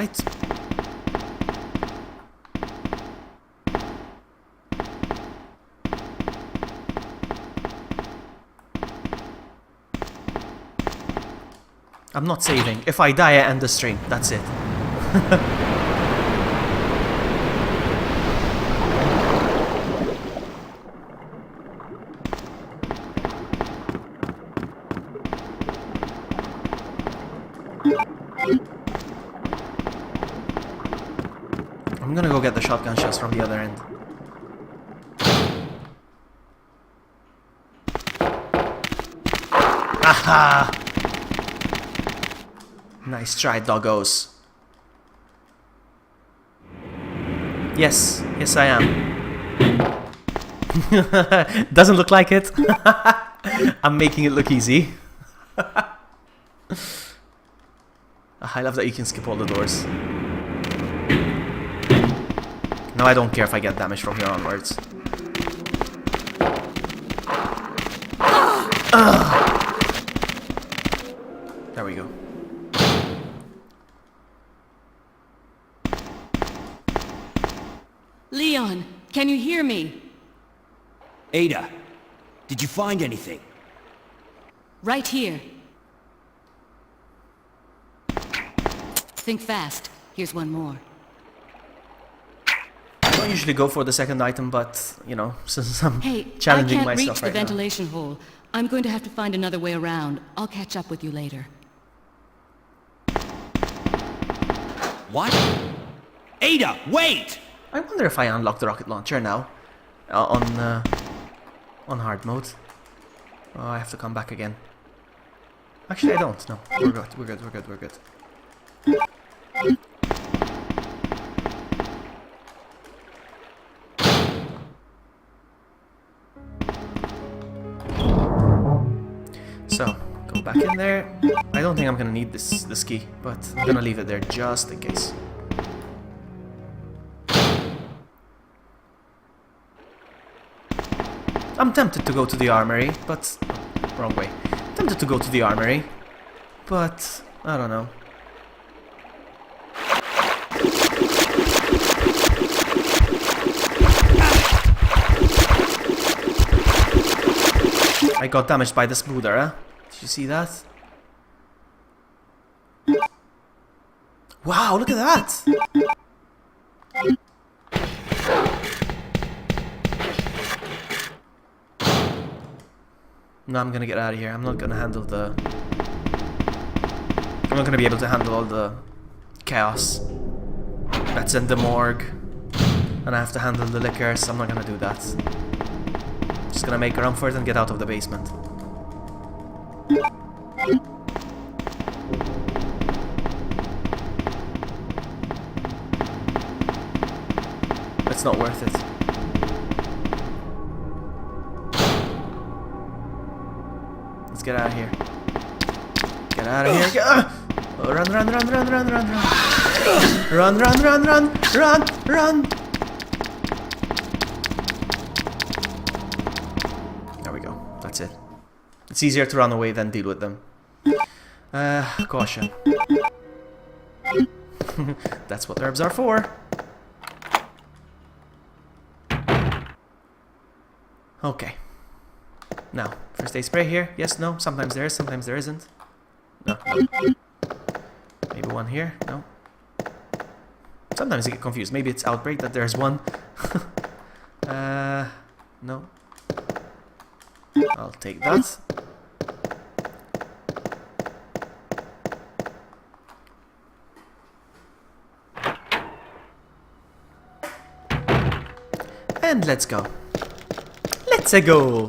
Alright. I'm not saving. If I die, I end the stream. That's it. I'm gonna go get the shotgun shells from the other end. Aha! Nice try, doggos. Yes, yes I am. Doesn't look like it. I'm making it look easy. I love that you can skip all the doors. No, I don't care if I get damage from here onwards. There we go. Leon, can you hear me? Ada, did you find anything? Right here. Think fast. Here's one more. I don't usually go for the second item, but, you know, since I'm challenging I can't myself reach the right now. ventilation hole. I'm going to have to find another way around. I'll catch up with you later. What? Ada, wait! I wonder if I unlock the rocket launcher now. On hard mode. Oh, I have to come back again. Actually, I don't. No, we're good. We're good. We're good. We're good. So, go back in there. I don't think I'm gonna need this key, but I'm gonna leave it there just in case. I'm tempted to go to the armory, but... wrong way. Tempted to go to the armory, but... I don't know. I got damaged by the spooder, huh? Did you see that? Wow, look at that! No, I'm gonna get out of here. I'm not gonna handle the... I'm not gonna be able to handle all the chaos that's in the morgue. And I have to handle the liquor, so I'm not gonna do that. Just gonna make a run for it and get out of the basement. It's not worth it. Let's get out of here. Get out of here. Oh, run, run, run, run, run, run, run. Run, run, run, run, run, run. There we go. That's it. It's easier to run away than deal with them. Caution. That's what herbs are for. Okay. Now, first aid spray here. Yes, no. Sometimes there is, sometimes there isn't. No, no. Maybe one here. No. Sometimes I get confused. Maybe it's outbreak that there's one. No. I'll take that. And let's go. Let's go.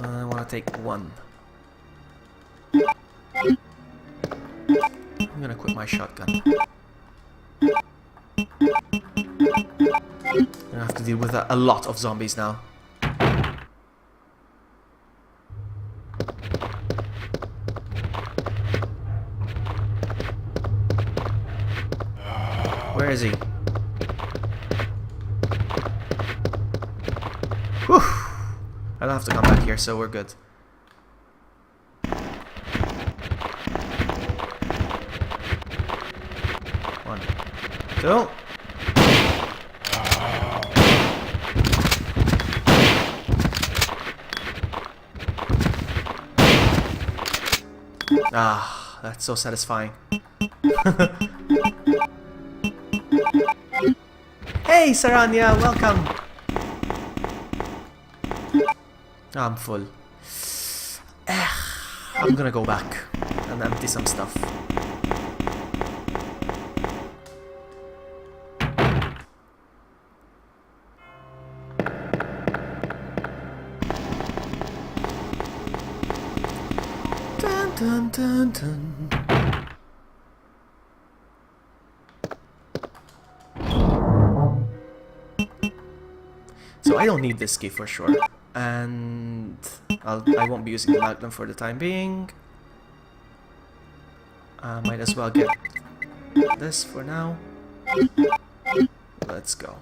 I want to take one. I'm gonna quit my shotgun. I'm gonna have to deal with a lot of zombies now. Where is he? Whew. I don't have to come back here, so we're good. 2. Ah, that's so satisfying. Hey, Saranya, welcome. I'm full. I'm gonna go back and empty some stuff. Dun, dun, dun, dun. So I don't need this key for sure, and I won't be using the magnum for the time being. Might as well get this for now. Let's go.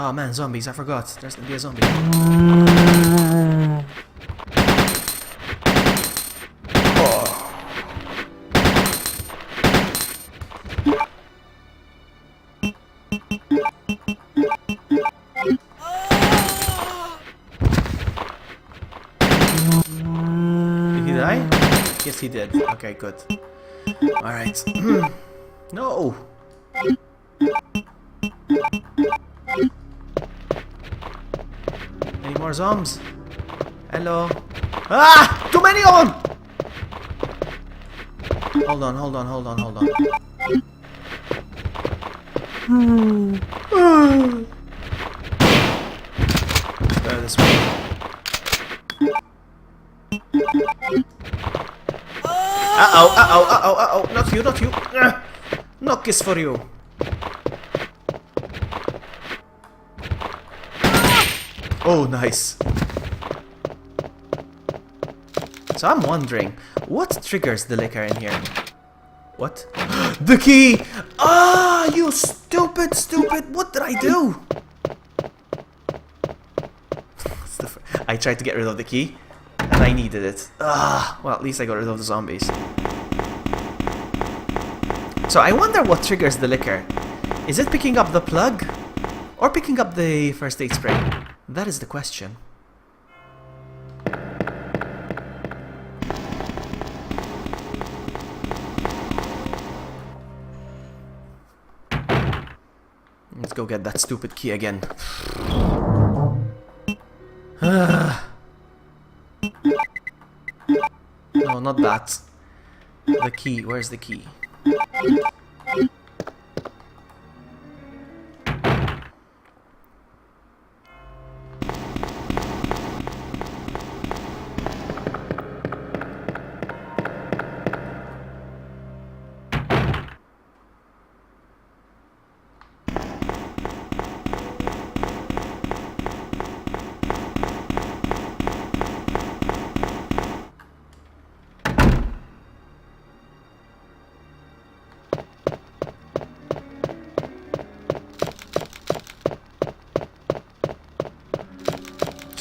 Oh man, zombies, I forgot. There's gonna be a zombie. Did he die? Yes, he did. Okay, good. Alright. No! Any more zombies? Hello? Ah! Too many of them! Hold on, hold on, hold on, hold on. Better this way. Uh-oh, uh-oh, uh-oh, uh-oh. Not you, not you. No kiss for you. Oh, nice. So I'm wondering, what triggers the liquor in here? What? The key! Ah, you stupid, stupid! What did I do? I tried to get rid of the key, and I needed it. Ah, well, at least I got rid of the zombies. So I wonder what triggers the liquor. Is it picking up the plug? Or picking up the first aid spray? That is the question. Let's go get that stupid key again. No, not that. The key. Where's the key?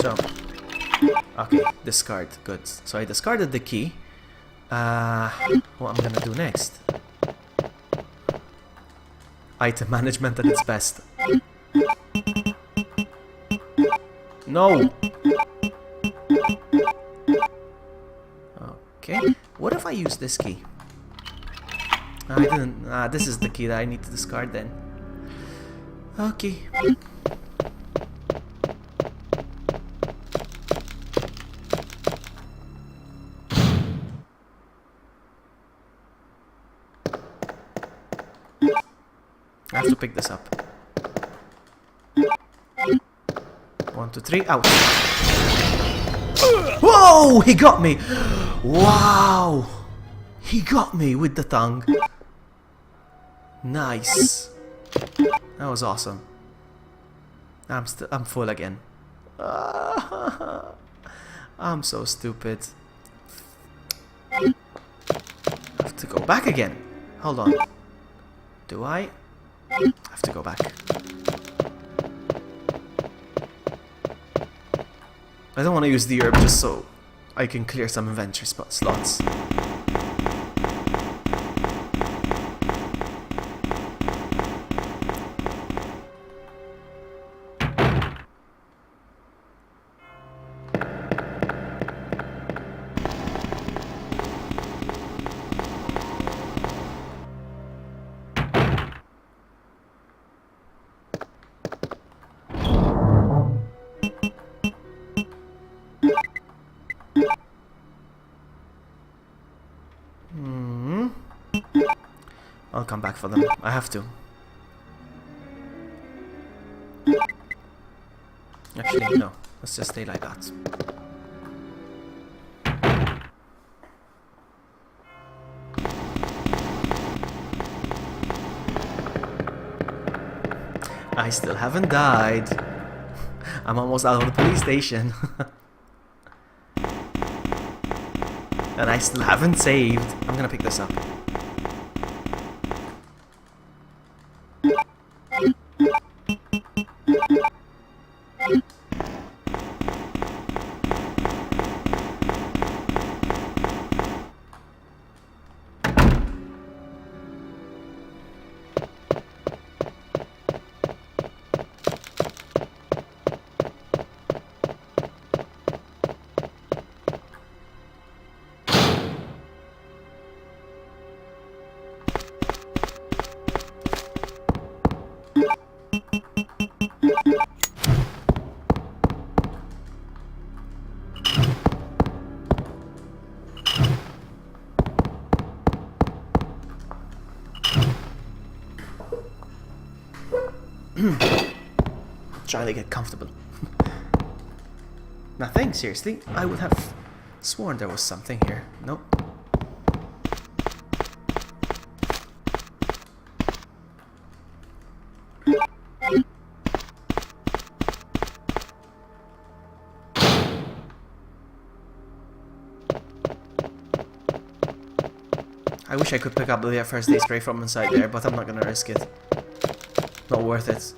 So, okay, discard, good. So I discarded the key. What I'm gonna do next? Item management at its best. No! Okay, what if I use this key? I didn't, this is the key that I need to discard then. Okay. I have to pick this up. 1, 2, 3, out. Whoa! He got me! Wow! He got me with the tongue. Nice. That was awesome. I'm full again. I'm so stupid. I have to go back again. Hold on. Do I? I have to go back. I don't want to use the herb just so I can clear some inventory slots. I'll come back for them. I have to. Actually, no. Let's just stay like that. I still haven't died. I'm almost out of the police station. And I still haven't saved. I'm gonna pick this up. Trying to get comfortable. Nothing? Seriously? I would have sworn there was something here. Nope. I wish I could pick up the first aid spray from inside there, but I'm not gonna risk it. Not worth it.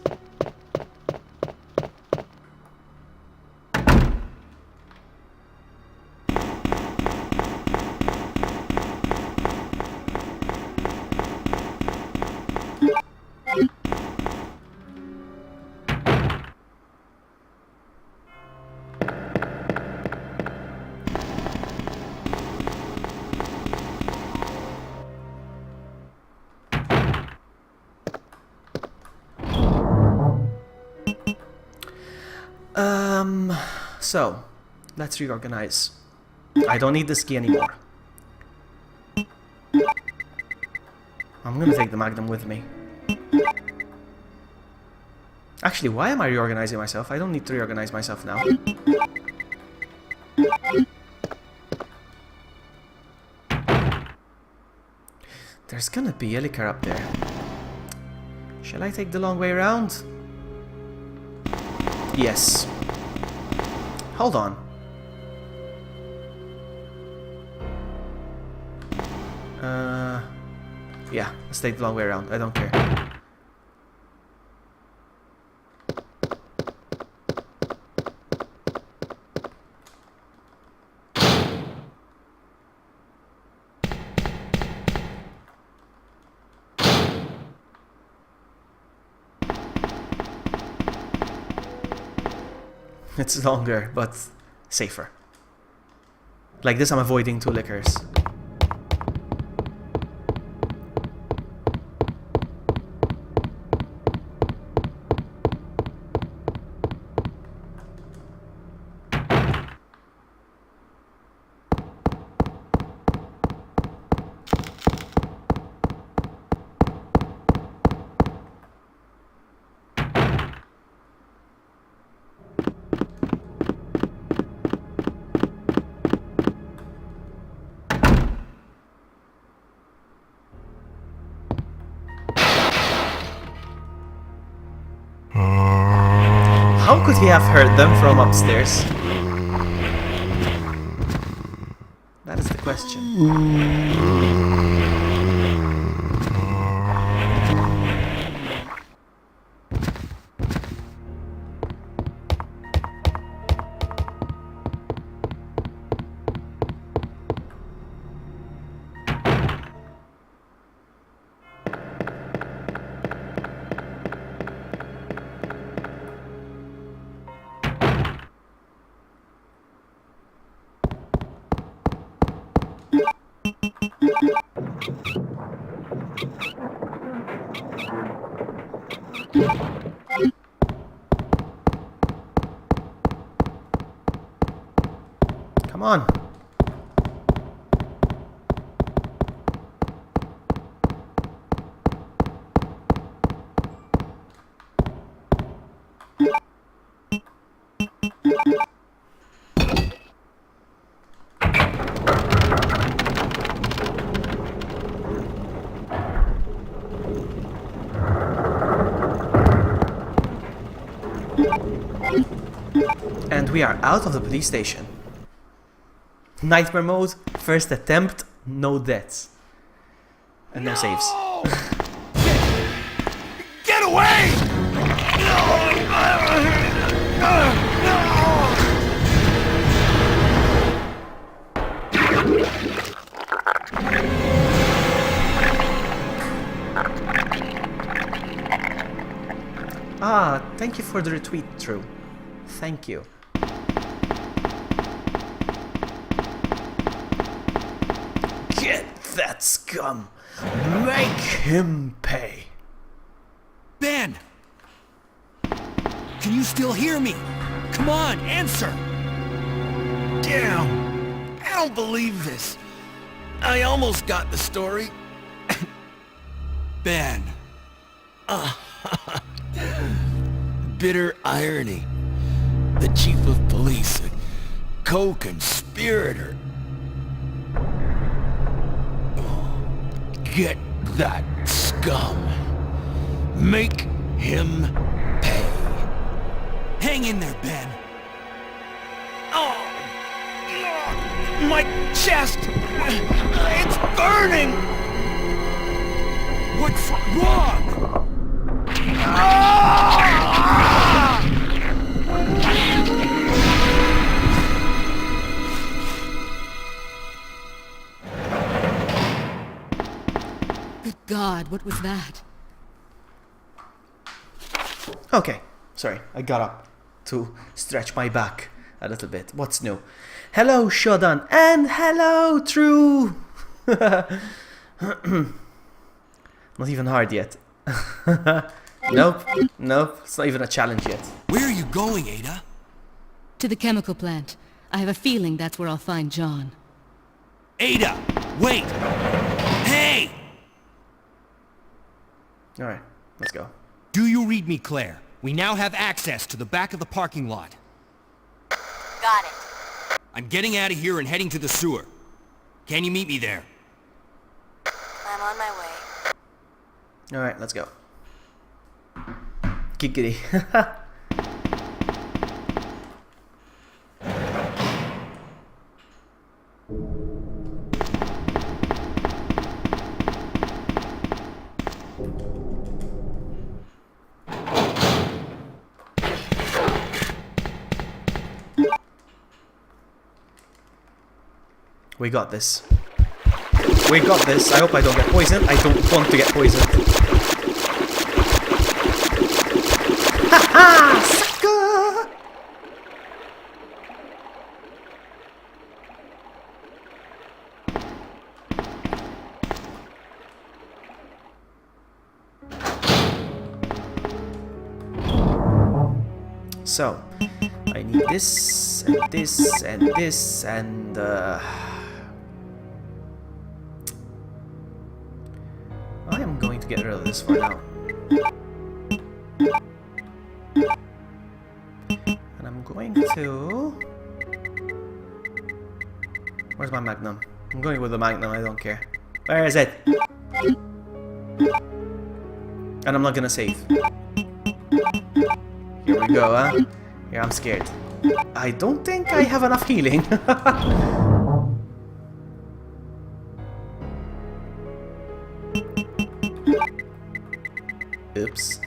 So, let's reorganize. I don't need this key anymore. I'm gonna take the Magnum with me. Actually, why am I reorganizing myself? I don't need to reorganize myself now. There's gonna be a liquor up there. Shall I take the long way around? Yes. Hold on. Yeah, let's take the long way around. I don't care. It's longer, but safer. Like this, I'm avoiding 2 liquors. could he have heard them from upstairs? That is the question. Come on. And we are out of the police station. Nightmare mode, first attempt, no deaths. And no saves. Get away! Ah, thank you for the retweet, True. Thank you. Get that scum! Make him pay! Ben! Can you still hear me? Come on, answer! Damn! I don't believe this. I almost got the story. Ben. Bitter irony. The chief of police, a co-conspirator. Get that scum. Make him pay. Hang in there, Ben. Oh, my chest! It's burning! What's wrong? Good God, what was that? Okay, sorry, I got up to stretch my back a little bit. What's new? Hello, Shodan, and hello, True! Not even hard yet. Nope, it's not even a challenge yet. Where are you going, Ada? To the chemical plant. I have a feeling that's where I'll find John. Ada! Wait! Hey! Alright, let's go. Do you read me, Claire? We now have access to the back of the parking lot. Got it. I'm getting out of here and heading to the sewer. Can you meet me there? I'm on my way. Alright, let's go. Giggity. We got this. We got this. I hope I don't get poisoned. I don't want to get poisoned. Haha! Sucker! So, I need this, and this, and this, and I am going to get rid of this for now. And I'm going to... Where's my Magnum? I'm going with the Magnum, I don't care. Where is it? And I'm not gonna save. Here we go, huh? Yeah, I'm scared. I don't think I have enough healing. Oops.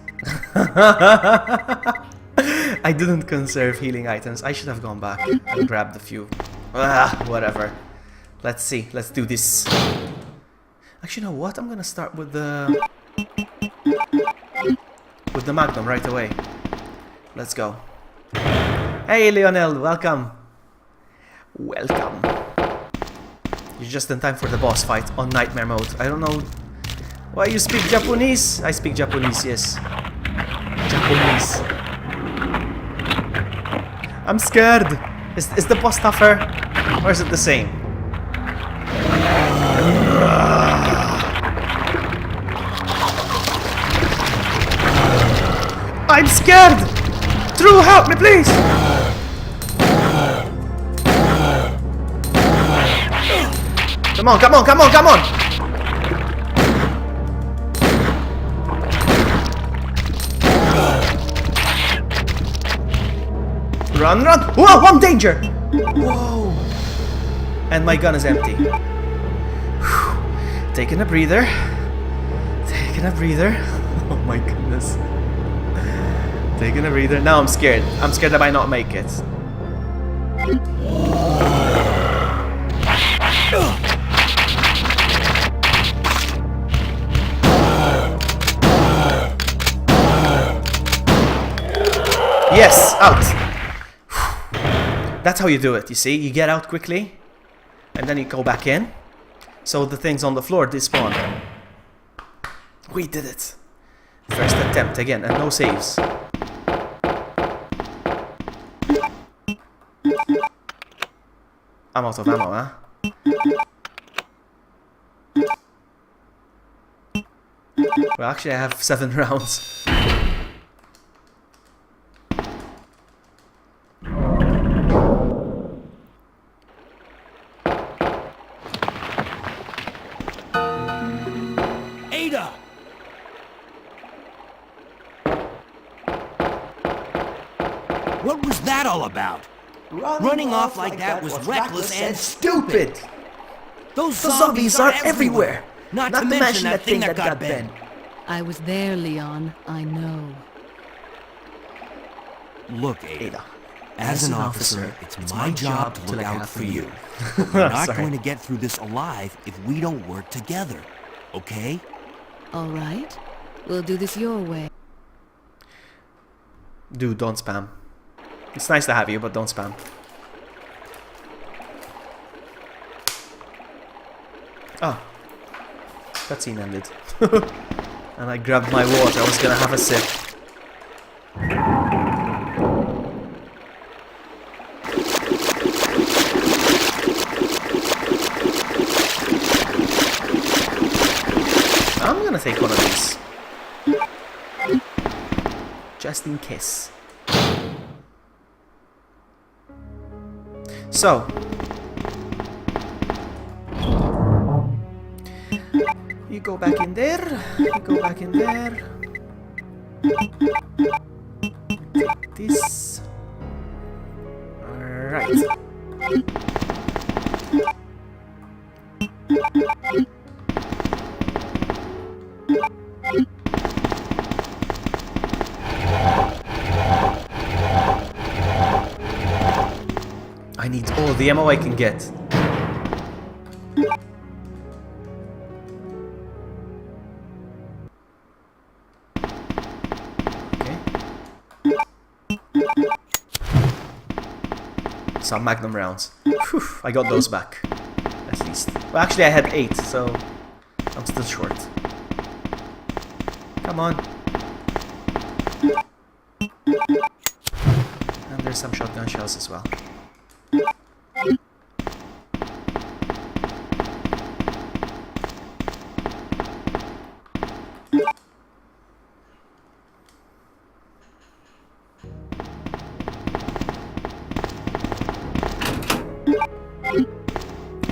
I didn't conserve healing items. I should have gone back and grabbed a few. Whatever. Let's see. Let's do this. Actually, you know what? I'm gonna start with the Magnum right away. Let's go. Hey, Lionel, welcome. Welcome. You're just in time for the boss fight on Nightmare mode. I don't know why you speak Japanese. I speak Japanese, yes. Japanese. I'm scared. Is the boss tougher? Or is it the same? I'm scared! Drew, help me, please! Come on, come on, come on, come on! Run, run! Whoa, I'm danger! Whoa! And my gun is empty. Whew. Taking a breather. Taking a breather. Oh my goodness. Taking a breather. Now I'm scared. I'm scared I might not make it. Yes, out. That's how you do it, you see? You get out quickly, and then you go back in. So the things on the floor despawn. We did it. First attempt again, and no saves. I'm out of ammo, huh? Well, actually I have 7 rounds. Ada! What was that all about? Running off like that was reckless and stupid! Those zombies are everywhere! Not to mention that thing that got Ben. I was there, Leon. I know. Look, Ada. Ada. As an officer, it's my job to look out for you. But we're not going to get through this alive if we don't work together. Okay? All right. We'll do this your way. Dude, don't spam. It's nice to have you, but don't spam. Oh. Cutscene ended. And I grabbed my water. I was gonna have a sip. I'm gonna take one of these. Just in case. So. You go back in there. You go back in there. Take this. Alright. I need all the ammo I can get. Okay. Some Magnum rounds. Whew, I got those back. At least. Well, actually I had 8, so I'm still short. Come on. And there's some shotgun shells as well.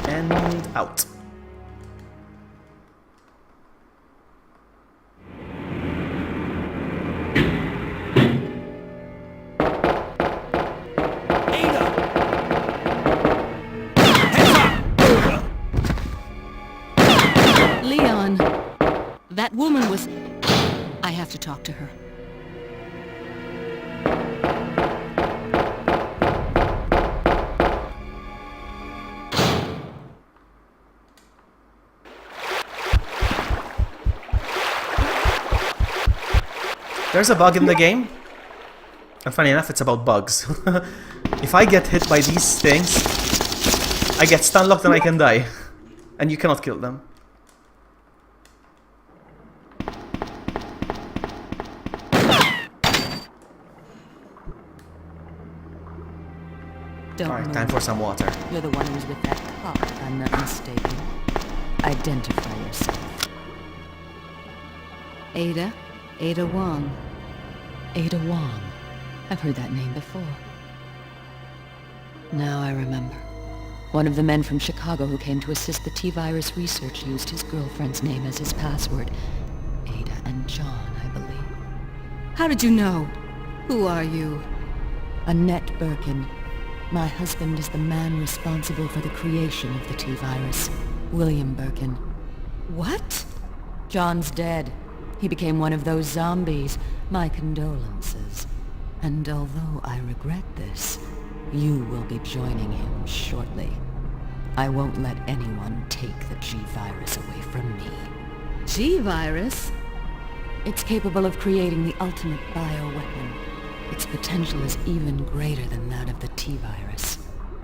And out. That woman was... I have to talk to her. There's a bug in the game. And funny enough, it's about bugs. If I get hit by these things, I get stun locked and I can die. And you cannot kill them. Alright, time for some water. You're the one who was with that cop, if I'm not mistaken. Identify yourself. Ada? Ada Wong. Ada Wong. I've heard that name before. Now I remember. One of the men from Chicago who came to assist the T-virus research used his girlfriend's name as his password. Ada and John, I believe. How did you know? Who are you? Annette Birkin. My husband is the man responsible for the creation of the T-virus. William Birkin. What? John's dead. He became one of those zombies. My condolences. And although I regret this, you will be joining him shortly. I won't let anyone take the G-virus away from me. G-virus? It's capable of creating the ultimate bioweapon. Its potential is even greater than that of the T-virus.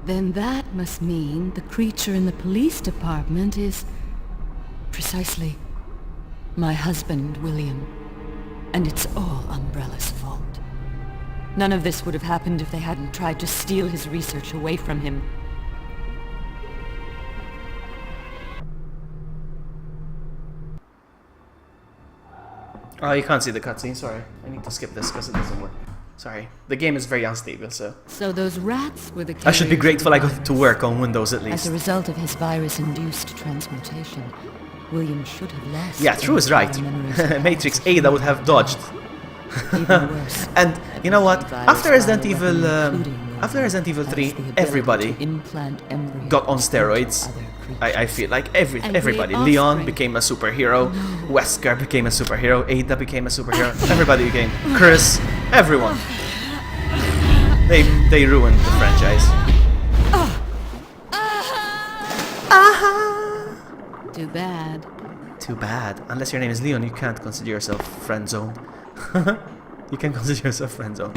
Then that must mean the creature in the police department is... precisely... my husband, William. And it's all Umbrella's fault. None of this would have happened if they hadn't tried to steal his research away from him. Oh, you can't see the cutscene, sorry. I need to skip this because it doesn't work. Sorry. The game is very unstable, so... So those rats were the... I should be grateful I got to work on Windows at least. As a result of his virus-induced transmutation, William should have lost... Yeah, True is right. Matrix Ada would have dodged. And you know what? After Resident Evil 3, everybody got on steroids. I feel like everybody. Leon became a superhero. Wesker became a superhero. Ada became a superhero. Everybody became. Chris. Everyone. They ruined the franchise. Too bad. Too bad. Unless your name is Leon, you can't consider yourself friend zone. You can consider yourself friend zone.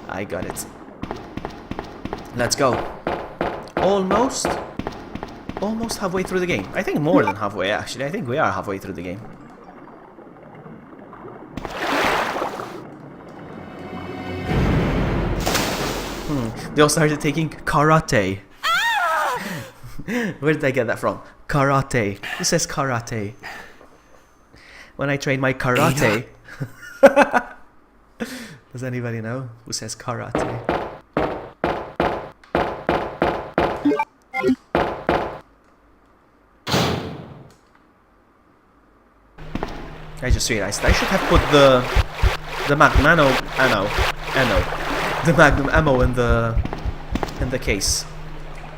I got it. Let's go. Almost halfway through the game. I think more than halfway, actually. I think we are halfway through the game. They all started taking karate. Where did I get that from? Karate. Who says karate? When I train my karate... Does anybody know who says karate? I just realized I should have put the magnum ammo in the case,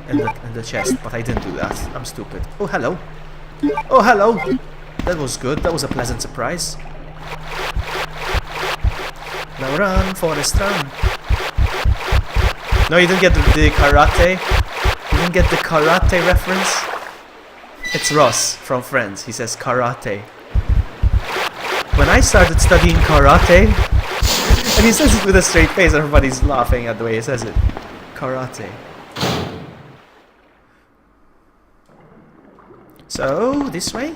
in the chest, but I didn't do that. I'm stupid. Oh hello, oh hello. That was good. That was a pleasant surprise. Now run, Forrest, run. No, you didn't get the karate. You didn't get the karate reference. It's Ross from Friends. He says karate. When I started studying karate, and he says it with a straight face, everybody's laughing at the way he says it. Karate. So, this way?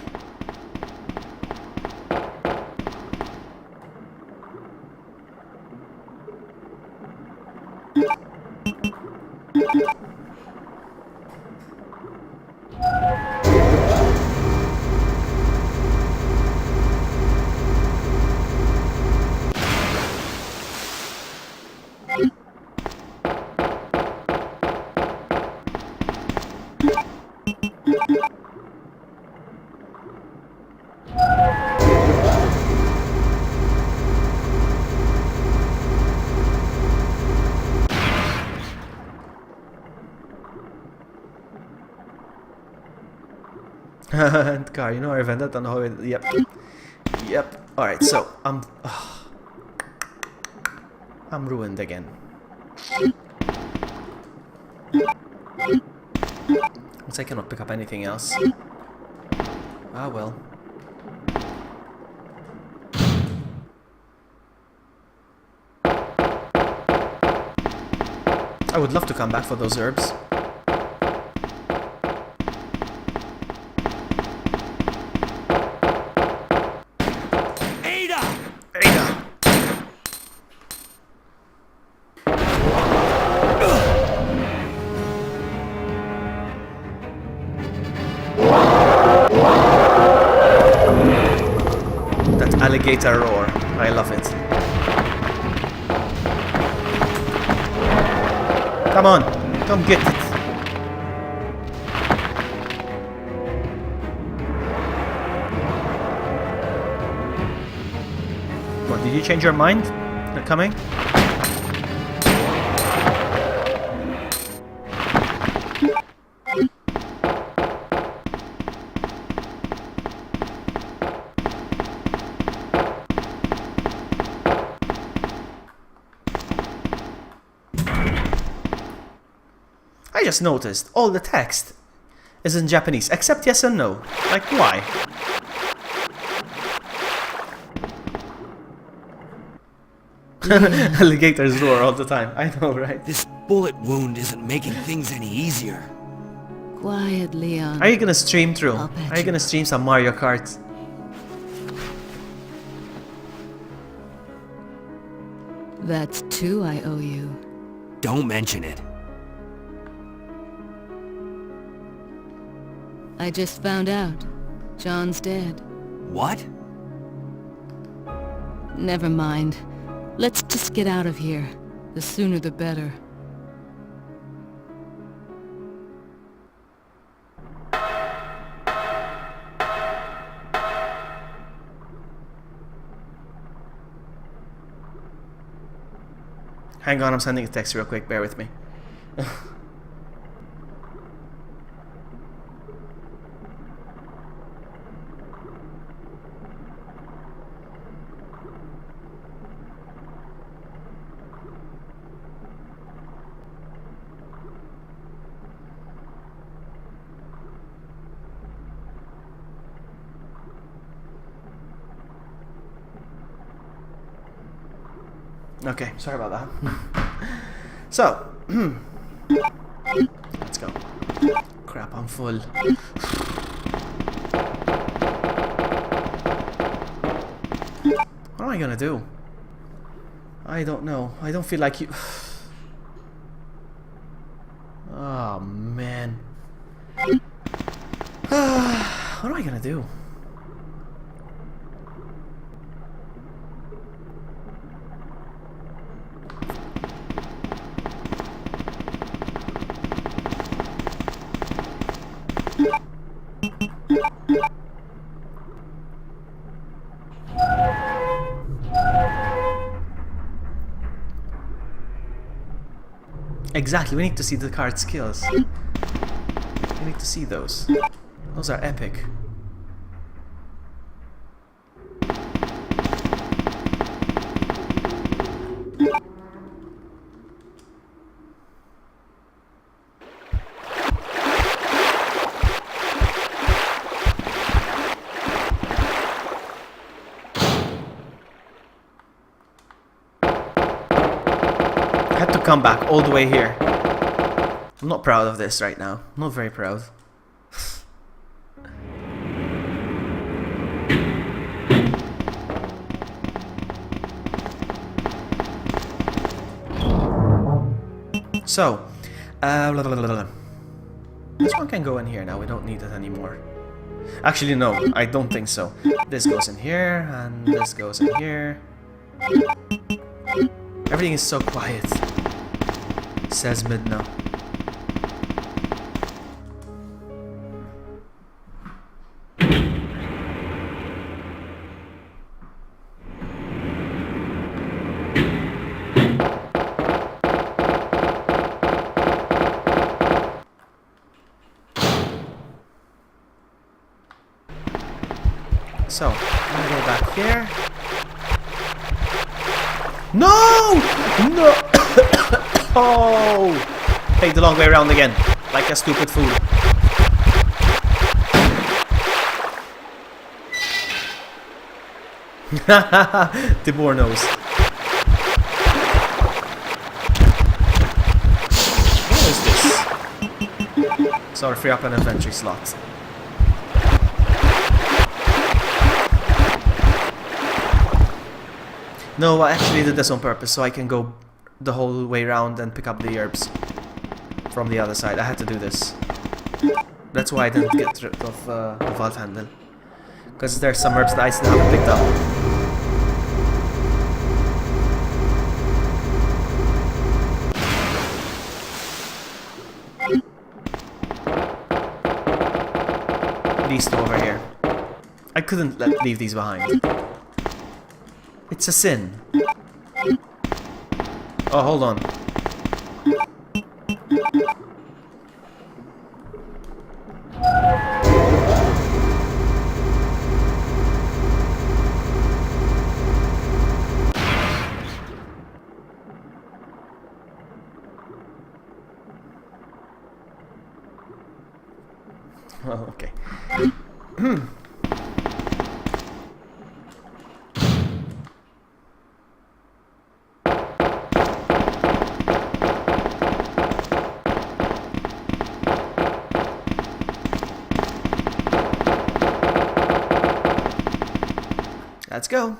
And car, you know, I vendetta on how it, yep. Yep. Alright, so I'm ruined again. Once I cannot pick up anything else. Ah well. I would love to come back for those herbs. Ada! Ada! That alligator roar. I love it. Come on, come get it. What, did you change your mind? They're coming? I just noticed all the text is in Japanese, except yes and no. Like, why? Alligators roar all the time. I know, right? This bullet wound isn't making things any easier. Quiet, Leon. Are you gonna stream through? I'll patch Are you you gonna up. stream some Mario Kart? That's 2 I owe you. Don't mention it. I just found out. John's dead. What? Never mind. Let's just get out of here. The sooner the better. Hang on, I'm sending a text real quick, bear with me. Okay, sorry about that. So, let's go. Crap, I'm full. What am I gonna do? I don't know. I don't feel like you... Oh, man. What am I gonna do? Exactly, we need to see the card skills. We need to see those. Those are epic. Come back all the way here. I'm not proud of this right now. I'm not very proud. So, this one can go in here now. We don't need it anymore. Actually, no, I don't think so. This goes in here, and this goes in here. Everything is so quiet. Says Midna. So, I'm gonna go back here. No! No! Oh! Take the long way around again, like a stupid fool. Tibor knows. What is this? Sorry, free up an inventory slot. No, I actually did this on purpose so I can go the whole way around and pick up the herbs from the other side. I had to do this. That's why I didn't get rid of the valve handle. Because there's some herbs that I still haven't picked up. These two over here. I couldn't leave these behind. It's a sin. Oh, hold on. Oh, okay. Let's go.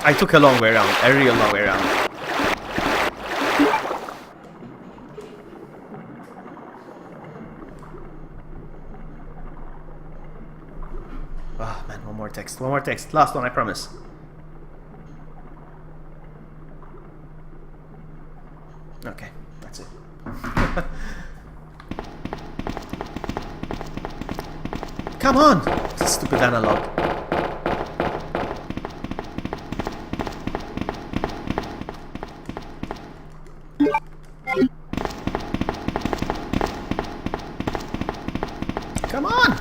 I took a long way around, a real long way around. Ah, man, one more text, one more text. Last one, I promise. Okay, that's it. Come on! Stupid analog. Come on!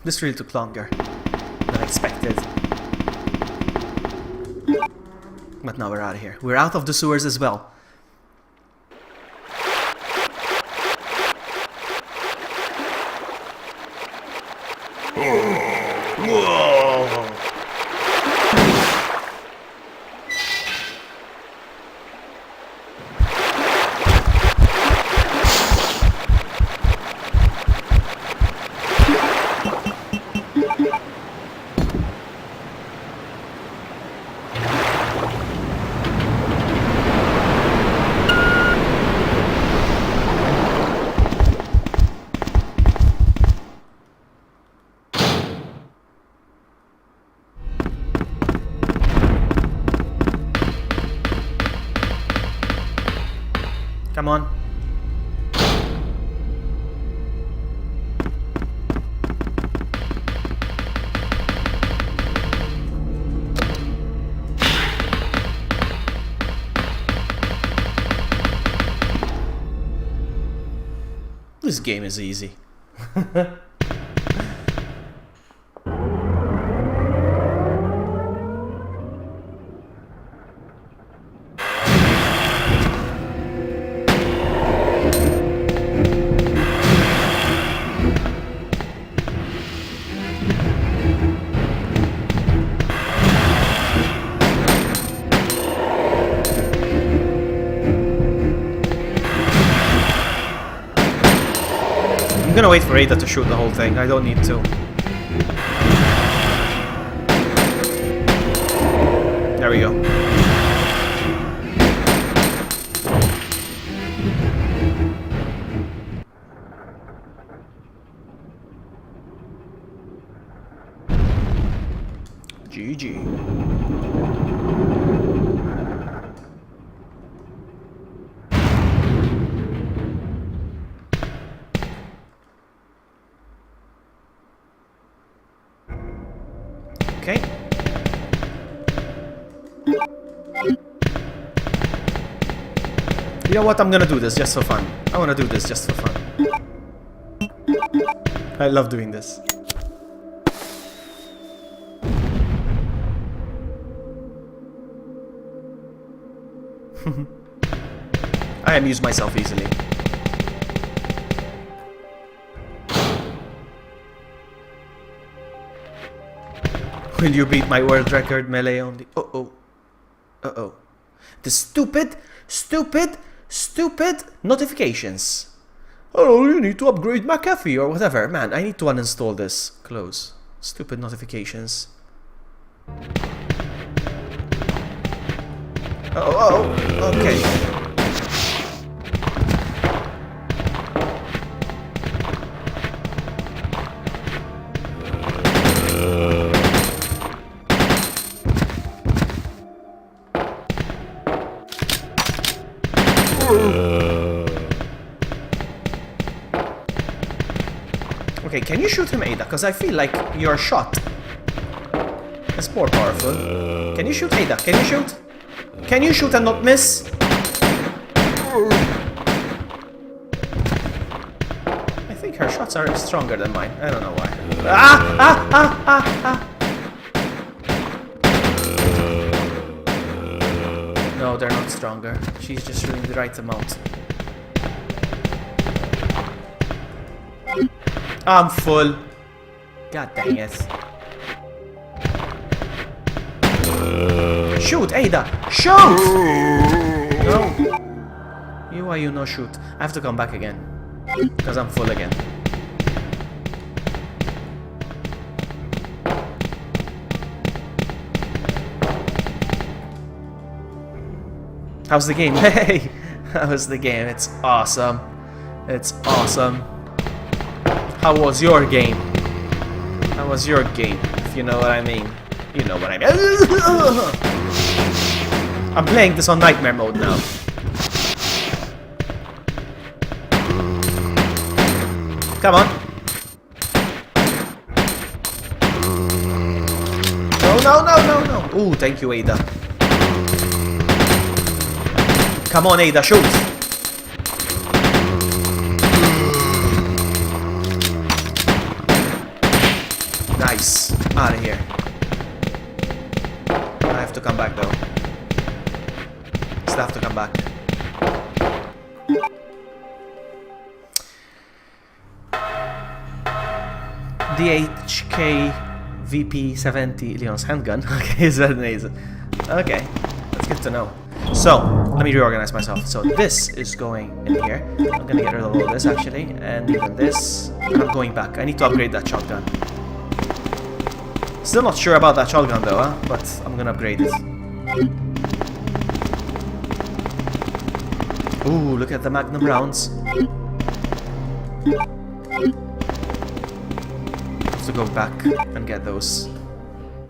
This really took longer than expected. But now we're out of here. We're out of the sewers as well. Whoa! Come on. This game is easy. I'm gonna wait for Ada to shoot the whole thing. I don't need to. There we go. GG. Okay. You know what? I'm gonna do this just for fun. I wanna do this just for fun. I love doing this. I amuse myself easily. Will you beat my world record melee only? Uh-oh. Uh-oh. The stupid notifications. Oh, you need to upgrade McAfee or whatever. Man, I need to uninstall this. Close. Stupid notifications. Oh, okay. Okay, can you shoot him, Ada? Because I feel like your shot is more powerful. Can you shoot, Ada? Can you shoot? Can you shoot and not miss? I think her shots are stronger than mine. I don't know why. No, they're not stronger. She's just shooting the right amount. I'm full. God dang it. Shoot, Ada! Shoot! No. Why you no shoot? I have to come back again. Because I'm full again. How's the game? Hey! How's the game? It's awesome. It's awesome. How was your game? How was your game? If you know what I mean. You know what I mean. I'm playing this on nightmare mode now. Come on. No. Ooh, thank you, Ada. Come on, Ada, shoot. Nice. Out of here. I have to come back though. Still have to come back. DHK VP70 Leon's handgun. Okay, is that amazing? Okay, that's good to know. So, let me reorganize myself. So this is going in here. I'm gonna get rid of all this actually, and even this. And I'm going back. I need to upgrade that shotgun. Still not sure about that shotgun though, huh? But I'm gonna upgrade it. Ooh, look at the magnum rounds. Have to go back and get those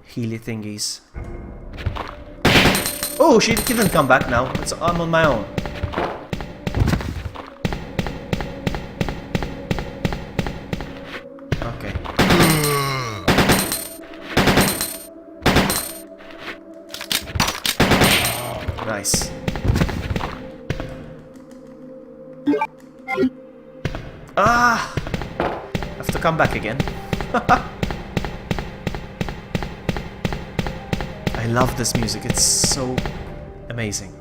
healy thingies. Oh, she didn't come back now. I'm on my own. Okay. Nice. Ah! I have to come back again. I love this music. It's so amazing.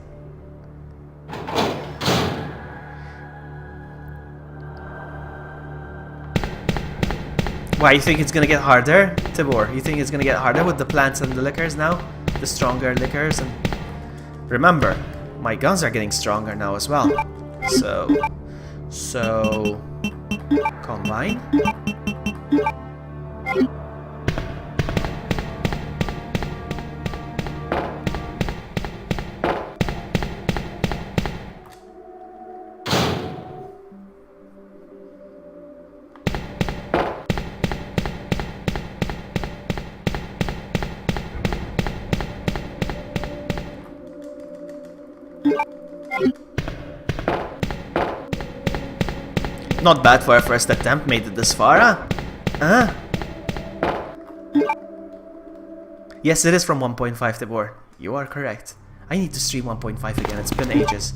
Why, you think it's gonna get harder, Tibor? You think it's gonna get harder with the plants and the liquors now? The stronger liquors? And remember, my guns are getting stronger now as well. So combine. not bad for our first attempt. Made it this far, huh? Huh? Yes, it is from 1.5, Tibor. You are correct. I need to stream 1.5 again. It's been ages.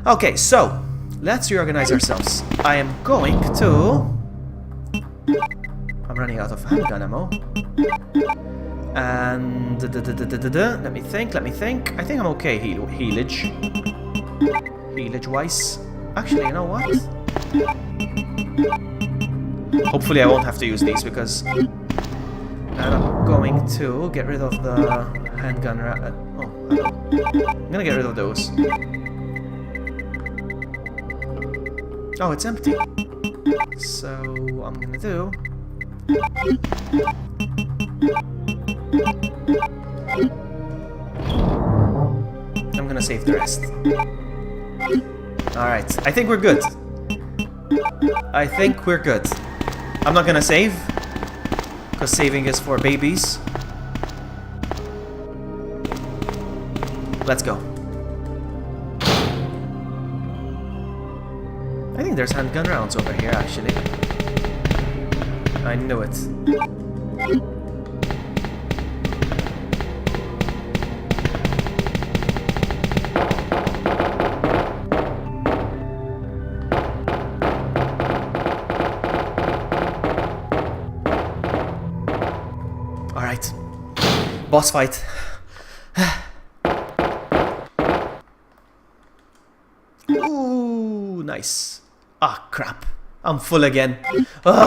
Okay, so let's reorganize ourselves. I am going to... I'm running out of handgun ammo. And... Let me think. I think I'm okay healage. Healage-wise. Actually, you know what? Hopefully I won't have to use these because... I'm going to get rid of the handgun. Oh, I'm gonna get rid of those. Oh, it's empty. So I'm gonna do. I'm gonna save the rest. Alright, I think we're good. I'm not gonna save. Because saving is for babies. Let's go. I think there's handgun rounds over here, actually. I knew it. Alright. Boss fight. Ooh, nice. Ah, crap. I'm full again. I'm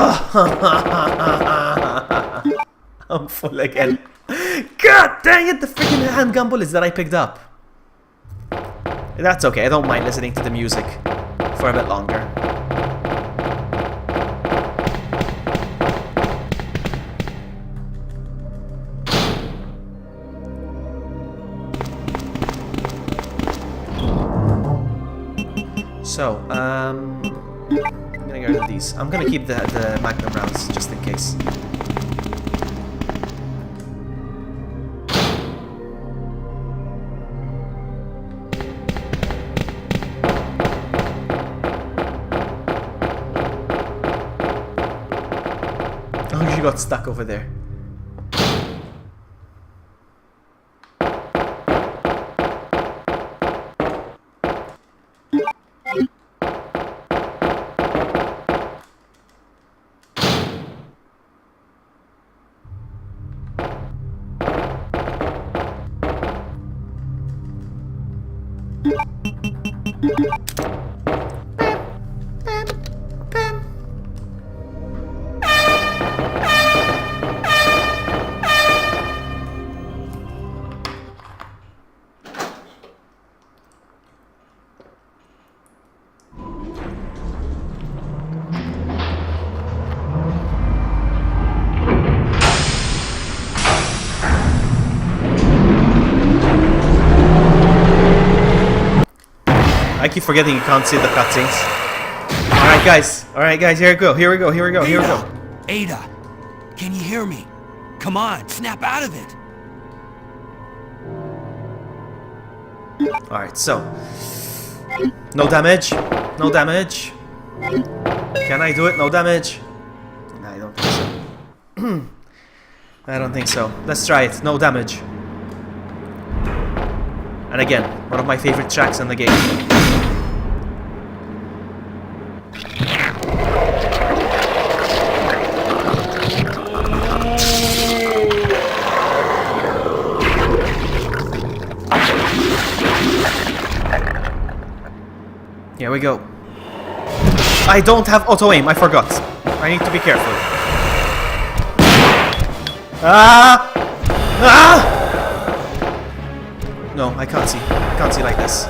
full again. God dang it, the freaking handgun bullets that I picked up. That's okay, I don't mind listening to the music for a bit longer. So, I'm gonna get rid of these. I'm gonna keep the Magnum rounds just in case. Oh, she got stuck over there. I keep forgetting you can't see the cutscenes. Alright guys, here we go. Ada, can you hear me? Come on, snap out of it. Alright, so no damage. Can I do it? No damage. No, I don't think so. I don't think so. Let's try it. No damage. And again, one of my favorite tracks in the game. Here we go. I don't have auto aim, I forgot. I need to be careful. Ah! Ah! No, I can't see. I can't see like this.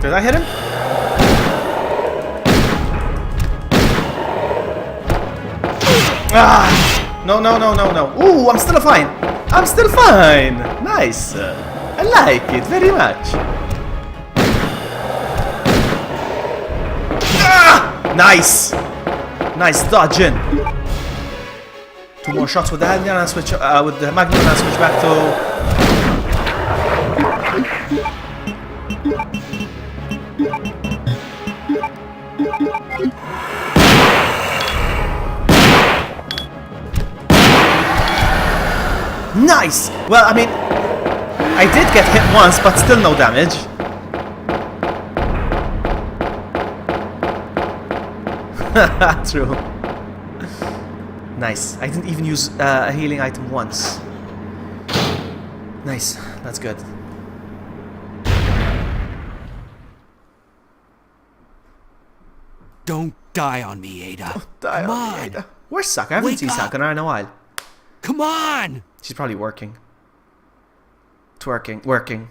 Did I hit him? Ah! No, no, no, no, no. Ooh, I'm still fine. I'm still fine. Nice. I like it very much. Ah! Nice. Nice dodging. 2 more shots with the handgun and switch with the magnum and switch back to. Nice! Well, I mean, I did get hit once, but still no damage. True. Nice. I didn't even use a healing item once. Nice. That's good. Don't die on me, Ada. Come on. Where's Saka? I haven't seen Saka in a while. Come on! She's probably working. Twerking. Working.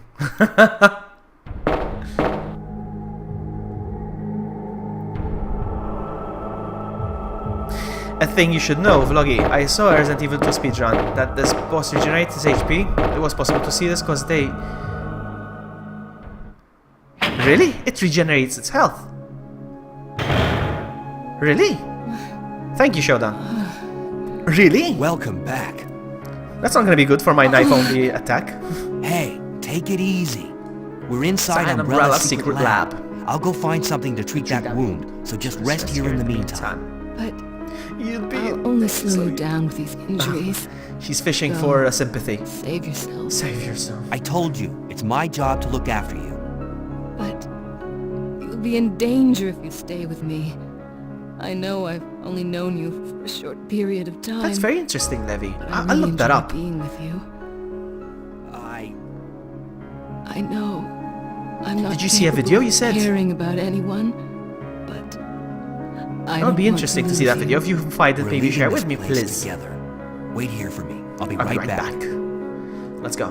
A thing you should know, Vloggy. I saw a Resident Evil 2 speedrun that this boss regenerates his HP. It was possible to see this because they... Really? It regenerates its health. Really? Thank you, Shodan. Really? Welcome back. That's not gonna be good for my knife-only attack. Hey, take it easy. We're inside Inside Umbrella's secret lab. I'll go find something to treat that wound, so just rest here in the meantime. But You'll be I'll only slow you down with these injuries. She's fishing for sympathy. Save yourself. Save yourself. I told you, it's my job to look after you. But you'll be in danger if you stay with me. I know I've only known you for a short period of time. That's very interesting, Levi. but I'll really look that enjoy up. Being with you. I know. I'm not. Did you see a video? You said. Caring about anyone, but That would be interesting to see that video. If you can find it, We're maybe leaving share this with me, place please. Together. Wait here for me. I'll be I'll right be right back. back. Let's go.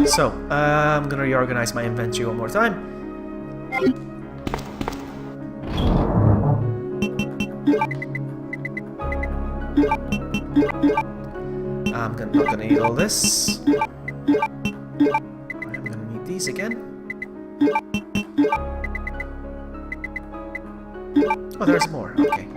So, I'm gonna reorganize my inventory one more time. I'm not gonna need all this. I'm gonna need these again. Oh, there's more. Okay.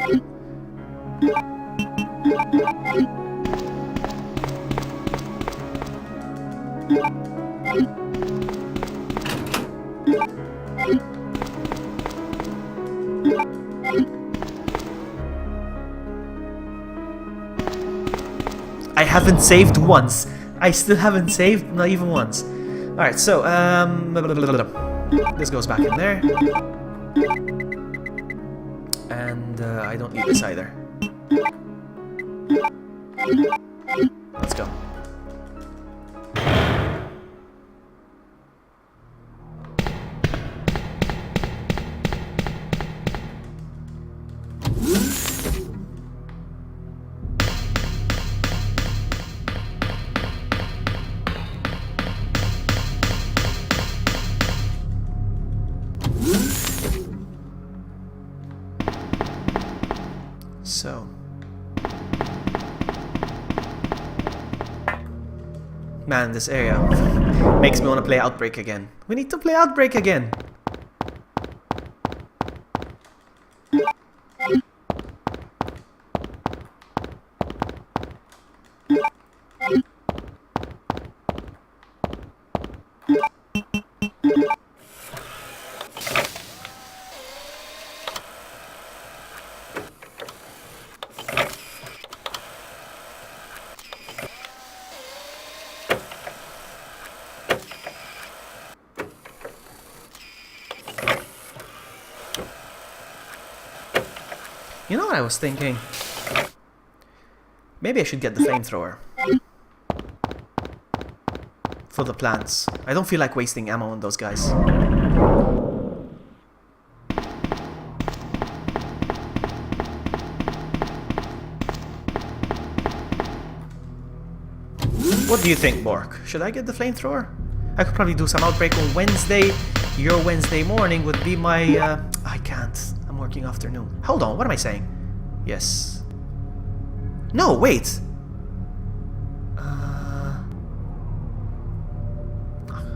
I haven't saved once. I still haven't saved, not even once. Alright, so, this goes back in there. And I don't need this either. Let's go. So, man, this area makes me want to play Outbreak again. We need to play Outbreak again. You know what I was thinking? Maybe I should get the flamethrower. For the plants. I don't feel like wasting ammo on those guys. What do you think, Bork? Should I get the flamethrower? I could probably do some Outbreak on Wednesday. Your Wednesday morning would be my... I can't. I'm working afternoon. Hold on, what am I saying? Yes. No, wait. I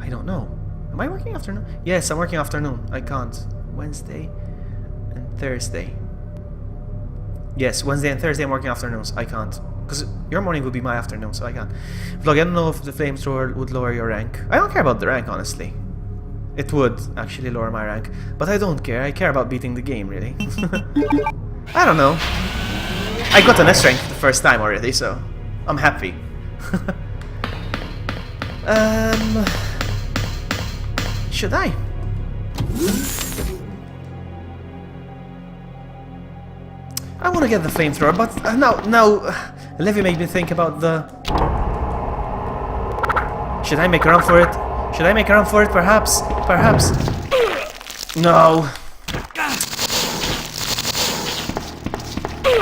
don't know. Am I working afternoon? Yes, I'm working afternoon. I can't. Wednesday and Thursday. Yes, Wednesday and Thursday I'm working afternoons. I can't. Because your morning would be my afternoon, so I can't. Vlog, I don't know if the flamethrower would lower your rank. I don't care about the rank, honestly. It would actually lower my rank. But I don't care. I care about beating the game, really. I don't know. I got an S rank the first time already, so I'm happy. Should I? I want to get the flamethrower, but now Levi made me think about the... Should I make a run for it? Should I make a run for it? Perhaps? Perhaps? No.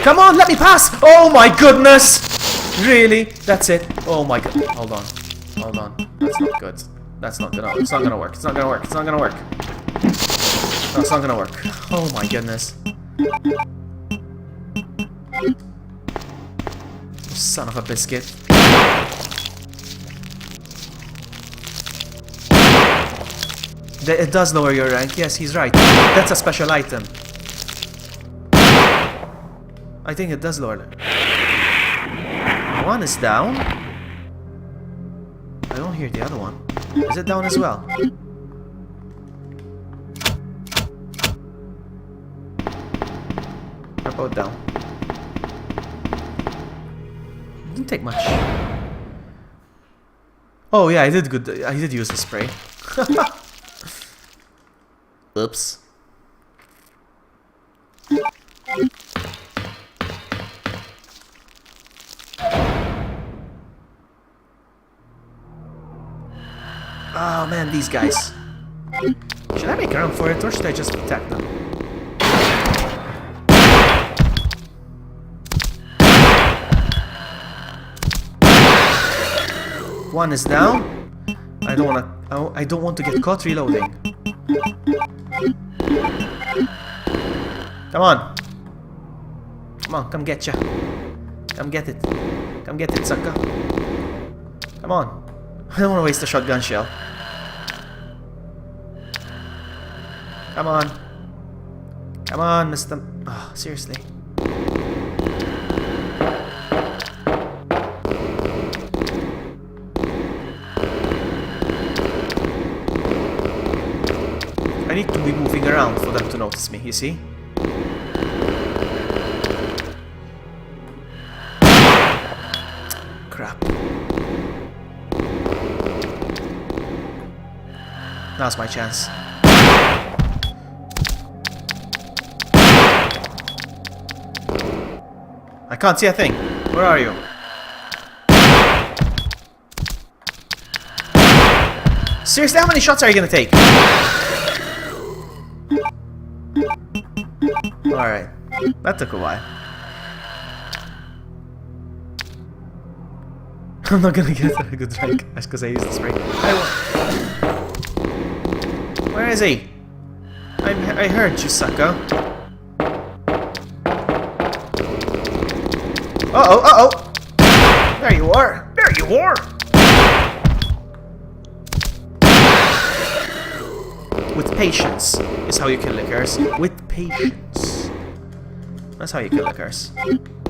Come on, let me pass! Oh my goodness! Really? That's it? Oh my god. Hold on. Hold on. That's not good. That's not gonna... It's not gonna work. It's not gonna work. It's not gonna work. No, it's not gonna work. Oh my goodness. Son of a biscuit. It does lower your rank. Yes, he's right. That's a special item. I think it does lower it. One is down. I don't hear the other one. Is it down as well? They're both down. Didn't take much. Oh yeah, I did good. I did use the spray. Oops. Oh man, these guys. Should I make a run for it or should I just attack them? One is down. I don't want to get caught reloading. Come on. Come on, come get ya. Come get it. Come get it, sucker. Come on. I don't want to waste a shotgun shell. Come on. Come on, Mr. Oh, seriously. I need to be moving around for them to notice me, you see? Crap. Now's my chance. I can't see a thing. Where are you? Seriously, how many shots are you gonna take? Alright. That took a while. I'm not gonna get a good rank. That's because I used the spray. Where is he? I heard you, sucker. Uh-oh, uh-oh! There you are! There you are! With patience is how you kill lickers. With patience. That's how you kill lickers.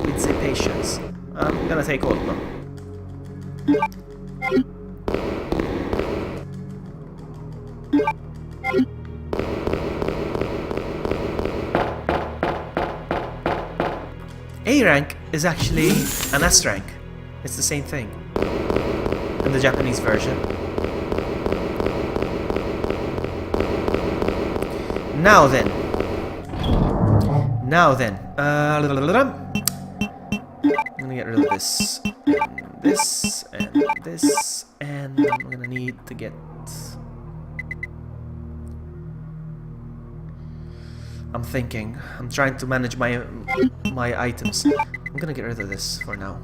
With say patience. I'm gonna take all of them. A rank is actually an S rank. It's the same thing. In the Japanese version. Now then. Now then. I'm gonna get rid of this. And this. And this. And I'm gonna need to get... I'm thinking. I'm trying to manage my items. I'm gonna get rid of this for now.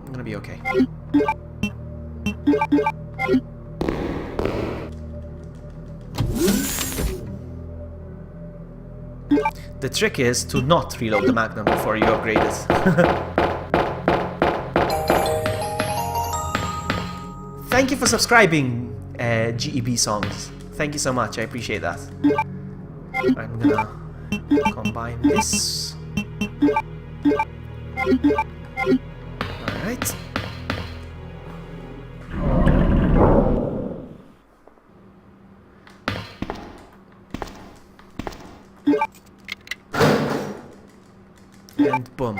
I'm gonna be okay. The trick is to not reload the Magnum before you upgrade it. Thank you for subscribing, GEB Songs. Thank you so much, I appreciate that. I'm gonna combine this. Alright. And boom.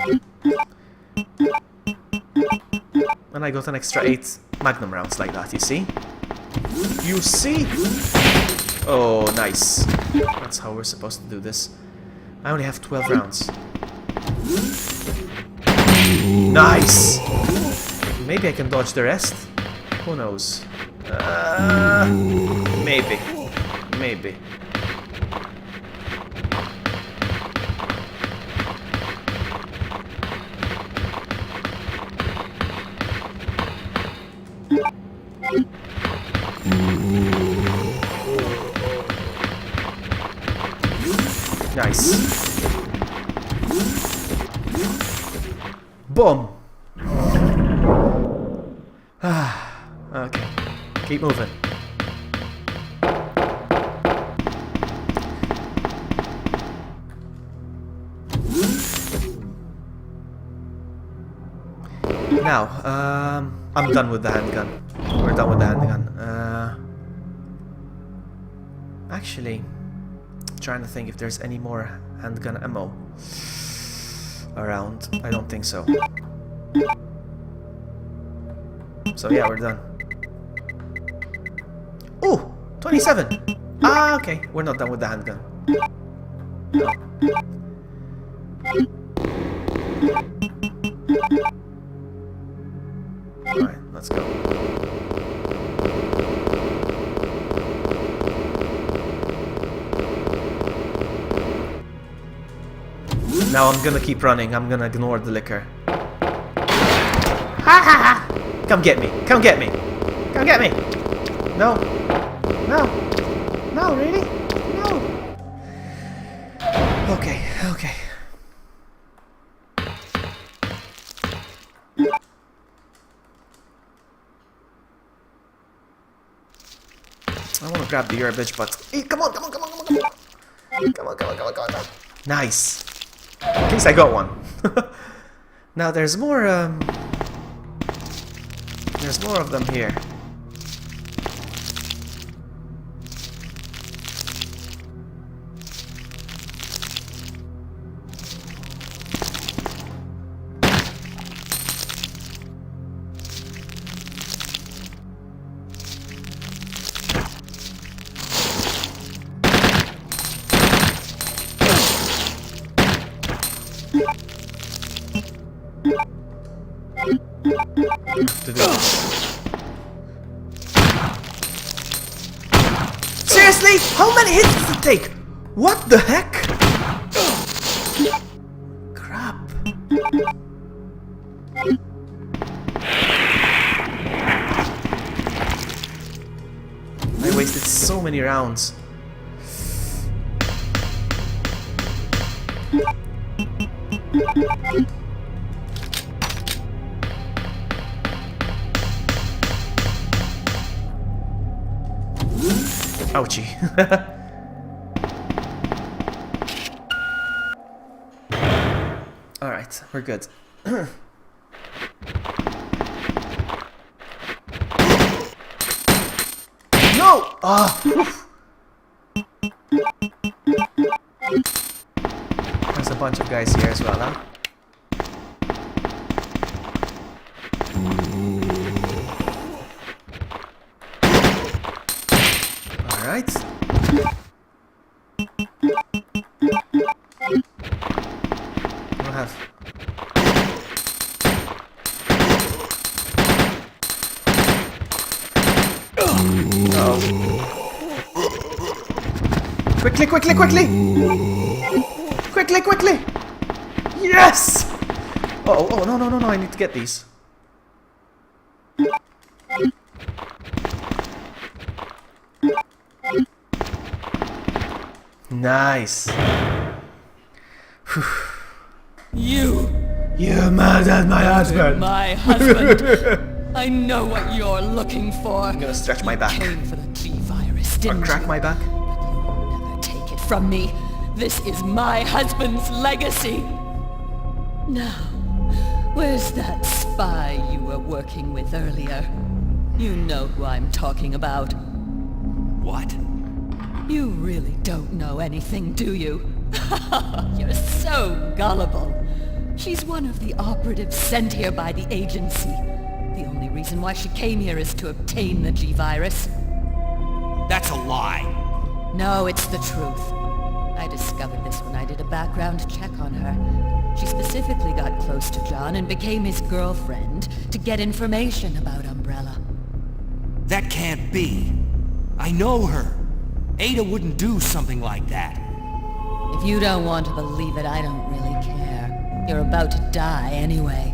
And I got an extra 8 Magnum rounds like that, you see? You see? Oh, nice. That's how we're supposed to do this. I only have 12 rounds. Nice! Maybe I can dodge the rest? Who knows? Maybe. Maybe. Nice. Boom. Okay. Keep moving. Now, I'm done with the handgun. We're done with the handgun. Actually, trying to think if there's any more handgun ammo around. I don't think so. So yeah, we're done. Ooh, 27. Ah, okay. We're not done with the handgun. No. Alright, let's go. Now I'm gonna keep running. I'm gonna ignore the liquor. Ha ha ha! Come get me! Come get me! Come get me! No! No! No, really? No! Okay, okay. I wanna grab the herbage, but... Hey, come on, come on, come on, come on, come on! Come on, come on, come on, come on. Nice! At least I got one. Now there's more of them here. To do this. Seriously? How many hits does it take? What the heck? Crap. I wasted so many rounds. Ouchie. Alright, we're good. No! Ah! There's a bunch of guys here as well, huh? Alright. We'll have... Oh. Quickly, quickly, quickly! Quickly, quickly! Yes! Oh, oh, no, no, no, no, I need to get these. Nice. You murdered my husband. my husband. I know what you're looking for. I'm gonna stretch my back. Came for the G-virus, Or didn't crack you? my back. Never take it from me. This is my husband's legacy. Now, where's that spy you were working with earlier? You know who I'm talking about. What? You really don't know anything, do you? You're so gullible. She's one of the operatives sent here by the agency. The only reason why she came here is to obtain the G-virus. That's a lie. No, it's the truth. I discovered this when I did a background check on her. She specifically got close to John and became his girlfriend to get information about Umbrella. That can't be. I know her. Ada wouldn't do something like that. If you don't want to believe it, I don't really care. You're about to die anyway.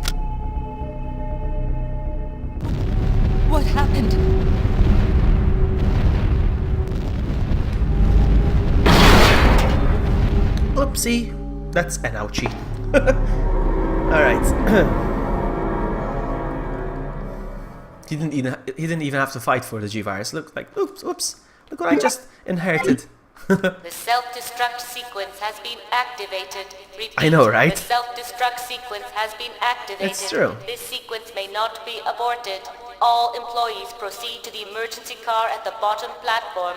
What happened? Oopsie. That's an ouchie. Alright. He didn't even have to fight for the G-virus. Look like oops. Look what I just inherited. The self-destruct sequence has been activated. Repeat, I know, right? The self-destruct sequence has been activated. It's true. This sequence may not be aborted. All employees proceed to the emergency car at the bottom platform.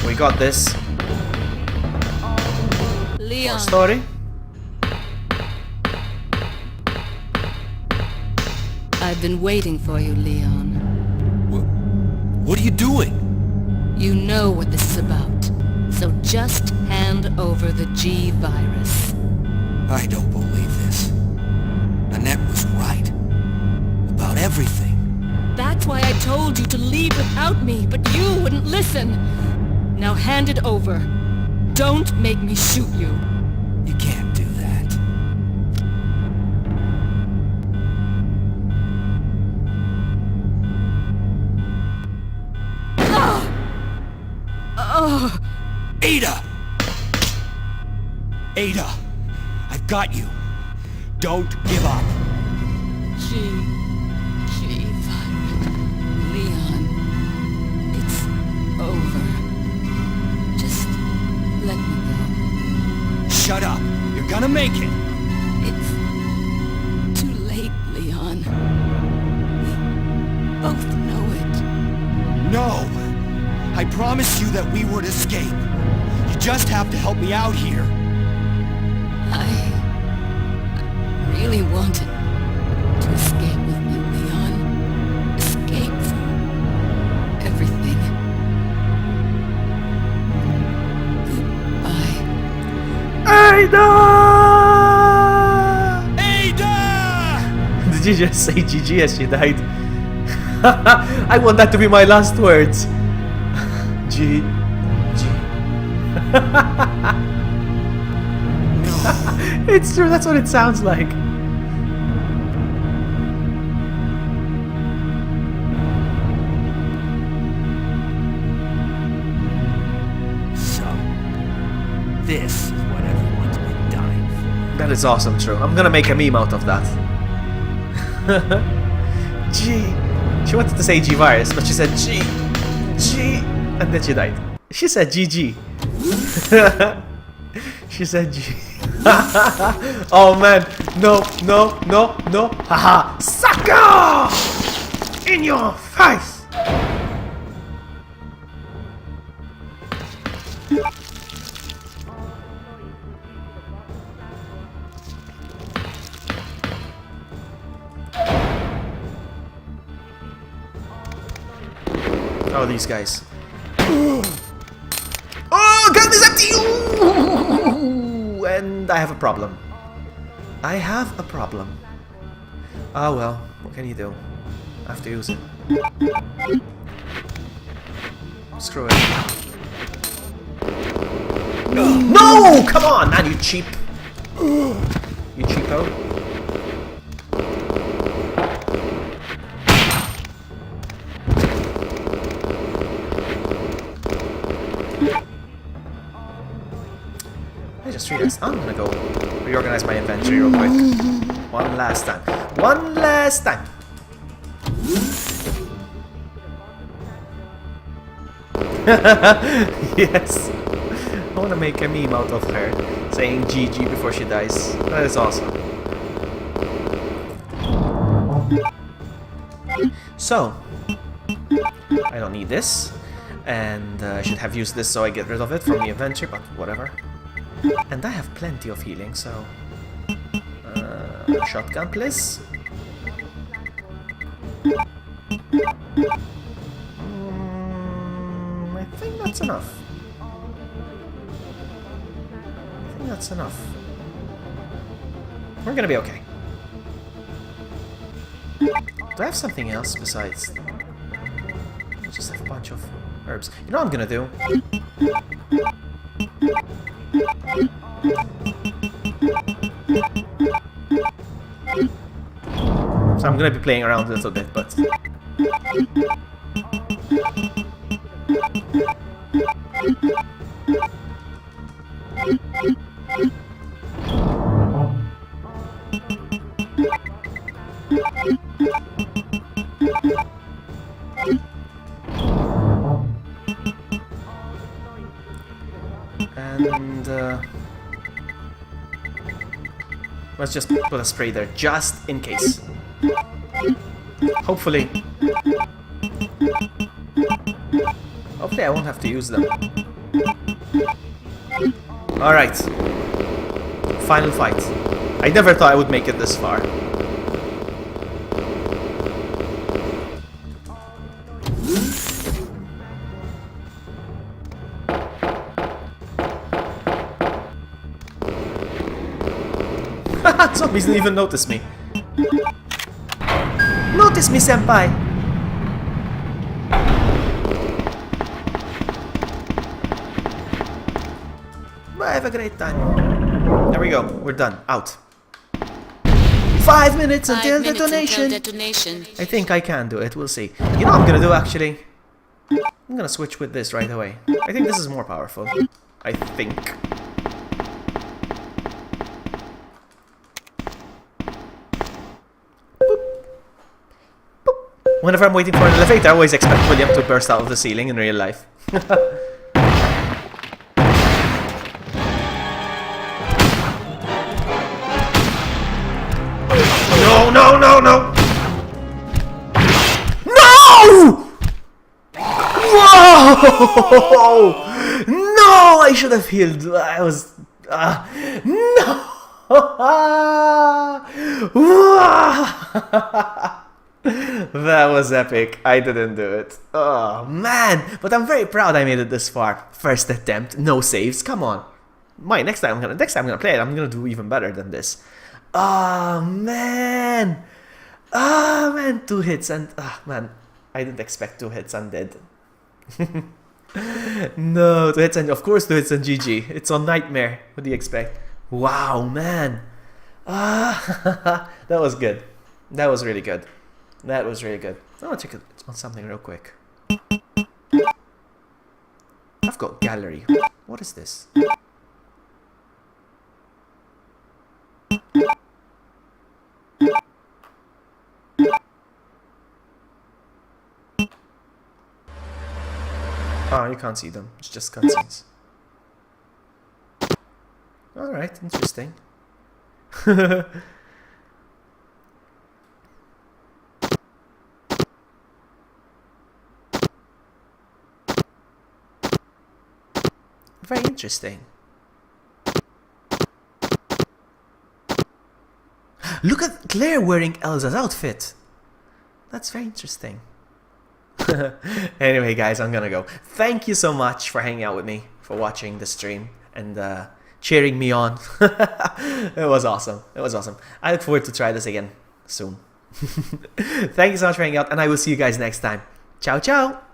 We got this. Leon. More story. I've been waiting for you, Leon. What are you doing? You know what this is about. So just hand over the G-virus. I don't believe this. Annette was right. About everything. That's why I told you to leave without me, but you wouldn't listen. Now hand it over. Don't make me shoot you. You can't do that. Ada! Ada! I've got you. Don't give up. G-virus. Leon. It's over. Just let me go. Shut up. You're gonna make it. It's too late, Leon. We both know it. No! I promised you that we would escape. You just have to help me out here. I really wanted to escape with you, Leon. Escape from everything. Goodbye. Ada! Ada! Did you just say GG as she died? I want that to be my last words. G. It's true, that's what it sounds like. So, this is what everyone's been dying for. That is awesome, true. I'm gonna make a meme out of that. G. She wanted to say G-virus, but she said G. G. And then she died. She said GG. She said G. Oh man. No. Haha. Sucker! In your face! Oh, these guys. Oh, gun is empty! Ooh, and I have a problem. I have a problem. Oh well, what can you do? I have to use it. Screw it. No! No! Come on, man, you cheap. You cheapo. I just realized I'm gonna go reorganize my inventory real quick. One last time. One last time. Yes. I want to make a meme out of her saying GG before she dies. That is awesome. So, I don't need this. And I should have used this so I get rid of it from the inventory, but whatever. And I have plenty of healing, so... shotgun, please. I think that's enough. I think that's enough. We're gonna be okay. Do I have something else besides... I just have a bunch of herbs. You know what I'm gonna do? So I'm gonna be playing around a little bit, but... And let's just put a spray there, just in case. Hopefully I won't have to use them. Alright. Final fight. I never thought I would make it this far. Zombies didn't even notice me. Notice me, senpai! Bye, have a great time. There we go, we're done. Out. 5 minutes until detonation. I think I can do it, we'll see. You know what I'm gonna do actually? I'm gonna switch with this right away. I think this is more powerful. I think. Whenever I'm waiting for an elevator, I always expect William to burst out of the ceiling in real life. No, no, no, no! No! Whoa! No! I should have healed. I was... no! That was epic. I didn't do it. Oh man, but I'm very proud I made it this far. First attempt, no saves. Come on. Next time I'm gonna play it. I'm gonna do even better than this. Oh man. Oh man, 2 hits and man, I didn't expect 2 hits and dead. No, 2 hits and of course 2 hits and GG. It's on Nightmare. What do you expect? Wow, man. That was good. That was really good. That was really good. I want to check on something real quick. I've got gallery. What is this? Oh, you can't see them. It's just cutscenes. Alright, interesting. Very interesting. Look at Claire wearing Elsa's outfit. That's very interesting. Anyway, guys, I'm gonna go. Thank you so much for hanging out with me, for watching the stream, and cheering me on. It was awesome. It was awesome. I look forward to try this again soon. Thank you so much for hanging out, and I will see you guys next time. Ciao, ciao!